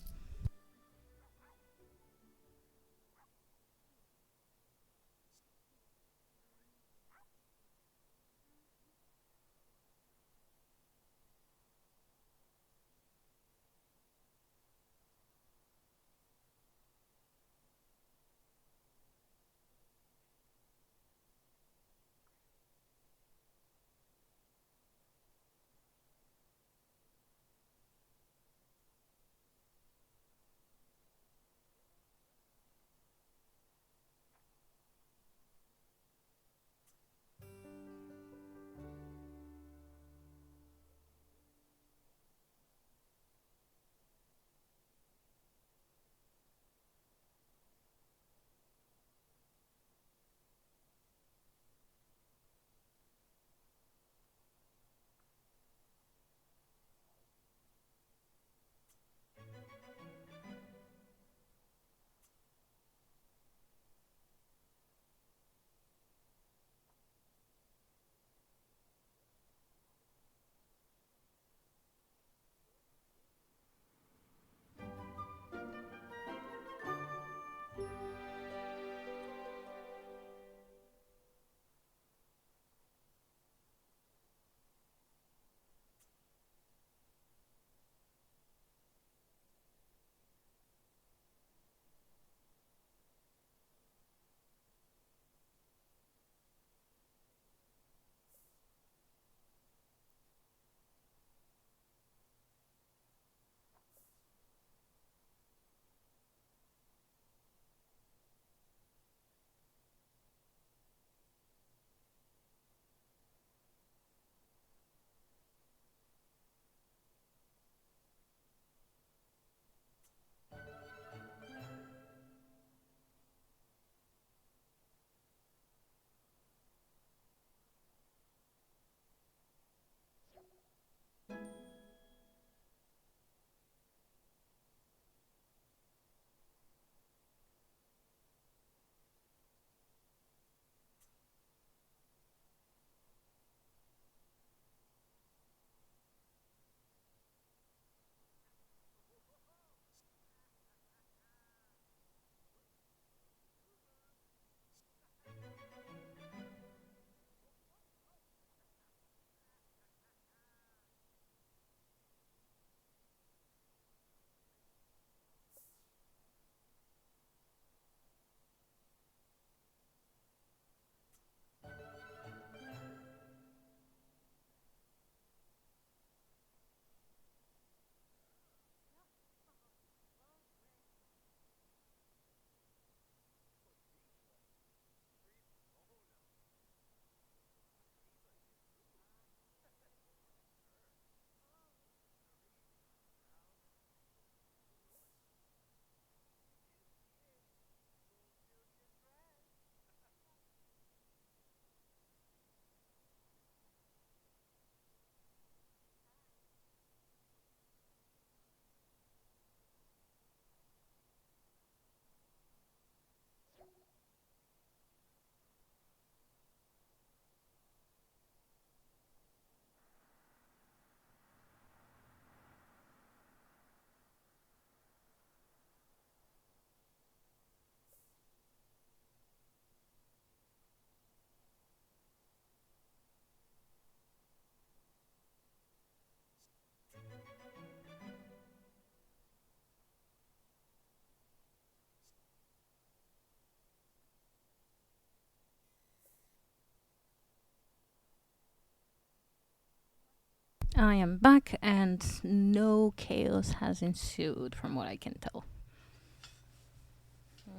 I am back, and no chaos has ensued, from what I can tell.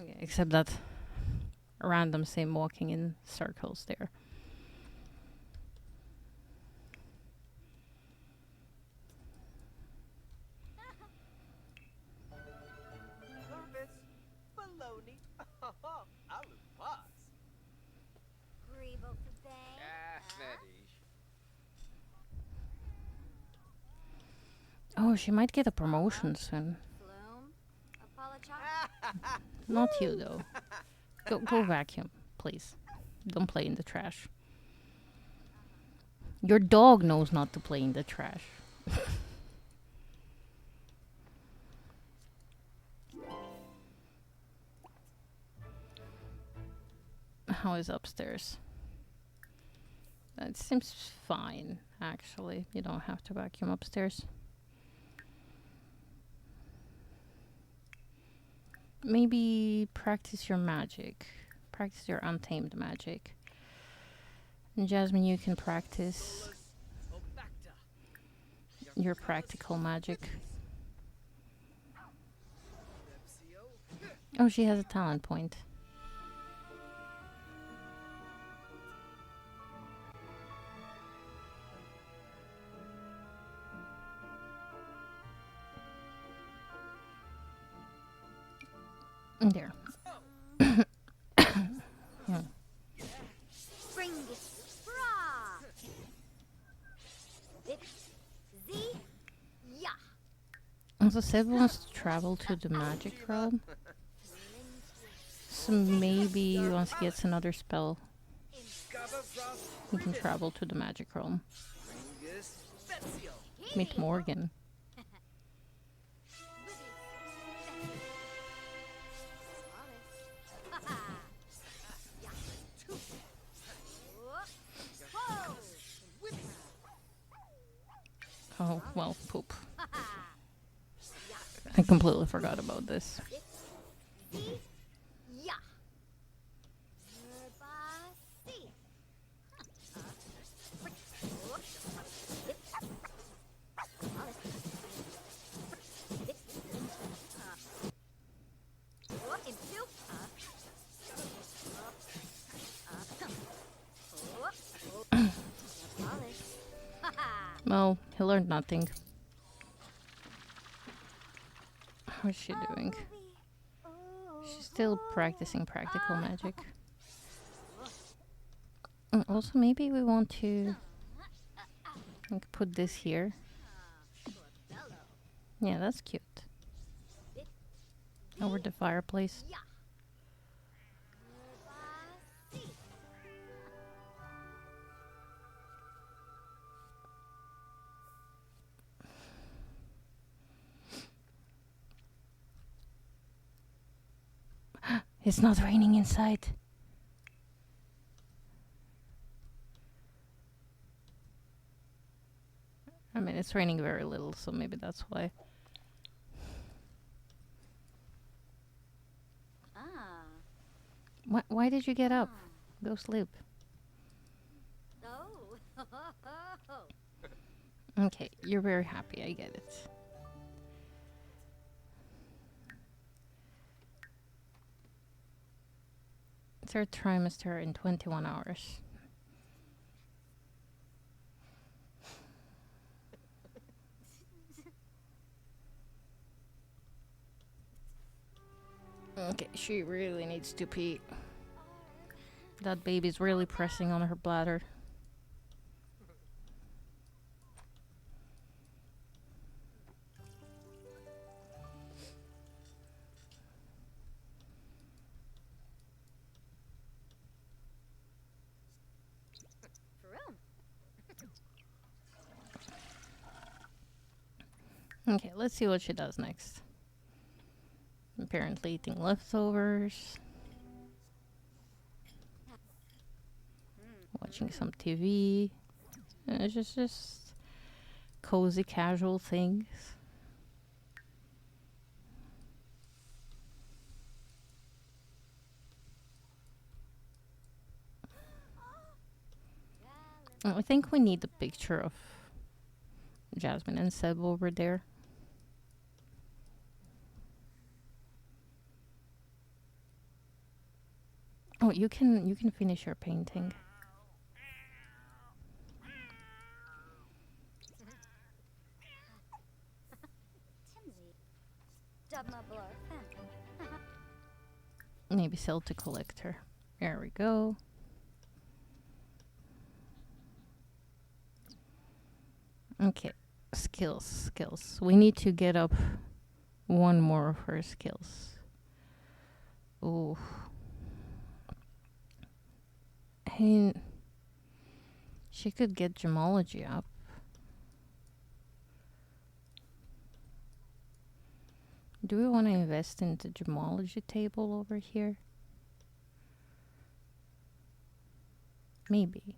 Okay, except that random sim walking in circles there. Corvus, baloney. Alu boss. Grebo for bang. Oh, she might get a promotion soon. Flume. Apologize. Not you, though. Go vacuum, please. Don't play in the trash. Your dog knows not to play in the trash. How is upstairs? It seems fine, actually. You don't have to vacuum upstairs. Maybe practice your magic. Practice your untamed magic. And Jasmine, you can practice your practical magic. Oh, she has a talent point. There. Bring it. Brah. It. Z. Ya. Also, Seb wants to travel to the magic realm. So maybe once he gets another spell, he can travel to the magic realm. Meet Morgan. Oh, well, poop. I completely forgot about this. Ya. Well, he learned nothing. How's she doing? She's still practicing practical magic. Also, maybe we want to like, put this here. Yeah, that's cute. Over the fireplace. It's not raining inside. I mean, it's raining very little, so maybe that's why. Why did you get up? Go sleep. Oh. Okay, you're very happy, I get it. Third trimester in 21 hours. Okay, she really needs to pee. That baby's really pressing on her bladder. Okay, let's see what she does next. Apparently eating leftovers. Watching some TV. Just cozy, casual things. I think we need a picture of Jasmine and Seb over there. Oh, you can finish your painting. Timsy. Dubma Blur. Maybe sell to collector. There we go. Okay, skills. We need to get up one more of her skills. Ooh. I mean, she could get gemology up. Do we want to invest in the gemology table over here? Maybe.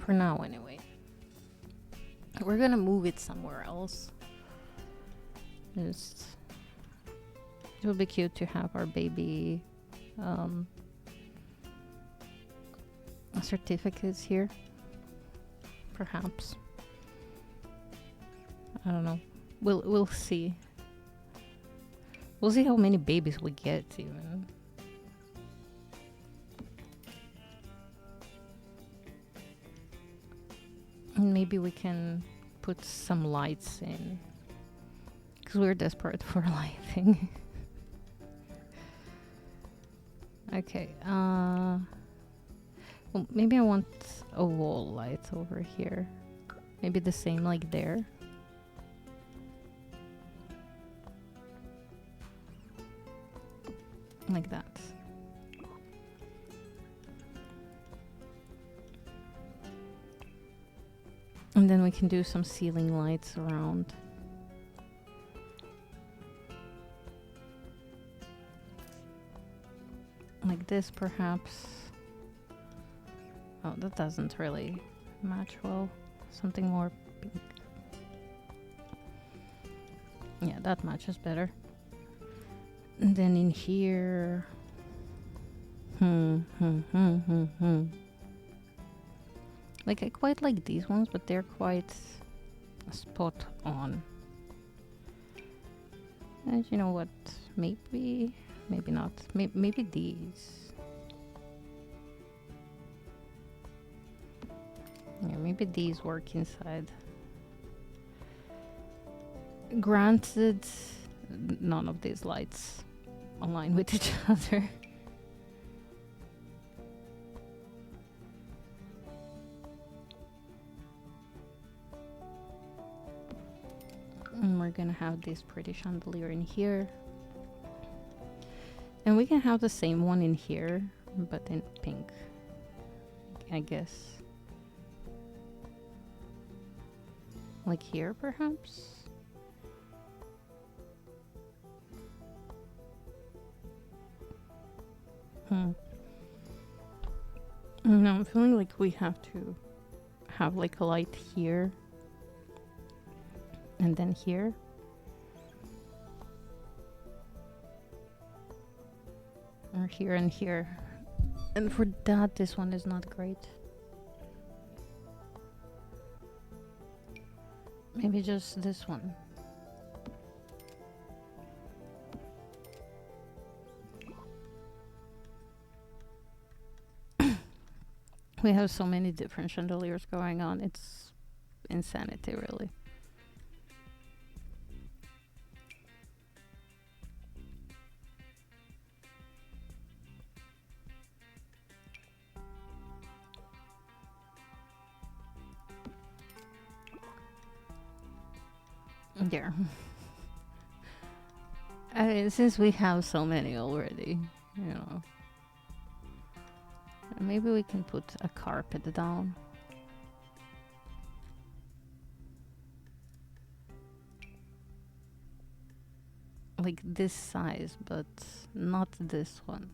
For now, anyway. We're gonna move it somewhere else. Just, it would be cute to have our baby certificates here. Perhaps. I don't know. We'll see. We'll see how many babies we get even. And maybe we can put some lights in. Because we're desperate for lighting. Okay. Well, maybe I want a wall light over here. Maybe the same like there. Like that. And then we can do some ceiling lights around. Like this, perhaps. Oh, that doesn't really match well. Something more pink. Yeah, that matches better. And then in here... Like, I quite like these ones, but they're quite spot on. And you know what? Maybe not. Maybe these. Yeah, maybe these work inside. Granted, none of these lights align with each other. And we're gonna have this pretty chandelier in here. And we can have the same one in here, but in pink, I guess. Like here, perhaps? No, I'm feeling like we have to have like a light here. And then here. Or here and here. And for that, this one is not great. Maybe just this one. We have so many different chandeliers going on. It's insanity, really. There. I mean, since we have so many already, you know. Maybe we can put a carpet down. Like this size, but not this one.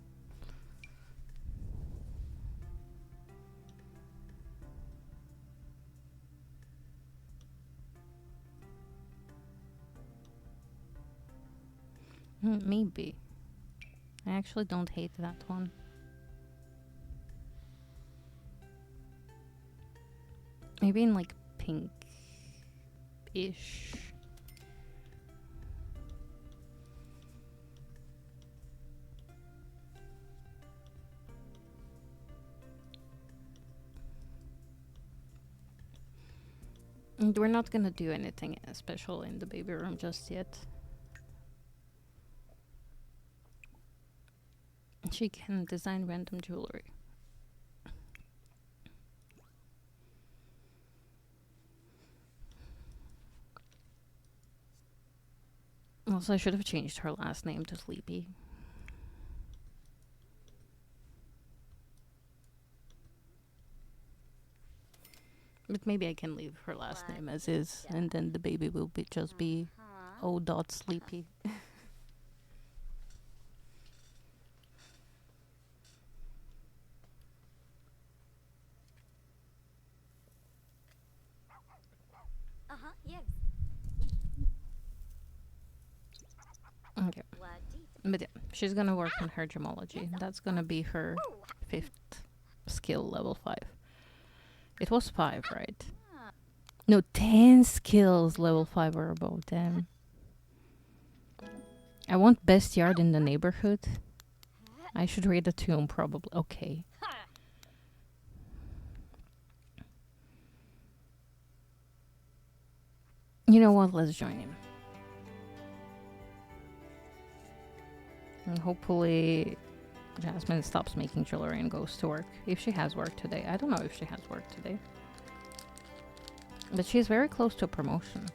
Maybe. I actually don't hate that one. Maybe in like pink-ish. And we're not gonna do anything special in the baby room just yet. She can design random jewelry. Also, I should have changed her last name to Sleepy. But maybe I can leave her last name as is, and then the baby will be just be O.Sleepy. Yes. Okay. What deep? But yeah, she's gonna work on her gemology. That's gonna be her 5th skill, level 5. It was 5, right? No, 10 skills, level 5 or above. Damn. I want best yard in the neighborhood. I should read a tomb, probably. Okay. You know what? Let's join him. And hopefully Jasmine stops making jewelry and goes to work. If she has work today. I don't know if she has work today. But she's very close to a promotion.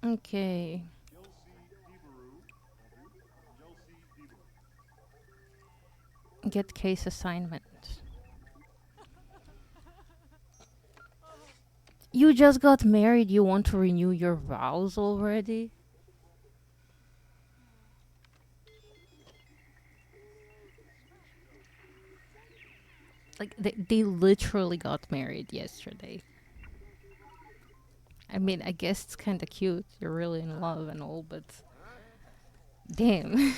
Okay. Get case assignment. You just got married, you want to renew your vows already? Like, they literally got married yesterday. I mean, I guess it's kind of cute. You're really in love and all, but... Damn.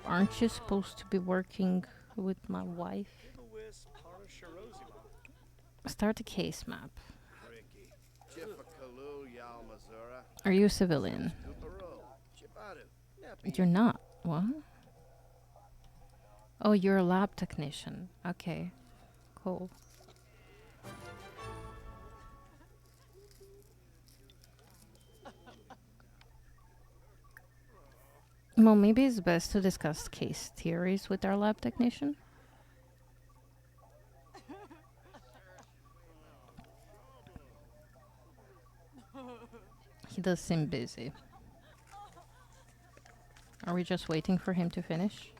Aren't you supposed to be working with my wife? Start a case map. Are you a civilian? You're not. What? Oh, you're a lab technician. Okay. Cool. Well, maybe it's best to discuss case theories with our lab technician. He does seem busy. Are we just waiting for him to finish?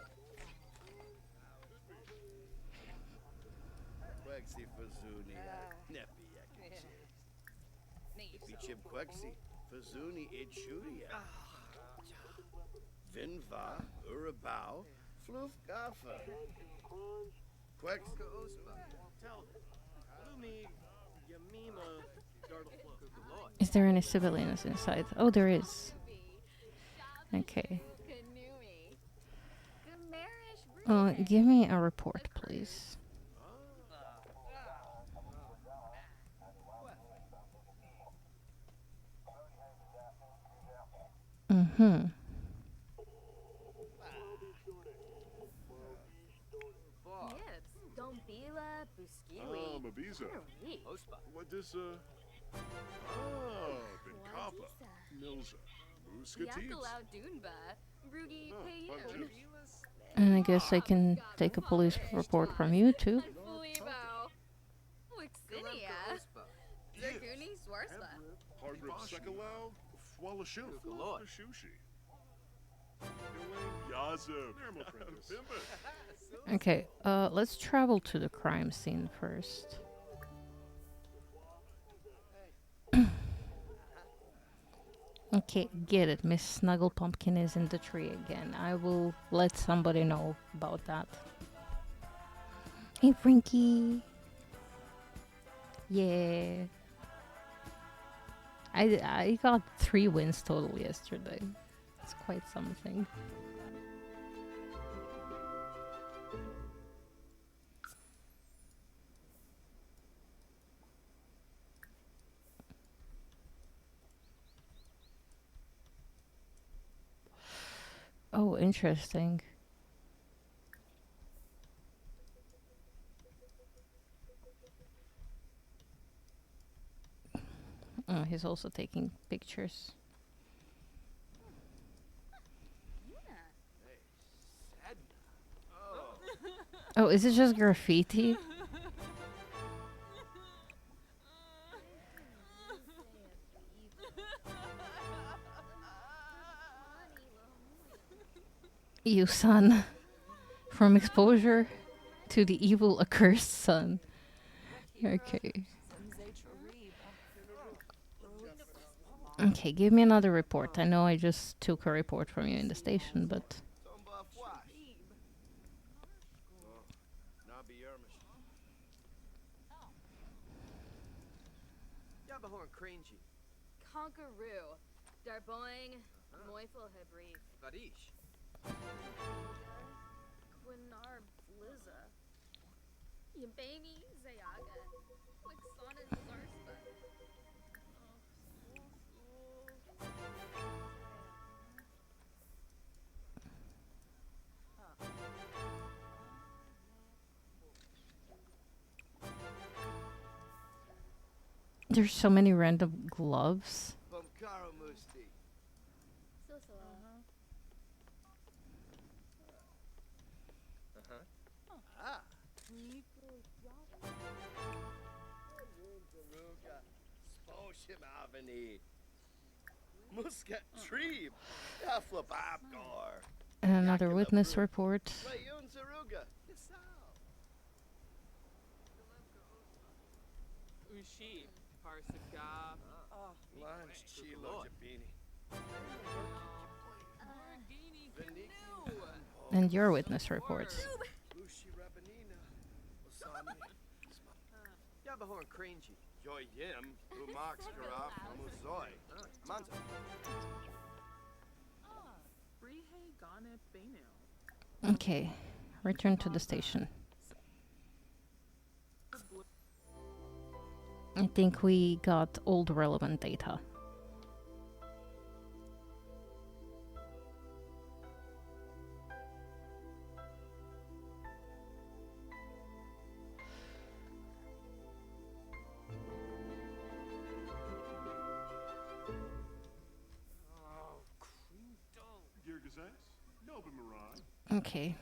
Vinva, Urabao, Floof Gaffa. Quex. Is there any civilians inside? Oh, there is. Okay. Give me a report, please. Mm-hmm. Mabiza. What this, Benkapa. Milza. Muscatines. And I guess I can take a police report from you too. Swarsla. Hargrib Sekalau, Fwalashil, Lord. Shushi. Yaza, Nermal Okay, let's travel to the crime scene first. Okay, get it. Miss Snuggle Pumpkin is in the tree again. I will let somebody know about that. Hey, Frankie. Yeah. I got 3 wins total yesterday. It's quite something. Oh, interesting. Oh, he's also taking pictures. Oh, is it just graffiti? You son. From exposure to the evil accursed son. Okay. Okay, give me another report. I know I just took a report from you in the station, but... Tomba Fwash. Nabi Yermish. Yabahorn Crangy. Conqueroo. Darboing. Moifel Hebrief. Varish. Quinar Blizza. Yabani Zayaga. Wixon and Zarspa. There's so many random gloves. Bumkara Musti. Ah. Daruga. Sposhim Avani. Muscat Treeb. Yafla Babgor. And another Yakula witness Brew. report. Layun Zaruga. Ushi. Parsaka. Lunch Chilo Jabini. Morgini Viniki. Canoe. And your witness reports. Lushi Rabanina. Osami. Yabahorn Crangy. Yo Yim. Umax Garaf. Amuzoi. Manza. Brihe Gane Benu. Okay, return to the station. I think we got all the relevant data. Girgazes, Nobamarai. Okay.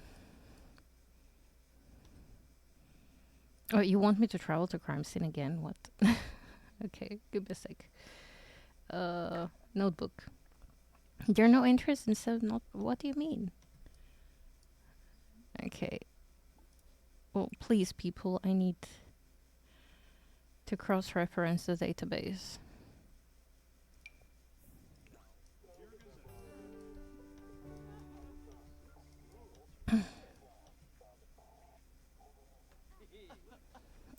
Oh, you want me to travel to crime scene again? What? Okay, give me a sec. Notebook. There are no interest in not. What do you mean? Okay. Well, please, people, I need to cross-reference the database.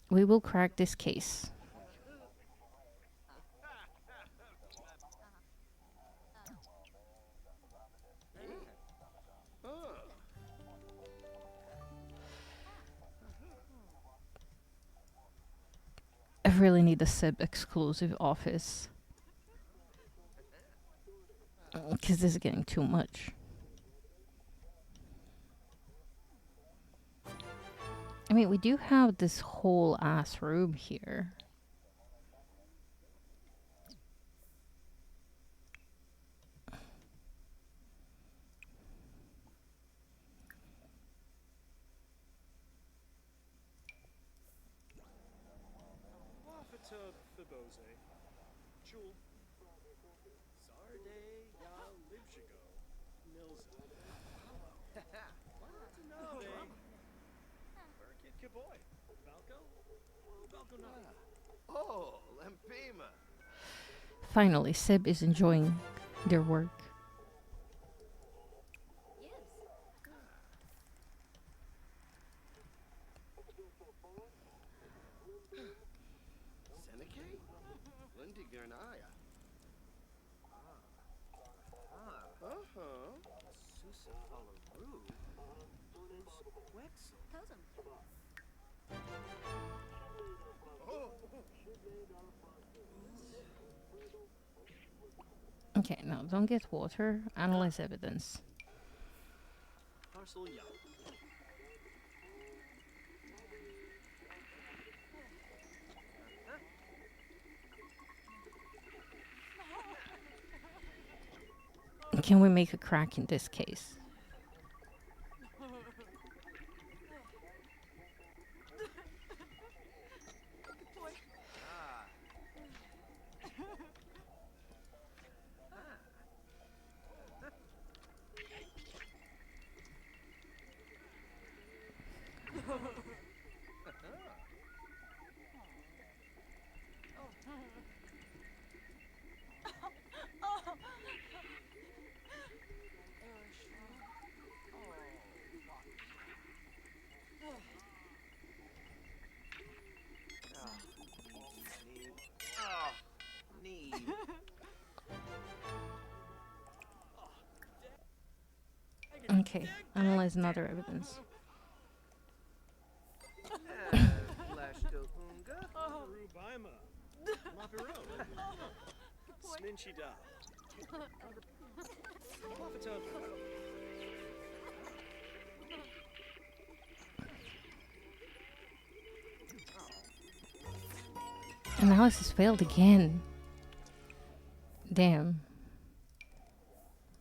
We will crack this case. I really need a SIB exclusive office. Because this is getting too much. I mean, we do have this whole ass room here. Wafata Thibose. Shul. Sarde ya Libshigo. Milza. Nave. Burkit Kiboy. Valko? Valko Nave. Oh, Lempima. Finally, Seb is enjoying their work. Seneca? Lindy Gernaya. Uh-huh. Susa Falaru. Wexel. Cousin. Oh. Okay, now don't get water. Analyze evidence. Parcel ya. Can we make a crack in this case? Need. Okay, analyze another evidence. Flashto Unga. Rubaima. Mapiro. Sminchida. Wafatoka. Analysis failed again. Damn.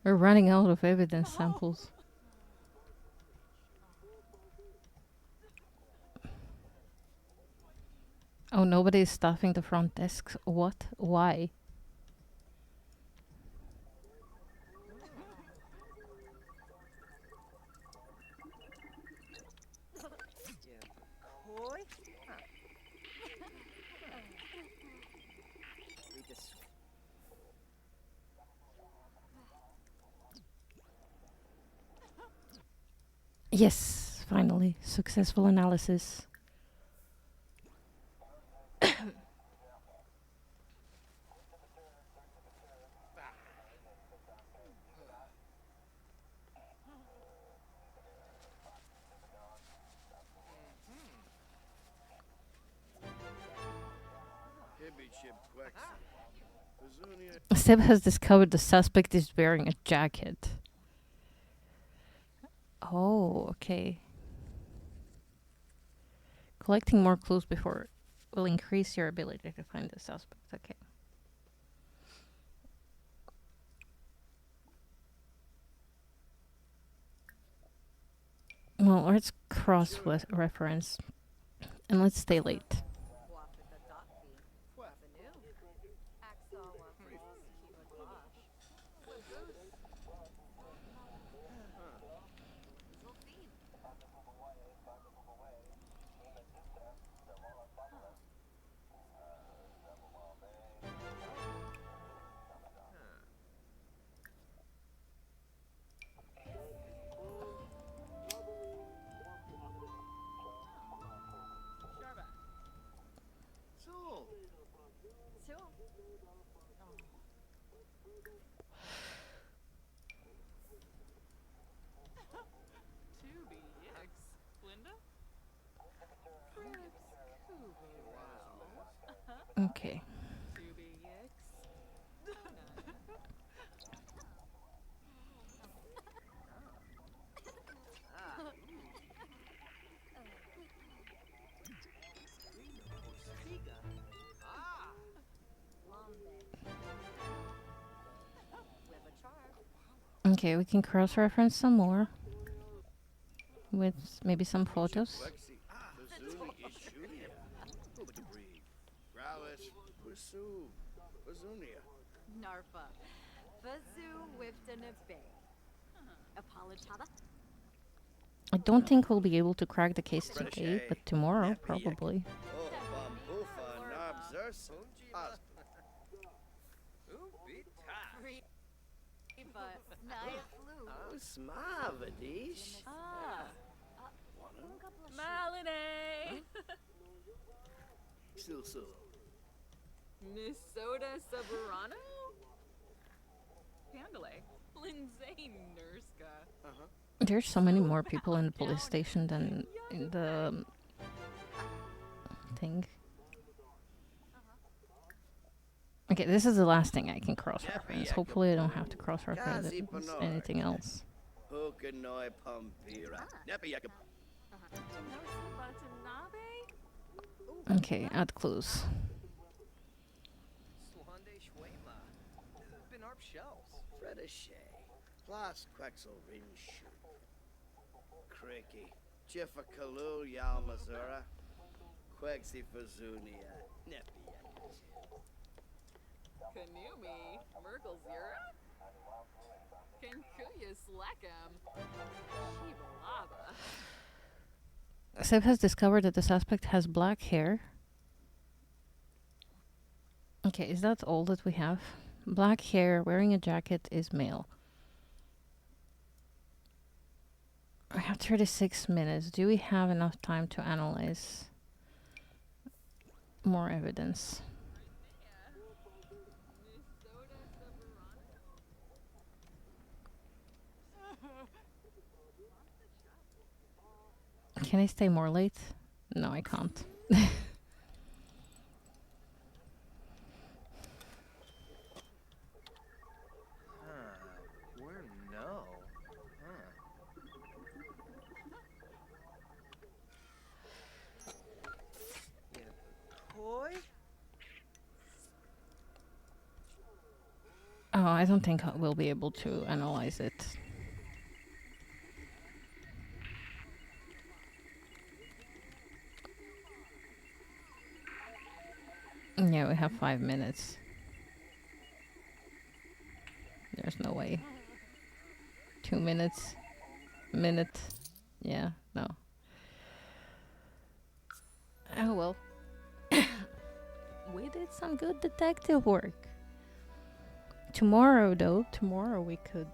We're running out of evidence samples. Oh, nobody is staffing the front desks. What? Why? Koi? Huh. Read this. Yes, finally. Successful analysis. Hibby chip Quexi. Bazunia. Seb has discovered the suspect is wearing a jacket. Oh, okay. Collecting more clues before will increase your ability to find the suspect. Okay. Well, let's cross-reference. And let's stay late. Soul. Okay. Okay, we can cross-reference some more with maybe some photos. Quexi. Bazuni Ishulia. Ubadabri. Growlish. Wisu. Wazunia. Narfa. Vazu Wiftanabay. Apolotava. I don't think we'll be able to crack the case today, British, but tomorrow, Napier. probably. Oh, Bambufa, Narbzers. Riva. Naya flu. Oh, Smavadish. Ah. Malinay! Silsil. Minnesota Soberano? Pandalay. Lindsay Nurska. There's so many more people in the police station than in the thing. Okay, this is the last thing I can cross-reference. Hopefully I don't have to cross-reference anything else. Hokanoi Pumpira. Nepiak. Okay, add clues. Swande Shwema. Benarp shells. Fredishay. Plus Quexel Rinshu. Cricky. Jiffa Kalul Yalmazura. Quexi Fazunia. Nepiak. Kanumi. Merkel Zira? Kenkuya Slackham. Shibalaba. Seb has discovered that the suspect has black hair. Okay, is that all that we have? Black hair, wearing a jacket, is male. I have 36 minutes. Do we have enough time to analyze more evidence? Can I stay more late? No, I can't. Where no? Toy? Oh, I don't think we'll be able to analyze it. Yeah, we have 5 minutes. There's no way. 2 minutes. Minute. Yeah, no. Oh well. We did some good detective work. Tomorrow, though, we could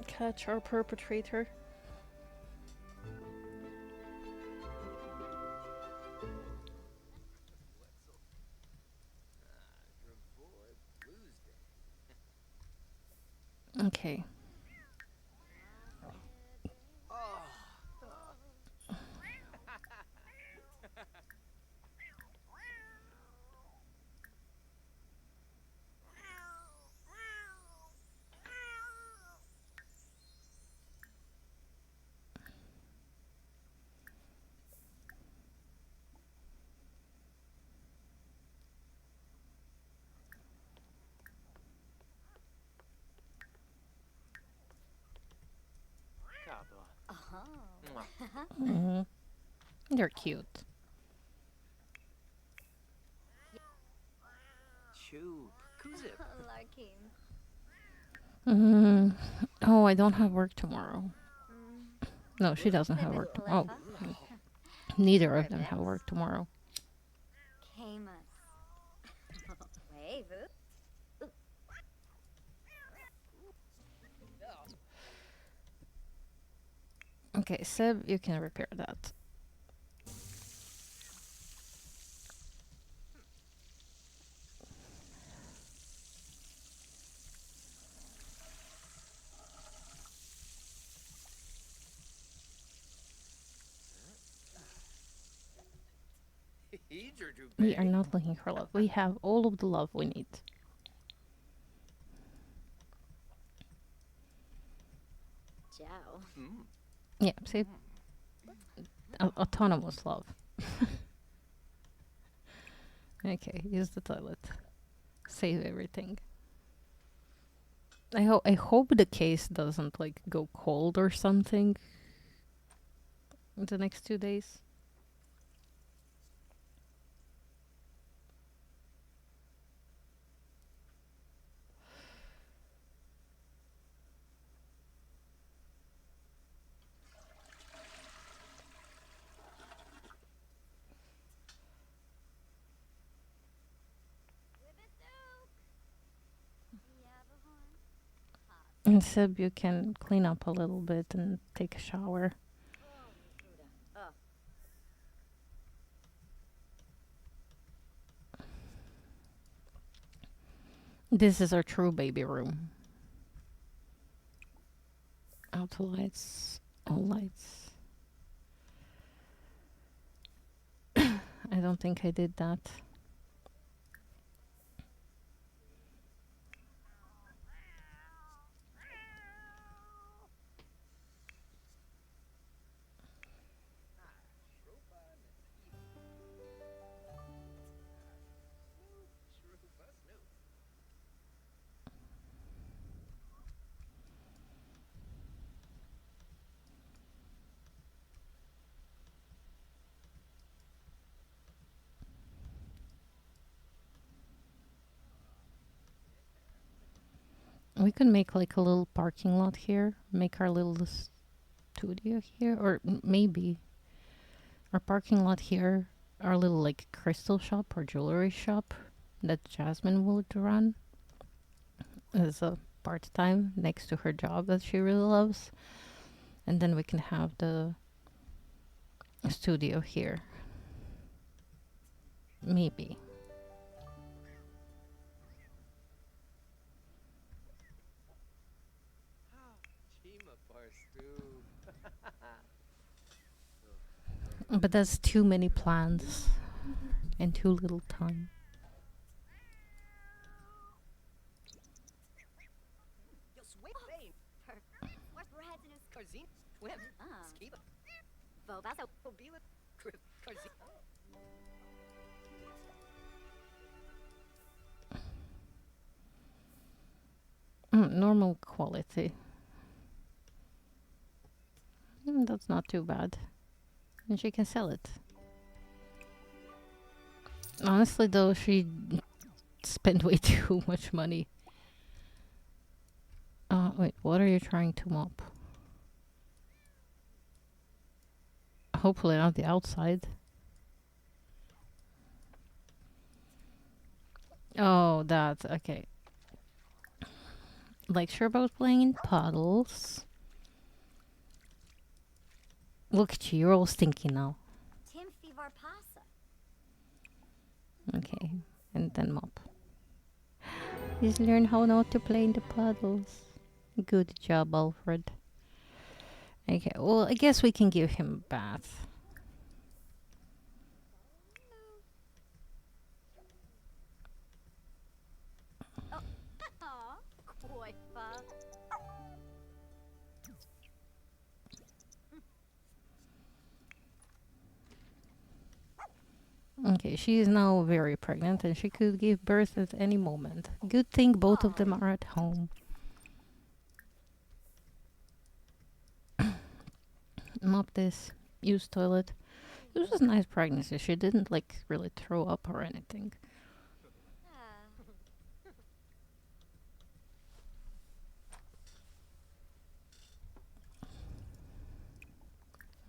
catch our perpetrator. Okay. Mhm. They're cute. Choop. Kuzip. Larkin. Oh, I don't have work tomorrow. No, she doesn't have work tomorrow. Oh, neither of them have work tomorrow. Camus. Wave. Okay, Seb, you can repair that. We are not looking for love. We have all of the love we need. Joe. Yeah, see? Autonomous love. Okay, use the toilet. Save everything. I hope the case doesn't like go cold or something in the next 2 days. And Seb, you can clean up a little bit and take a shower. Oh. This is our true baby room. Auto lights, all lights. I don't think I did that. We could make like a little parking lot here, make our little studio here, or maybe our parking lot here, our little like crystal shop or jewelry shop that Jasmine would run as a part-time next to her job that she really loves. And then we can have the studio here. Maybe. Chima Parstu. But that's too many plans and too little time. Yo, swing Bane. Where's bread in his Karzin. Swim. Skiba. Vobaso? Obila. Karzin. Normal quality. That's not too bad. And she can sell it. Honestly though, she spent way too much money. Wait, what are you trying to mop? Hopefully not the outside. Oh, that's okay. Like Sherbo's playing in puddles. Look at you, you're all stinky now. Tim Fever Pasa. Okay, and then mop. Just learn how not to play in the puddles. Good job, Alfred. Okay, well, I guess we can give him a bath. Aw, Koifa. Okay, she is now very pregnant and she could give birth at any moment. Good thing both of them are at home. Mop this. Use toilet. It was a nice pregnancy. She didn't like really throw up or anything.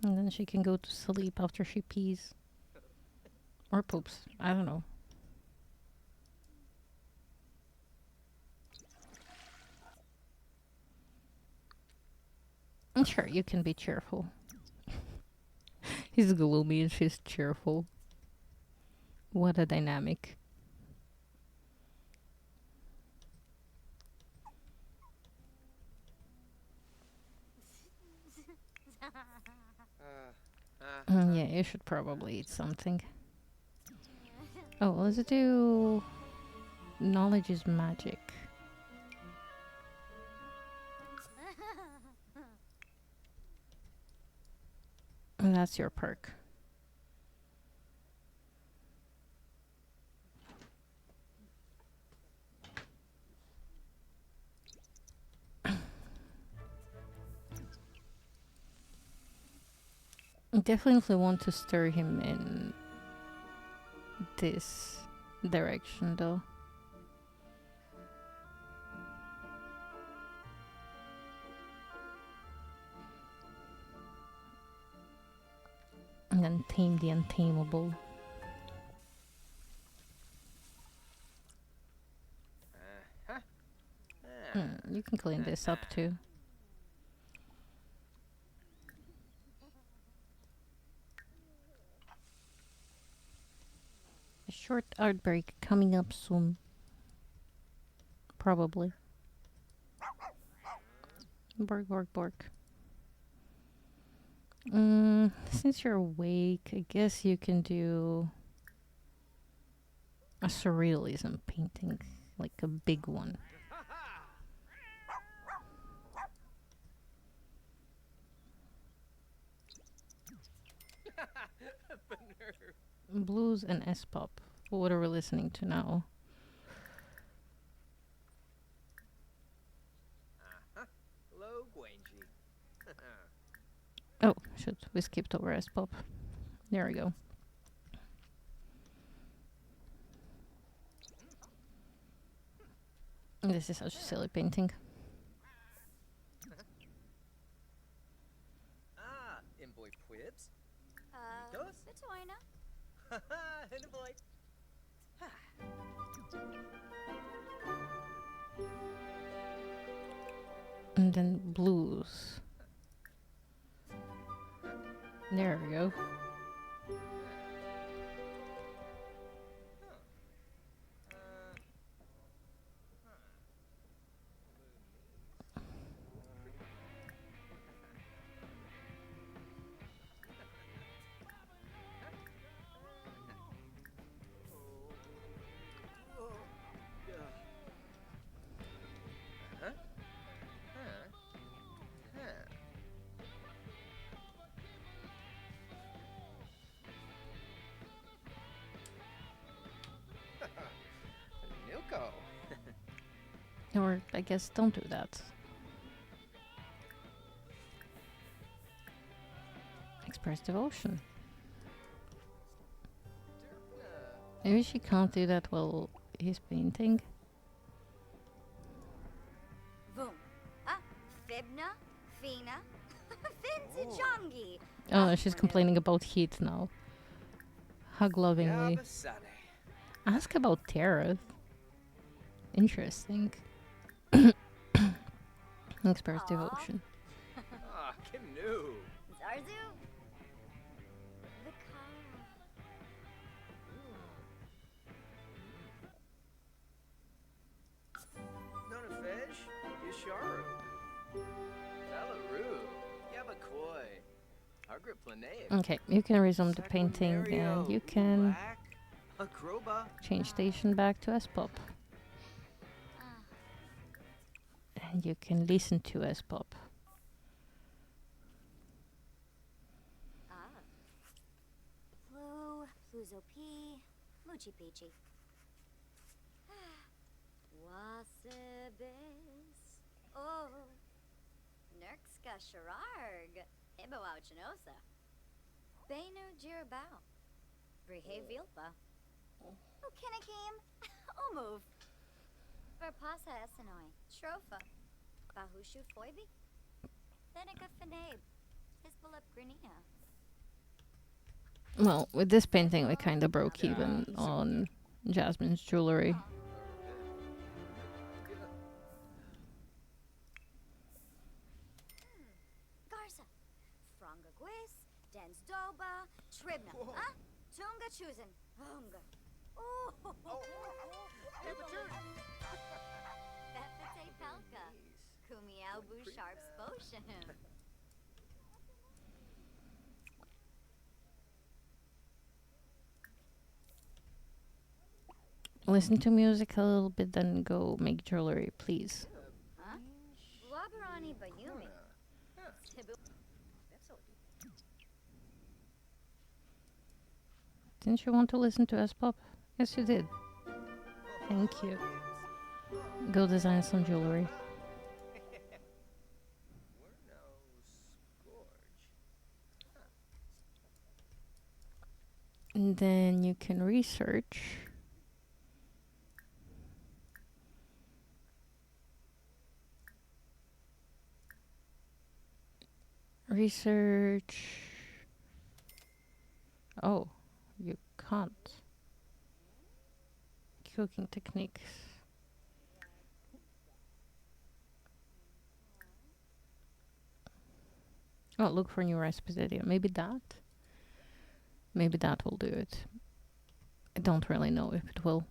And then she can go to sleep after she pees. Or poops. I don't know. Sure, you can be cheerful. He's gloomy and she's cheerful. What a dynamic. Yeah, you should probably eat something. Oh, let's do... Knowledge is magic. And that's your perk. I definitely want to stir him in this direction though. And then tame the untamable. You can clean this up too. A short art break coming up soon. Probably. Bark, bark, bark. Since you're awake, I guess you can do a surrealism painting, like a big one. Blues and S-pop. What are we listening to now? Hello, Gwangy. Oh, shit. We skipped over S-pop. There we go. This is such a silly painting. Ah, Imboy Pwibs. Uh, Nikos? Vitoina. Haha, Imboy. And then blues. There we go. Nuko. Or I guess don't do that. Express devotion. Maybe she can't do that while he's painting. Boom. Ah, Fibna, Fina, Vintajongi. Oh, she's complaining about heat now. Hug lovingly. Yabasane. Ask about Tareth. Interesting. Express Aw. devotion. Ah, Canoe. Zarzu. Vikara. Nonafesh. Yasharu. Valaru. Yabakoi. Hargrip Planea. Okay, you can resume the painting and you can Black. Akroba. change station back to S-pop. And you can listen to S-pop. Ah. Flu, Fluzo P, Muchi Peachy. Wasibis. Oh. Nerkska Shararg. Ibawau Chinosa. Benu Jirabao. Brihe Vilpa. Ukinakim. Omove. Verpasa Essenoi. Shrofa. Bahushu Foibi. Thenica Fenabe. Hispalip Grinia. Well, with this painting we kinda broke even on Jasmine's jewelry. Garza. Fronga Gwis. Dens Doba. Tribna. Huh? Tunga Chusen. Hunga. Oh. Befete Pelka. Kumiaubu Sharp Spotion. Listen to music a little bit, then go make jewelry, please. Huh? Wabarani Bayumi. Didn't you want to listen to S-pop? Yes, you did. Thank you. Go design some jewelry. And then you can research. Research. Oh, you can't. Cooking techniques. Oh, look for new recipes idea. Maybe that. Maybe that will do it. I don't really know if it will.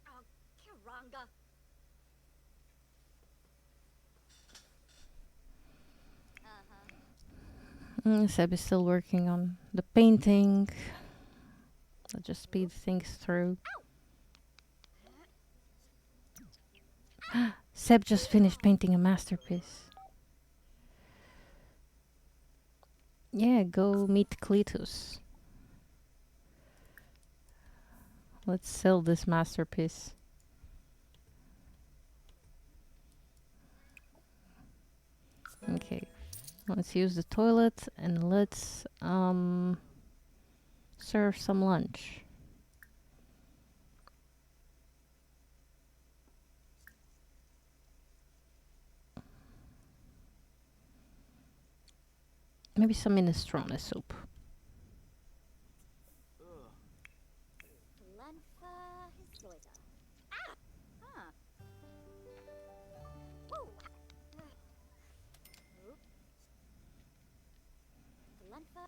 Oh, Kiranga. Seb is still working on the painting. Let's just speed things through. Seb just finished painting a masterpiece. Yeah, go meet Cletus. Let's sell this masterpiece. Okay, let's use the toilet and let's serve some lunch. Maybe some minestrone soup. Lenfa Hisloida. Ah! Huh. Woo! Oop. Lenfa.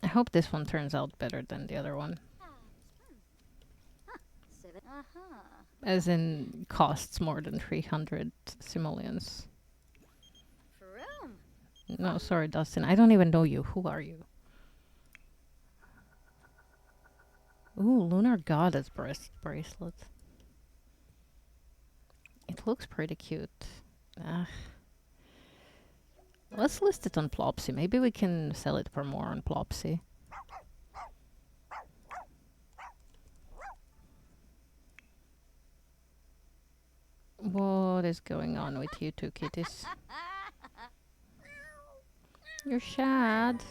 I hope this one turns out better than the other one. Huh. Seven. Uh-huh. As in, costs more than 300 simoleons. Vroom. No, sorry, Dustin. I don't even know you. Who are you? Ooh, Lunar Goddess bracelet. It looks pretty cute. Let's list it on Plopsy. Maybe we can sell it for more on Plopsy. What is going on with you two kitties? You're sad.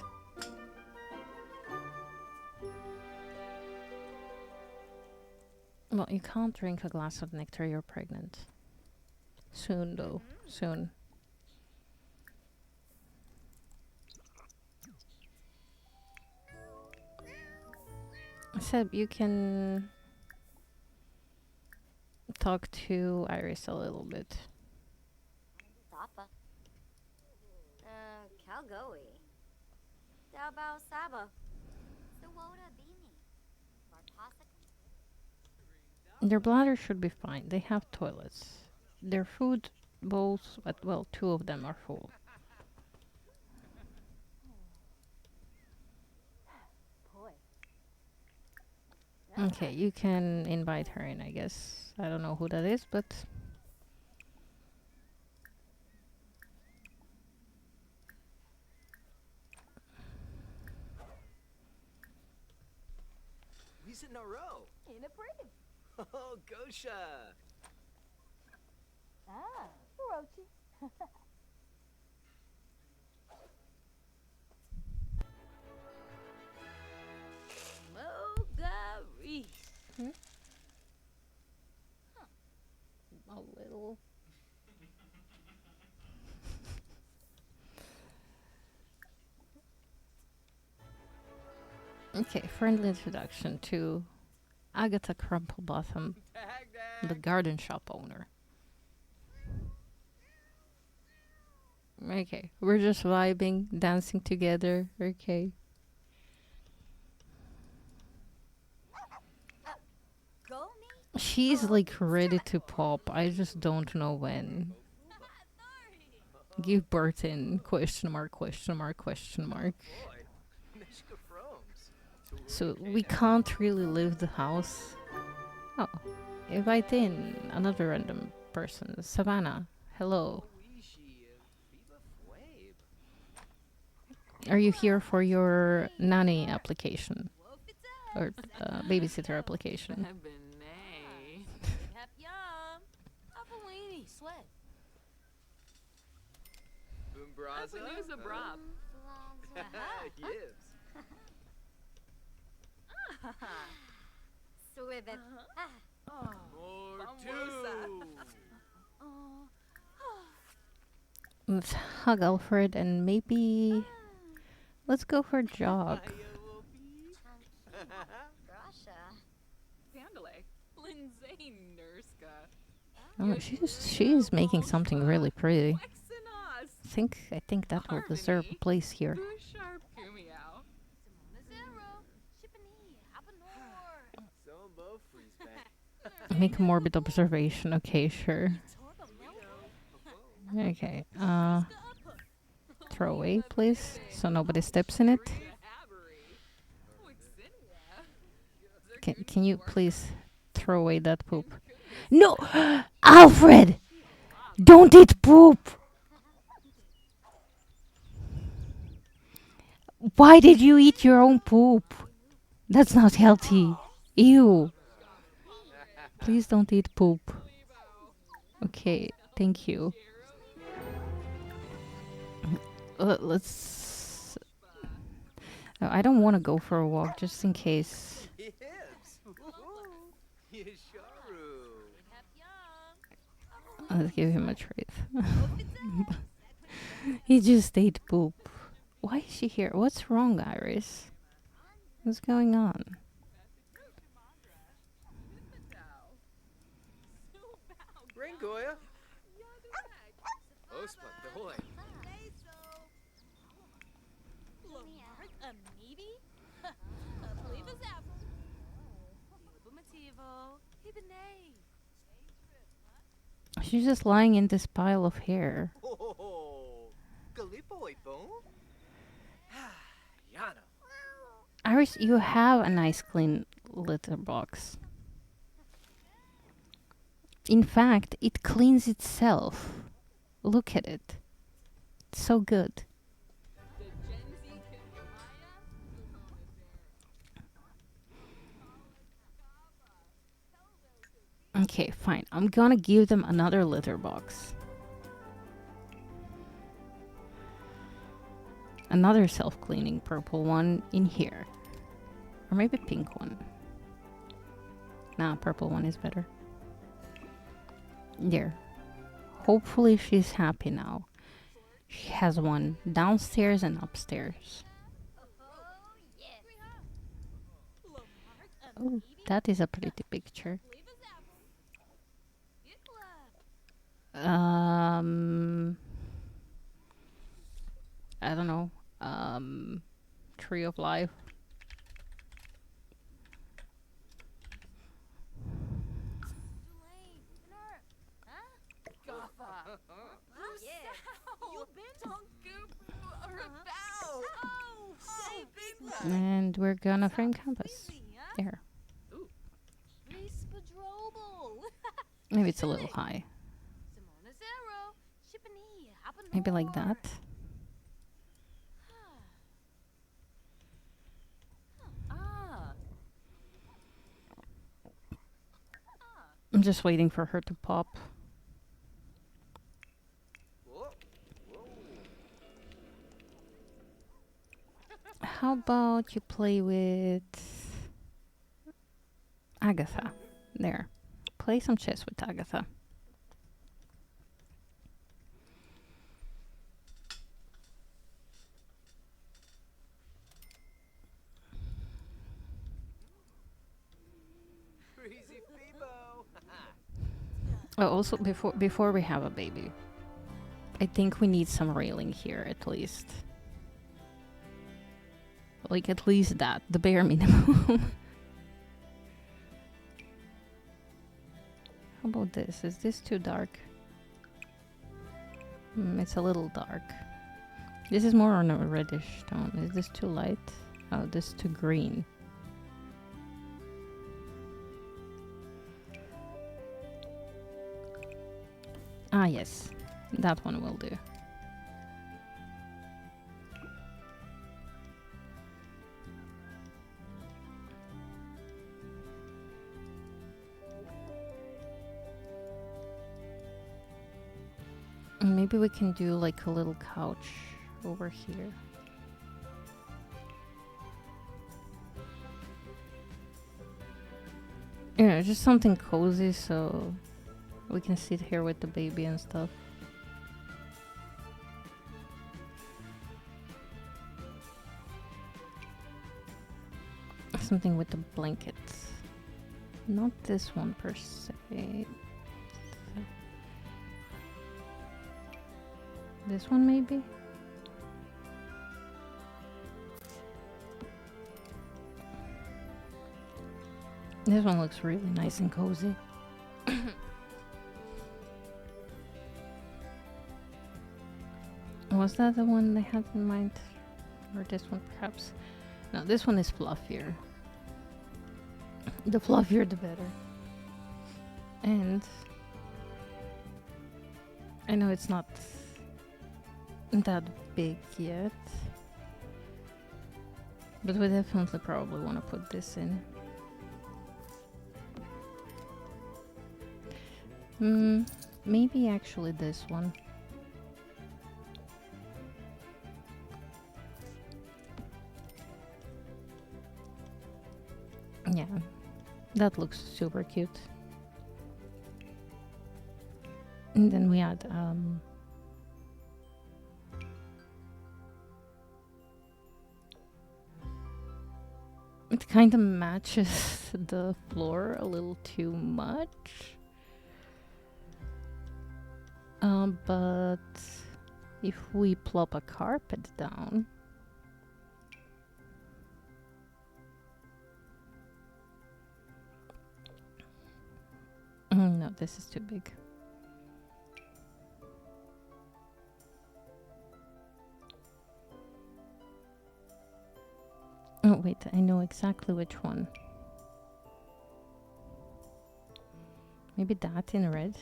Well, you can't drink a glass of nectar, you're pregnant. Soon, though. Soon. Seb, you can talk to Iris a little bit. Thapa. Calgoi. Dabao Saba. Suwoda Bini. Bartasa. Their bladder should be fine. They have toilets. Their food bowls, well, 2 of them are full. Okay, you can invite her in, I guess. I don't know who that is, but... He's in a row. In a brave. Oh, Gosha. Ah, Orochi. Mogari. A little. Okay, friendly introduction to Agatha Crumplebottom, the garden shop owner. Okay, we're just vibing, dancing together, okay. Go me. She's like ready to pop, I just don't know when. Give birth in question mark, question mark, question mark. Boy, Mishka Froms. So we can't really leave the house. Oh, invite in another random person. Savannah, hello. Are you here for your nanny application? Or babysitter application? Hep yum. Appalini, sweat. Umbraza? Apanusa brop. Yibs. Swivet. More too. Let's hug Alfred and maybe let's go for a jog. Grasha. Pandale. Lindsay Nurska. Oh, she's making something really pretty. I think that will deserve a place here. Zombo freeze bang. Make a morbid observation. Okay, sure. Okay. Throw away, please, so nobody steps in it. Can you please throw away that poop? No, Alfred, don't eat poop. Why did you eat your own poop? That's not healthy. Ew. Please don't eat poop. Okay, thank you. Let's... I don't want to go for a walk, just in case. Hips. Yesharu. Let's give him a treat. He just ate poop. Why is she here? What's wrong, Iris? What's going on? Ring Goya. Ospandoy. She's just lying in this pile of hair. Oh, Galipoy bone. Yano. Iris, you have a nice clean litter box. In fact, it cleans itself. Look at it. It's so good. Okay, fine. I'm gonna give them another litter box. Another self-cleaning purple one in here. Or maybe pink one. Nah, purple one is better. There. Hopefully she's happy now. She has one downstairs and upstairs. Oh, that is a pretty picture. I don't know. Tree of Life. And we're gonna frame campus. There. Maybe it's a little high. Maybe like that. I'm just waiting for her to pop. How about you play with Agatha? There. Play some chess with Agatha. Crazy Phoebo. Oh, also, before we have a baby, I think we need some railing here at least. Like at least that, the bare minimum. How about this? Is this too dark? It's a little dark. This is more on a reddish tone. Is this too light? Oh, this is too green. Ah, yes. That one will do. Maybe we can do like a little couch over here. You know, just something cozy so we can sit here with the baby and stuff. Something with the blankets. Not this one per se. This one maybe? This one looks really nice and cozy. Was that the one they had in mind? Or this one perhaps? No, this one is fluffier. The fluffier the better. And I know it's not that big yet, but we definitely probably want to put this in. Maybe actually this one. Yeah, that looks super cute. And then we add it kind of matches the floor a little too much. But if we plop a carpet down, no, this is too big. Oh wait, I know exactly which one. Maybe that in red.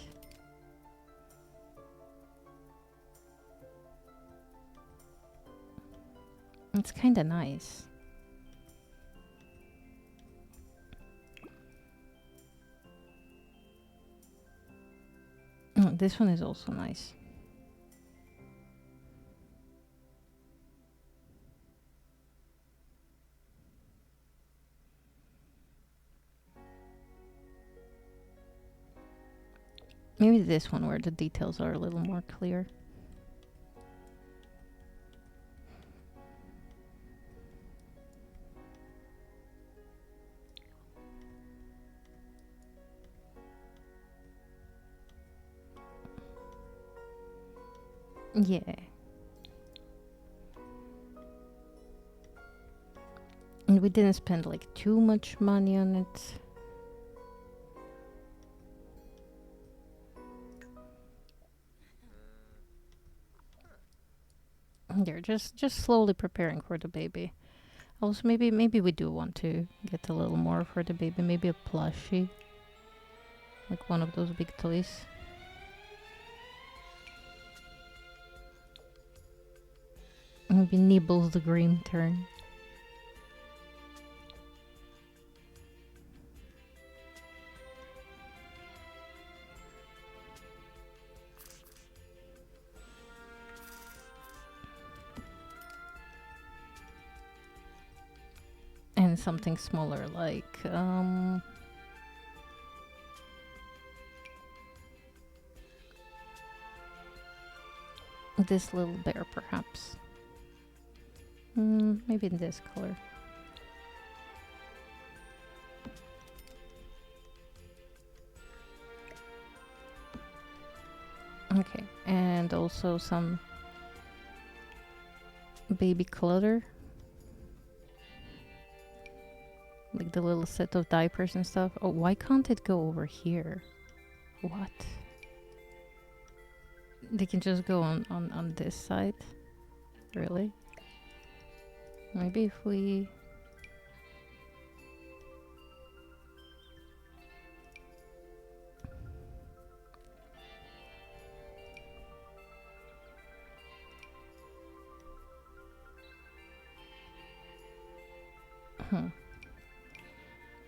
It's kind of nice. Oh, this one is also nice. Maybe this one where the details are a little more clear. Yeah. And we didn't spend like too much money on it. They're just slowly preparing for the baby. Also, maybe we do want to get a little more for the baby. Maybe a plushie, like one of those big toys. Maybe Nibbles the Green turn. And something smaller like this little bear perhaps. Maybe in this color. Okay, and also some baby clutter. Like the little set of diapers and stuff. Oh, why can't it go over here? What? They can just go on this side? Really? Maybe if we...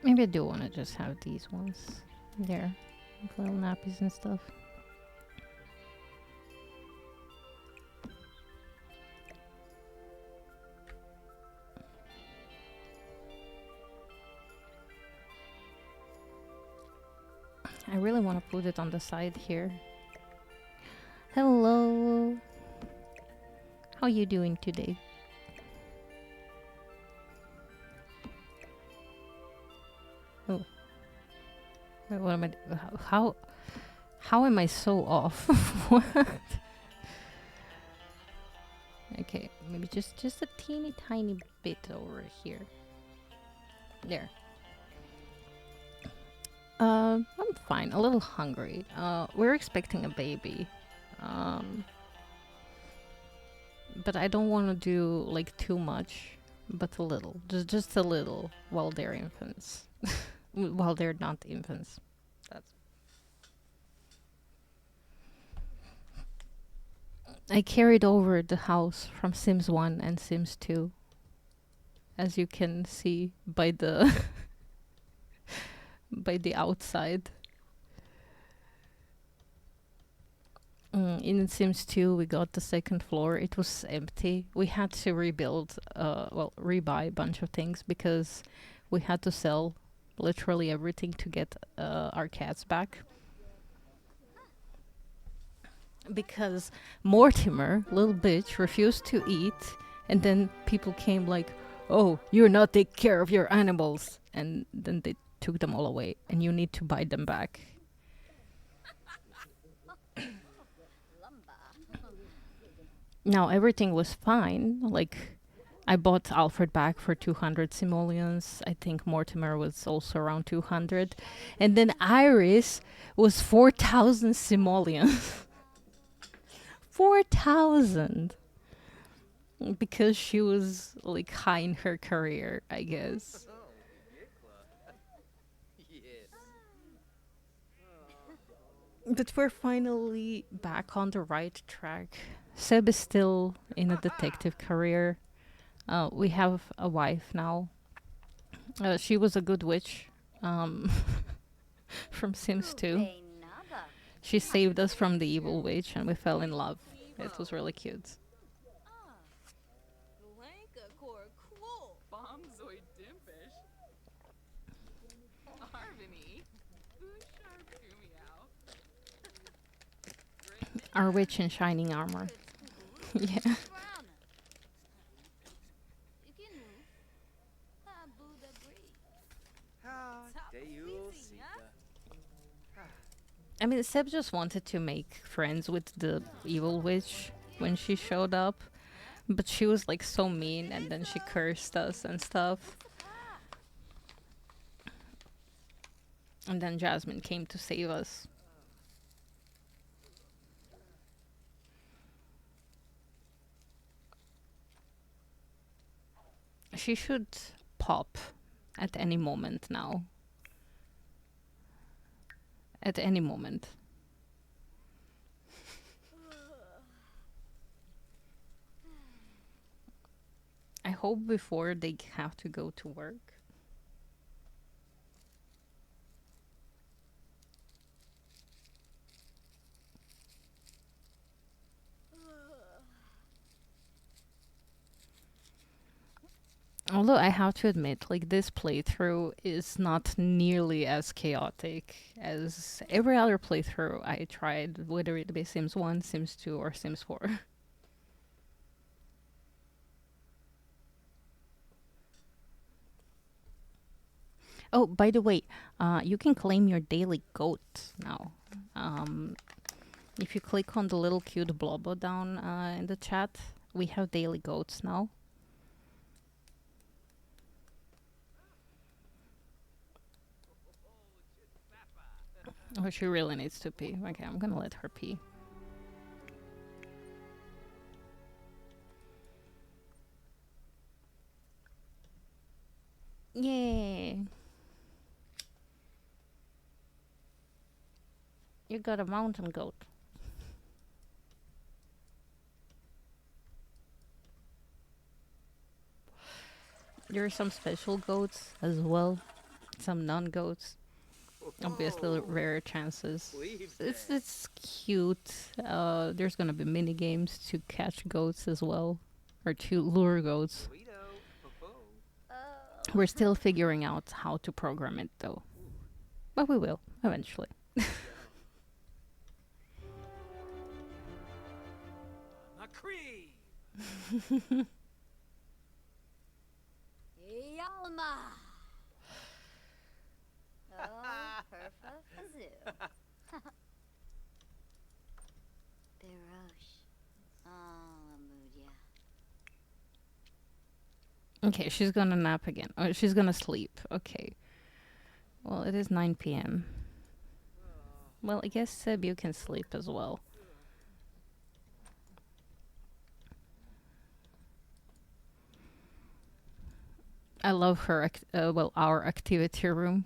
Maybe I do want to just have these ones there. With little nappies and stuff. I really want to put it on the side here. Hello! How you doing today? Oh. Wait, what am I how am I so off? What? Okay, maybe just a teeny tiny bit over here. There. I'm fine. A little hungry. We're expecting a baby. But I don't want to do like too much, but a little. Just a little while they're infants. While they're not infants. That's I carried over the house from Sims 1 and Sims 2. As you can see by the by the outside. In Sims 2, we got the second floor. It was empty. We had to rebuild, rebuy a bunch of things because we had to sell literally everything to get our cats back. Because Mortimer, little bitch, refused to eat, and then people came like, "Oh, you're not taking care of your animals," and then they took them all away, and you need to buy them back. Now everything was fine. Like, I bought Alfred back for 200 simoleons. I think Mortimer was also around 200, and then Iris was 4,000 simoleons. 4,000, because she was like high in her career, I guess. But we're finally back on the right track. Seb is still in a detective career. We have a wife now. She was a good witch from Sims 2. She saved us from the evil witch and we fell in love. It was really cute. Blanca core cool. Bombzoid dimpish. Harmony. Bouchard meow. Our witch in shining armor. Yeah. I mean, Seb just wanted to make friends with the evil witch when she showed up, but she was like so mean, and then she cursed us and stuff. And then Jasmine came to save us. She should pop at any moment now. At any moment. I hope before they have to go to work. Although I have to admit, like, this playthrough is not nearly as chaotic as every other playthrough I tried, whether it be Sims 1, Sims 2, or Sims 4. Oh, by the way, you can claim your daily goat now. If you click on the little cute blobbo down in the chat, we have daily goats now. Oh, she really needs to pee. Okay, I'm gonna let her pee. Yay! You got a mountain goat. There are some special goats as well. Some non-goats. Obviously rare chances. It's cute. There's gonna be mini games to catch goats as well. Or to lure goats. We're still figuring out how to program it though. But we will, eventually. Yalma! Oh, perfazoo. Birosh. Oh, Amudia. Okay, she's gonna nap again. Oh, she's gonna sleep. Okay. Well, it is 9 p.m. Well, I guess Seb, you can sleep as well. I love her. Our activity room.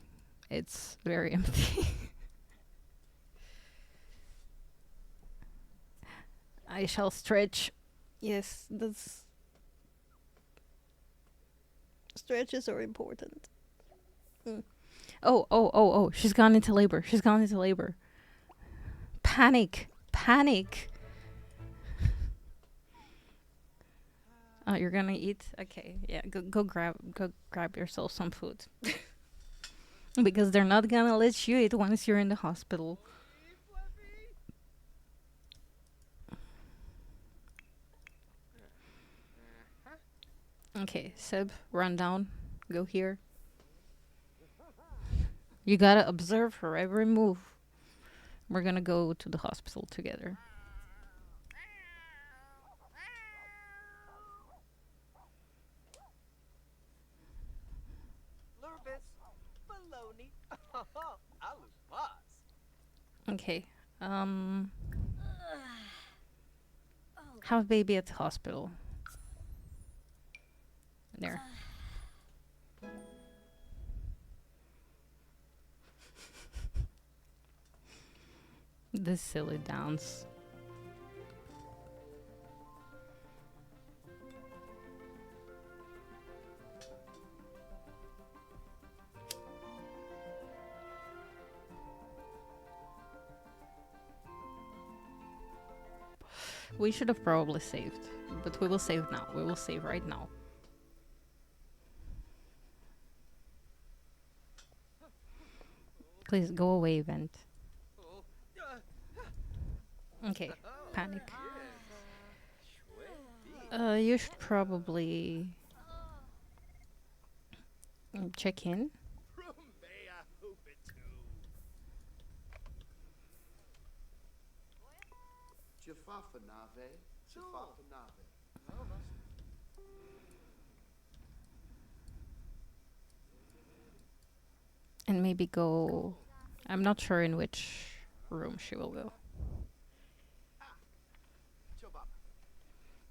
It's very empty. I shall stretch. Yes, that's. Stretches are important. Oh, she's gone into labor. She's gone into labor. Panic. Panic. Oh, you're gonna eat? Okay, yeah, go grab yourself some food. Because they're not gonna let you eat once you're in the hospital. Okay, Seb, run down. Go here. You gotta observe her every move. We're gonna go to the hospital together. Lurvis. Baloney. Alu boss. Okay. Have baby at the hospital. There. This silly dance. We should have probably saved, but we will save now. We will save right now. Please go away, Vent. Okay, panic. You should probably check in. Jafafanave. Jafafanave. And maybe go. I'm not sure in which room she will go.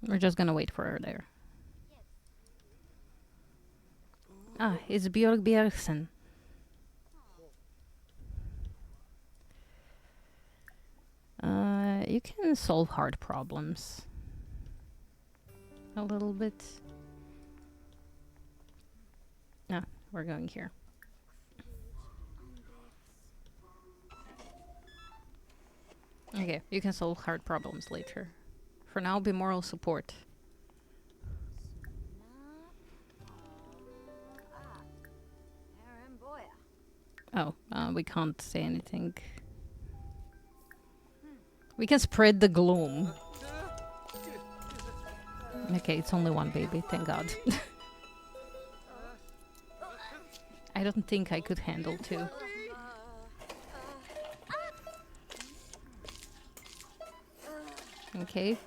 We're just gonna wait for her there. Ah, it's Björk Bjergsen. You can solve hard problems. A little bit. Ah, we're going here. Okay, you can solve hard problems later. For now, be moral support. Oh, we can't say anything. We can spread the gloom. Okay, it's only one baby, thank God. I don't think I could handle two. Okay.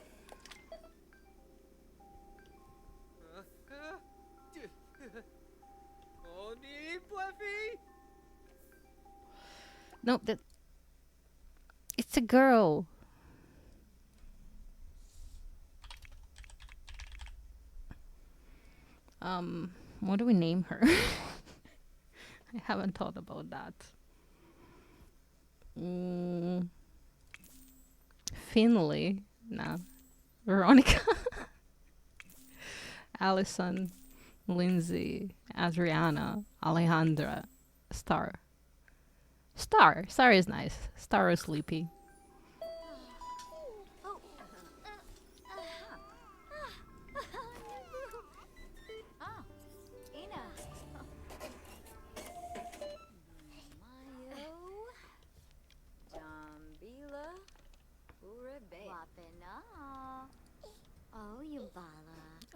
No, that... It's a girl. What do we name her? I haven't thought about that. Finley? No. Veronica? Allison, Lindsay, Adriana, Alejandra, Star. Star is nice. Star is sleepy.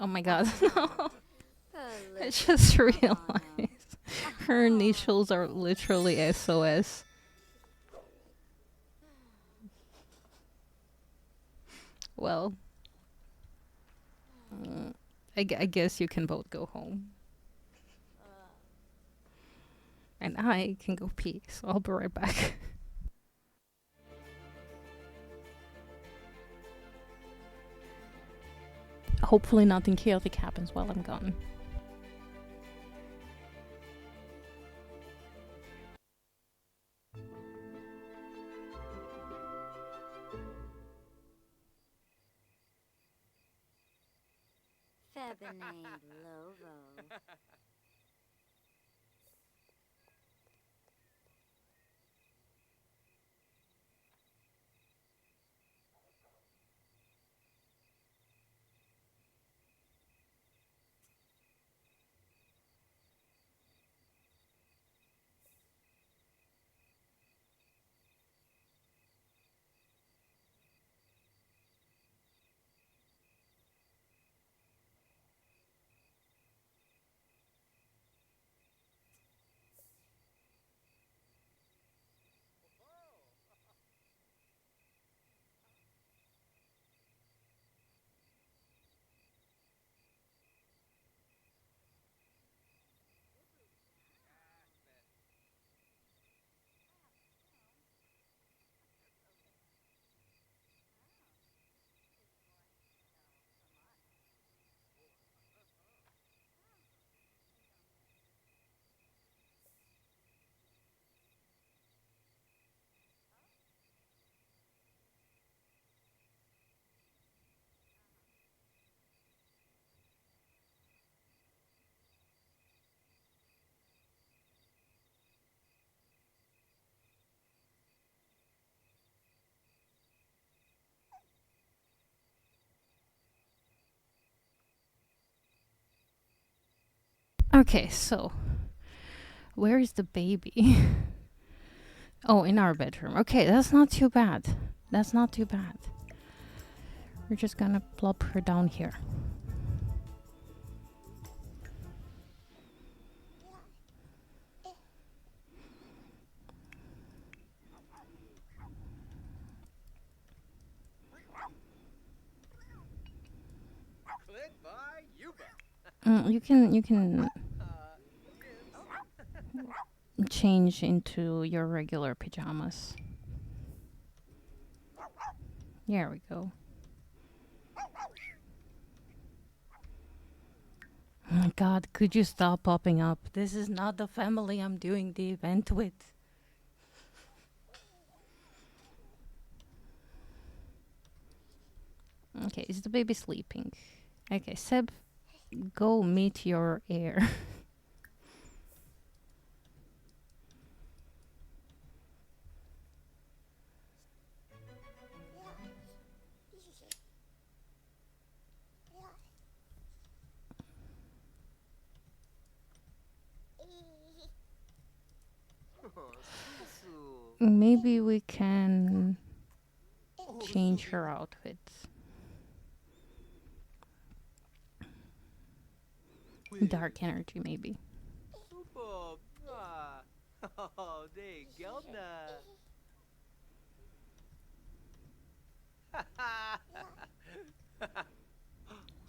Oh my god, no. I just realized her initials are literally SOS. Well, I guess you can both go home. And I can go pee, so I'll be right back. Hopefully nothing chaotic happens while I'm gone. Febinade Lovo. Okay, so where is the baby? Oh, in our bedroom. Okay, that's not too bad. That's not too bad. We're just gonna plop her down here. Click by Yuba. You can change into your regular pajamas. There we go. Oh my god, could you stop popping up? This is not the family I'm doing the event with. Okay, is the baby sleeping? Okay, Seb, go meet your heir. Maybe we can change her outfits. Dark energy, maybe. Oh, they Gelna.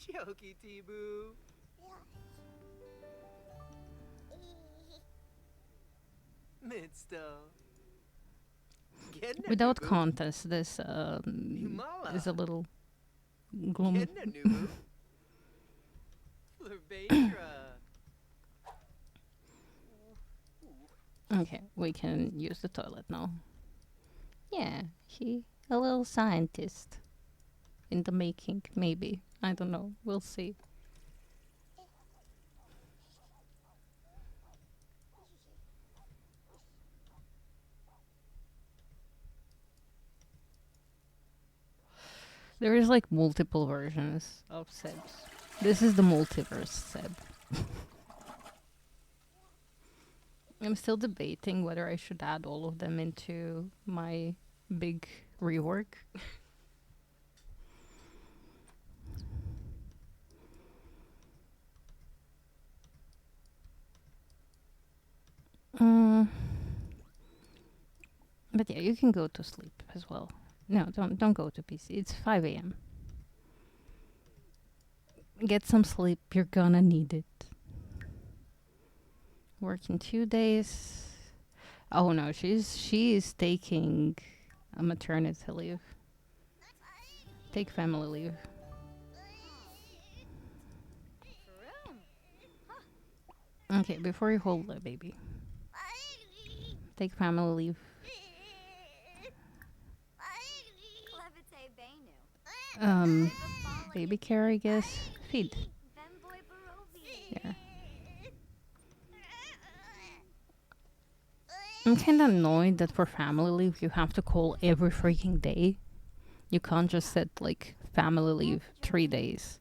Jokey T-Boo. Midsto. Without contest, this is a little gloomy. Okay, we can use the toilet now. Yeah, a little scientist in the making, maybe. I don't know. We'll see. There is like multiple versions of Sebs. This is the multiverse Seb. I'm still debating whether I should add all of them into my big rework. But yeah, you can go to sleep as well. No, don't go to PC. It's 5 a.m. Get some sleep. You're gonna need it. Working 2 days. Oh no, she's taking a maternity leave. Take family leave. Okay, before you hold the baby. Take family leave. Clevite Benu. Baby care, I guess. Feed. Vemboy Barovi. Yeah. I'm kind of annoyed that for family leave you have to call every freaking day. You can't just set like family leave 3 days.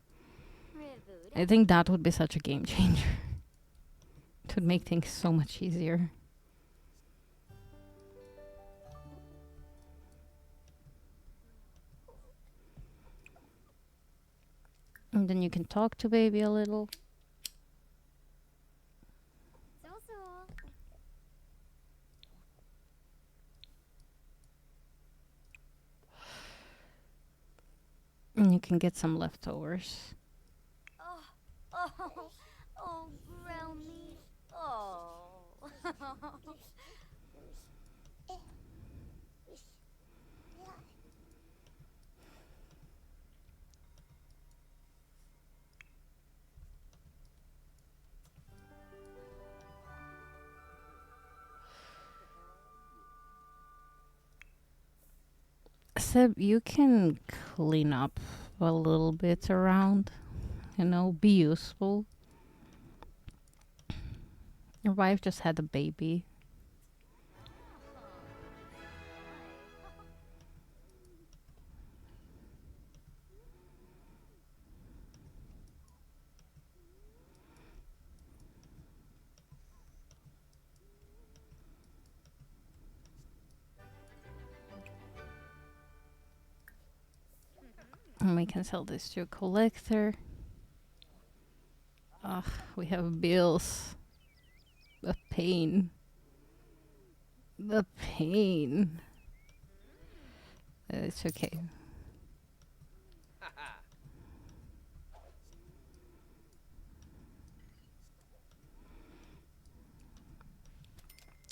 I think that would be such a game changer. It would make things so much easier. And then you can talk to baby a little. And you can get some leftovers. Oh, grill me. Oh. Seb, you can clean up a little bit around, be useful. Your wife just had a baby. And we can sell this to a collector. Ugh, we have bills. The pain. The pain. It's okay.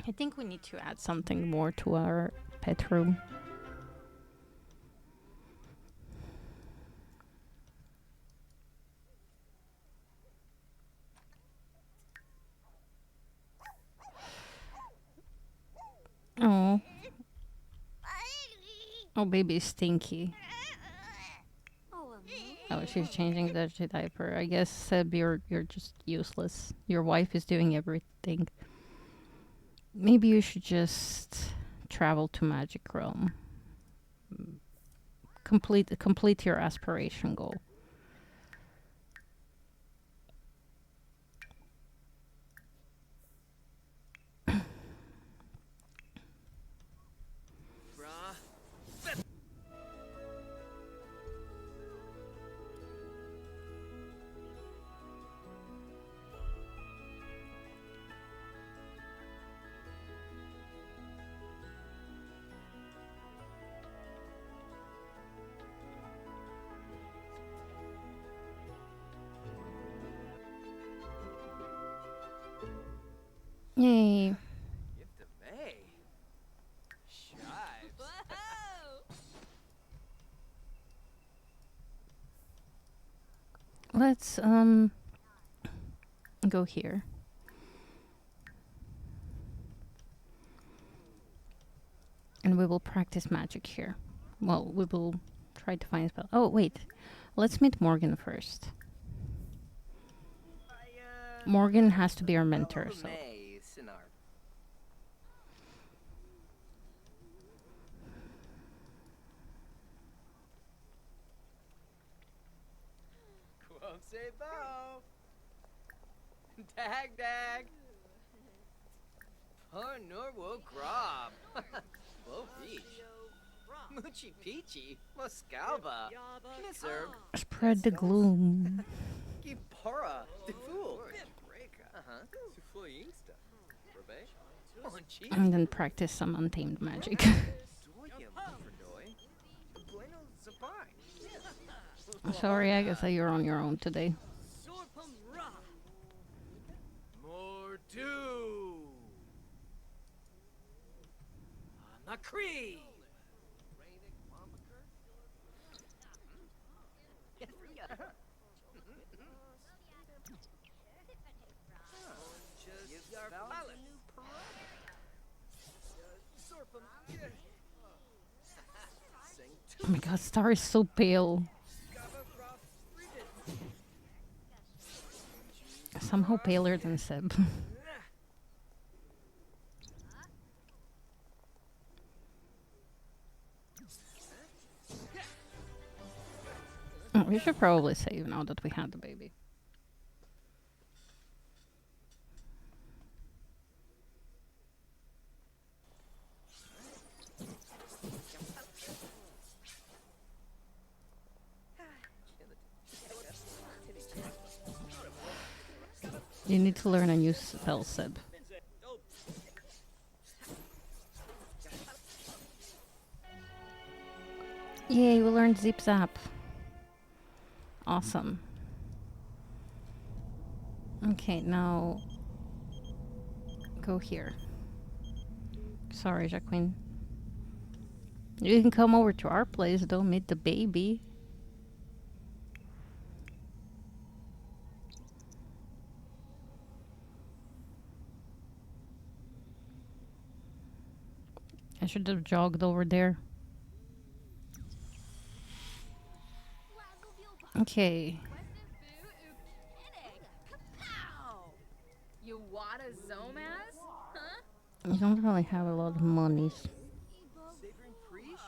I think we need to add something more to our pet room. Oh. Oh, baby's stinky. Oh, she's changing the diaper. I guess, Seb, you're just useless. Your wife is doing everything. Maybe you should just travel to Magic Realm. Complete your aspiration goal. Yay. Gift of May. Shives. Let's go here. And we will practice magic here. Well, we will try to find a spell. Oh, wait. Let's meet Morgan first. Morgan has to be our mentor, so. May, Sinar. Quom say bow. Dag dag. Par norwo grob. Bo beach. Moochie peachy. Moscalba. Miserb. Spread the gloom. Gipara. The fool. Uh-huh. And then practice some untamed magic. Sorry, I guess that you're on your own today. Sorpum Ra. More do. Macree. Just your palate. Sorpum. Sing Oh my god, Star is so pale. Somehow paler than Seb. Oh, we should probably save now that we had the baby. You need to learn a new spell, Seb. Yay, we learned Zip Zap. Awesome. Okay, now go here. Sorry, Jacqueline. You can come over to our place, don't meet the baby. I should have jogged over there. Okay. You wada Zomaz? Huh? You don't really have a lot of monies. Savoring Preach?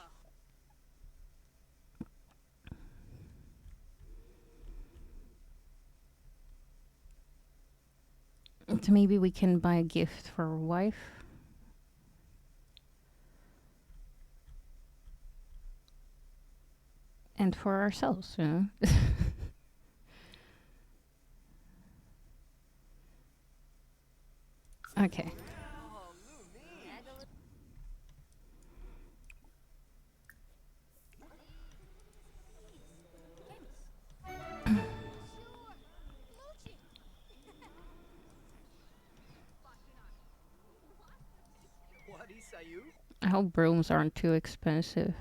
So maybe we can buy a gift for our wife. And for ourselves, you know. Okay. What is you? I hope brooms aren't too expensive.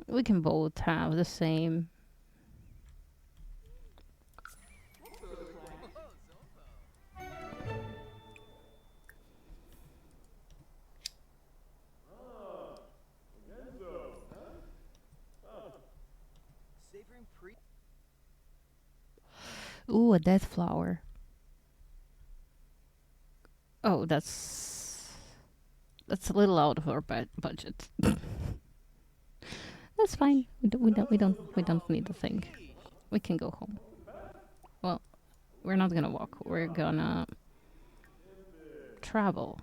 We can both have the same. Savoring Preach? Ooh, a death flower. Oh, that's a little out of our budget. That's fine. We don't need the thing. We can go home. Well, we're not gonna walk. We're gonna travel.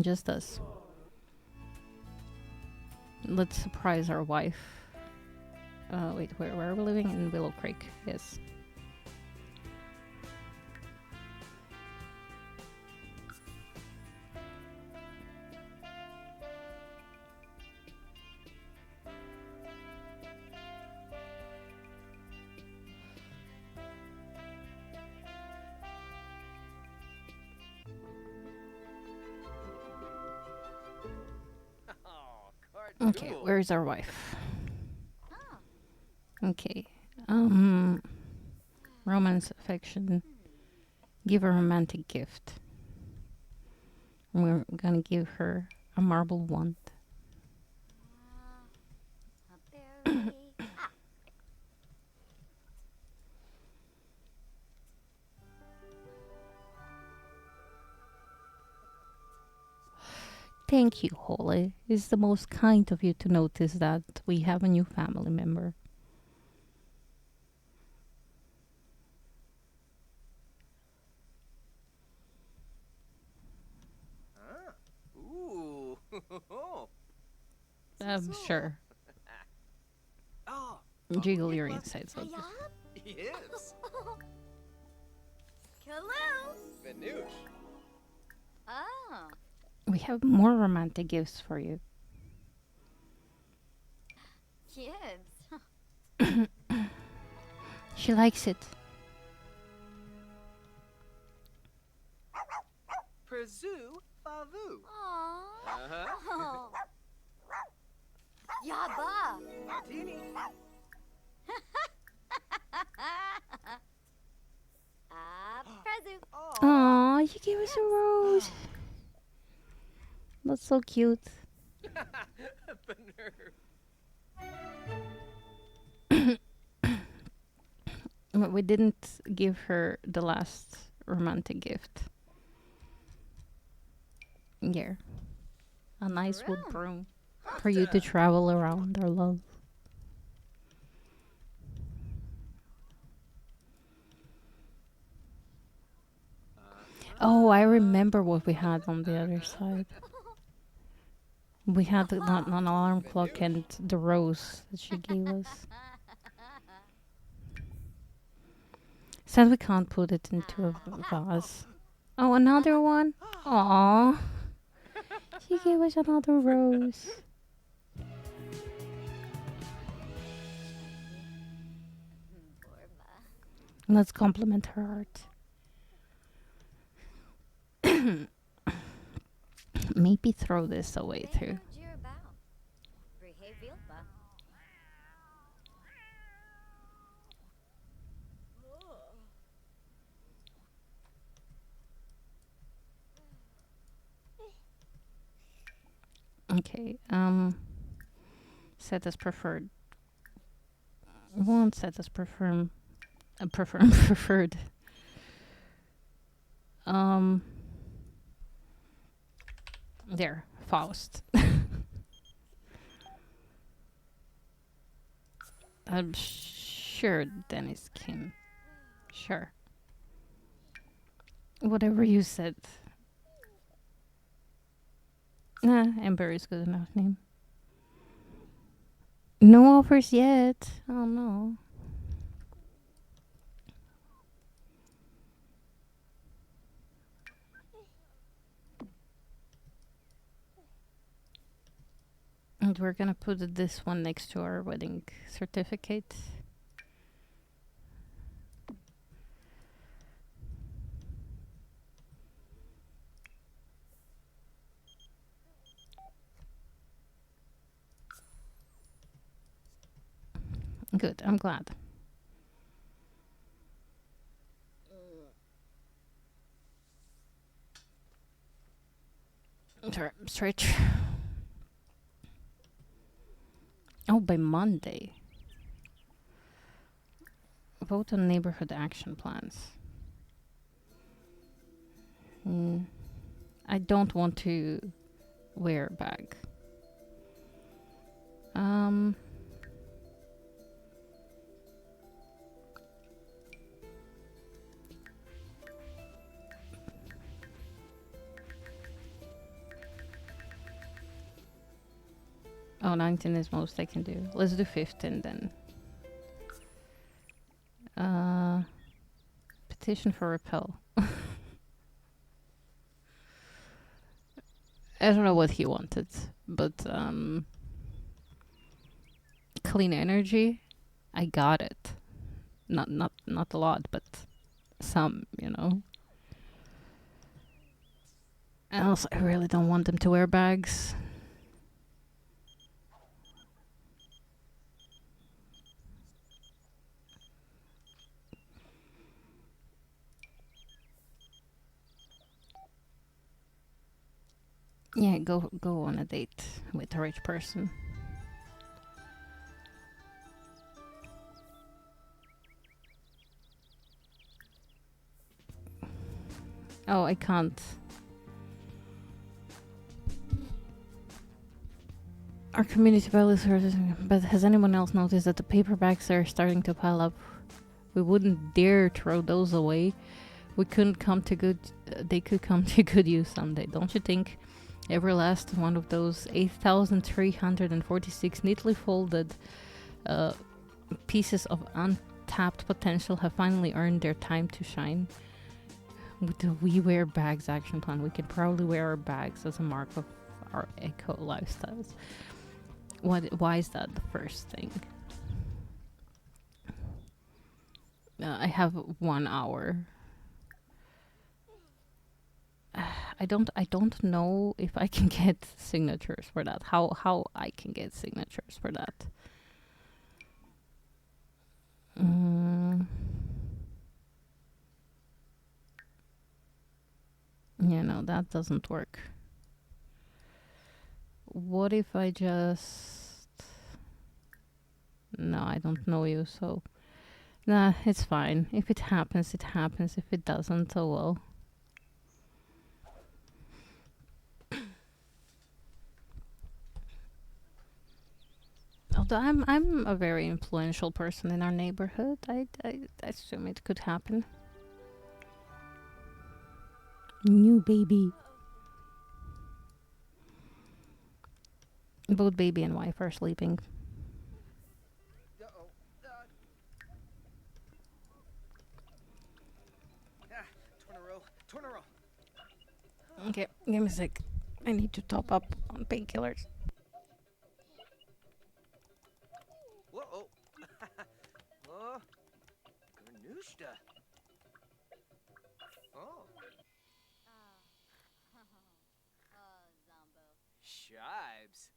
Just us. Let's surprise our wife. Wait, where are we living? In Willow Creek. Yes. Okay, where's our wife? Okay. Romance, affection. Give a romantic gift. We're gonna give her a marble wand. Thank you, Holly. It's the most kind of you to notice that we have a new family member. Ooh. Sure. Oh, Jiggle your insides. Like this. yes. Hello. Venouche. Ah. We have more romantic gifts for you. Kids. She likes it. Prezu Favu. Aww. Uh-huh. Oh. Yaba. Martini. Prezu. Aw, you gave us a rose. That's so cute. The nerve. But we didn't give her the last romantic gift. Yeah. A nice wood broom for you to travel around our love. Oh, I remember what we had on the other side. We had an alarm clock and the rose that she gave us. Said we can't put it into a vase. Oh, another one? Aww. She gave us another rose. Let's compliment her art. Maybe throw this away too. Okay, set as preferred. Won't set as preferred. Preferred. There, Faust. I'm sure Dennis Kim. Sure. Whatever you said. Nah, Ember is good enough name. No offers yet. Oh no. And we're gonna put this one next to our wedding certificate. Good, I'm glad. Sorry, stretch. Oh, by Monday. Vote on neighborhood action plans. I don't want to wear a bag. Oh, 19 is most I can do. Let's do 15 then. Petition for repel. I don't know what he wanted, but clean energy, I got it. Not a lot, but some, you know. And also, I really don't want them to wear bags. Yeah, go on a date with a rich person. Oh, I can't. Our community values are, but has anyone else noticed that the paperbacks are starting to pile up? We wouldn't dare throw those away. We couldn't come to good. They could come to good use someday, don't you think? Every last one of those 8,346 neatly folded pieces of untapped potential have finally earned their time to shine. We wear bags action plan. We can probably wear our bags as a mark of our eco lifestyles. Why is that the first thing? I have 1 hour. I don't know if I can get signatures for that. How I can get signatures for that. Yeah, no, that doesn't work. What if I just... No, I don't know you, so... Nah, it's fine. If it happens, it happens. If it doesn't, oh well. Although I'm a very influential person in our neighborhood, I assume it could happen. New baby. Both baby and wife are sleeping. Uh-oh. Tornaro. Okay, give me a sec. I need to top up on painkillers. Whoa. Oh. Garnushta. Oh. Zombo. Shibes.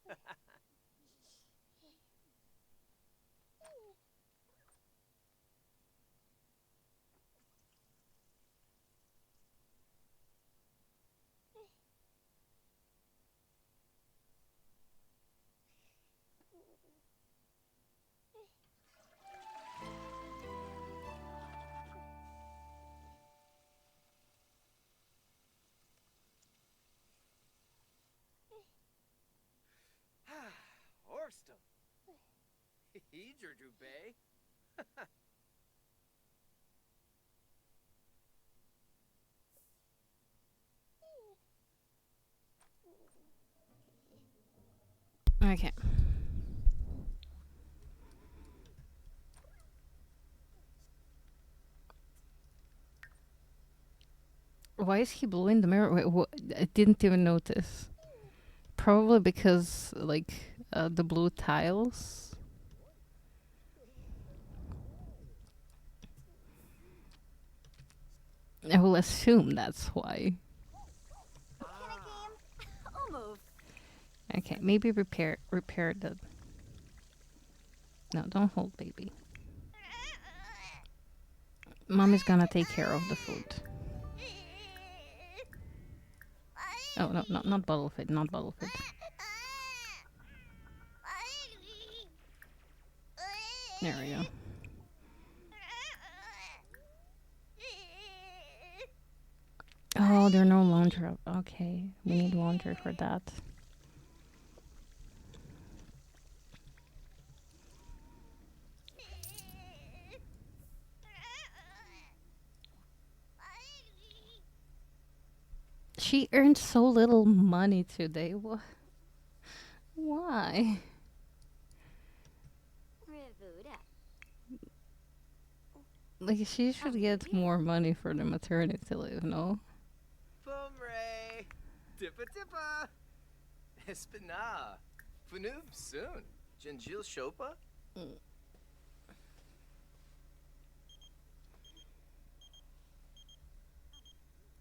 Horstum. Heejur Bay. Okay. Why is he blue in the mirror? Wait, I didn't even notice. Probably because, like, the blue tiles. I will assume that's why. I'll move. Okay, maybe repair the... No, don't hold baby. Mom is gonna take care of the food. Oh, no, not bottle feed, not bottle feed. There we go. Oh, there are no laundry. Okay, we need laundry for that. She earned so little money today. Why? Rivuda. Like, she should get more money for the maternity leave, no? Fumray. Tippa. Espina. Funoob soon. Genjil Shopa.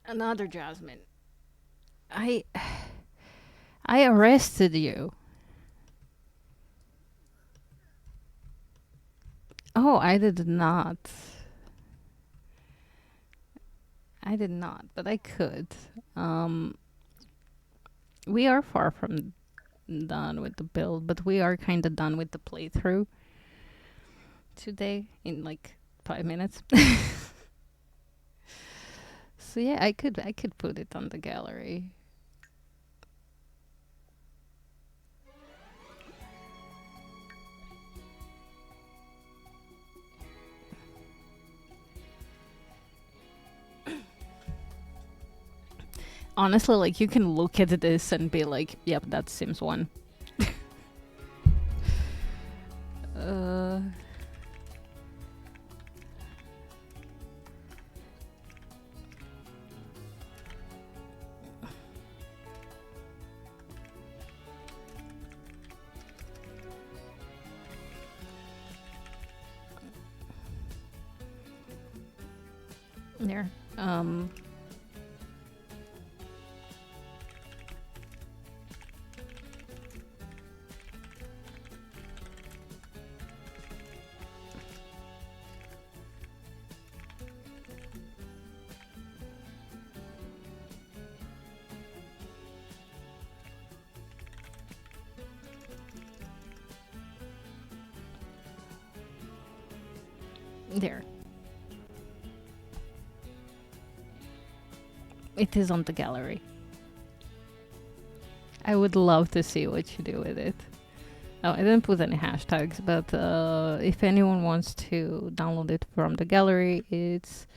Another Jasmine. I arrested you. Oh, I did not. I did not, but I could. We are far from done with the build, but we are kind of done with the playthrough today in like 5 minutes. So yeah, I could put it on the gallery. Honestly, like, you can look at this and be like, yep, that's Sims 1. There. There. It is on the gallery. I would love to see what you do with it. Oh, I didn't put any hashtags, but if anyone wants to download it from the gallery, it's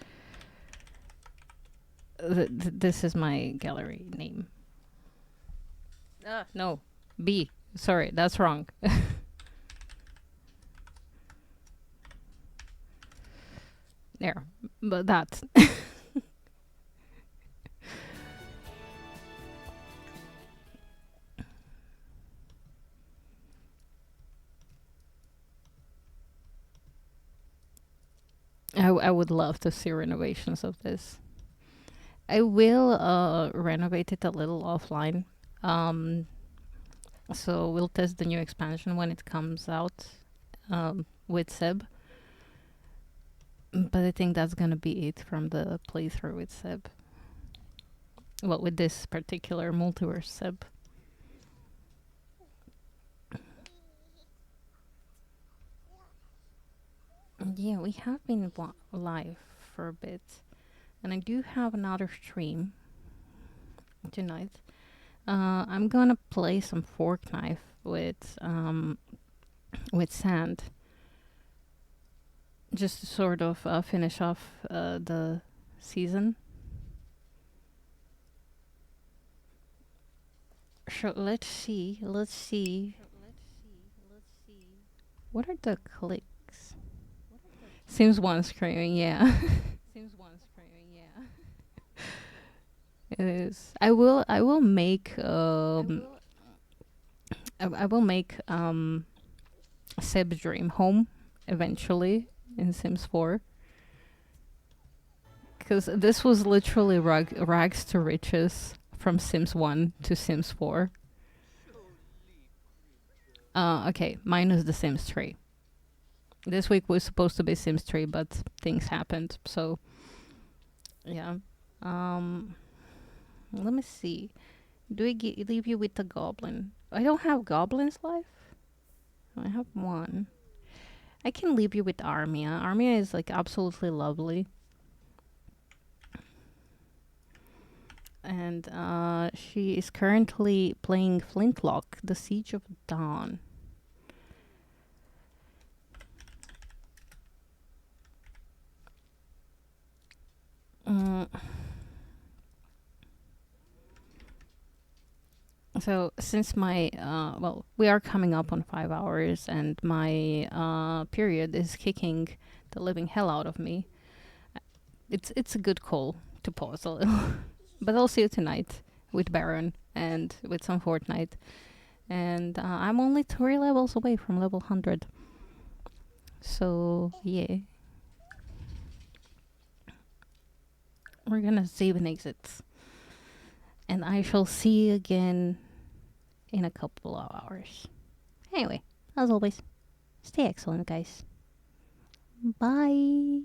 this is my gallery name. No, B. Sorry, that's wrong. There, but that's I would love to see renovations of this. I will renovate it a little offline. So we'll test the new expansion when it comes out with Seb. But I think that's gonna be it from the playthrough with Seb. Well, with this particular multiverse Seb. Yeah, we have been live for a bit. And I do have another stream tonight. I'm gonna play some Fork Knife with Sand. Just to sort of finish off the season. So let's see. What are the clicks? Sims 1 screaming, yeah. It is. I will make Seb's dream home eventually in Sims 4. Because this was literally rags to riches from Sims 1 to Sims 4. Okay, minus the Sims 3. This week was supposed to be Sims 3, but things happened, so yeah. Let me see. Do I leave you with the goblin? I don't have goblins life. I have one. I can leave you with Armia. Armia is like absolutely lovely. And she is currently playing Flintlock, The Siege of Dawn. So since my well, we are coming up on 5 hours, and my period is kicking the living hell out of me. It's a good call to pause a little, but I'll see you tonight with Baron and with some Fortnite, and I'm only 3 levels away from level 100. So yeah, we're gonna save and exit, and I shall see you again in a couple of hours. Anyway, as always, stay excellent, guys. Bye.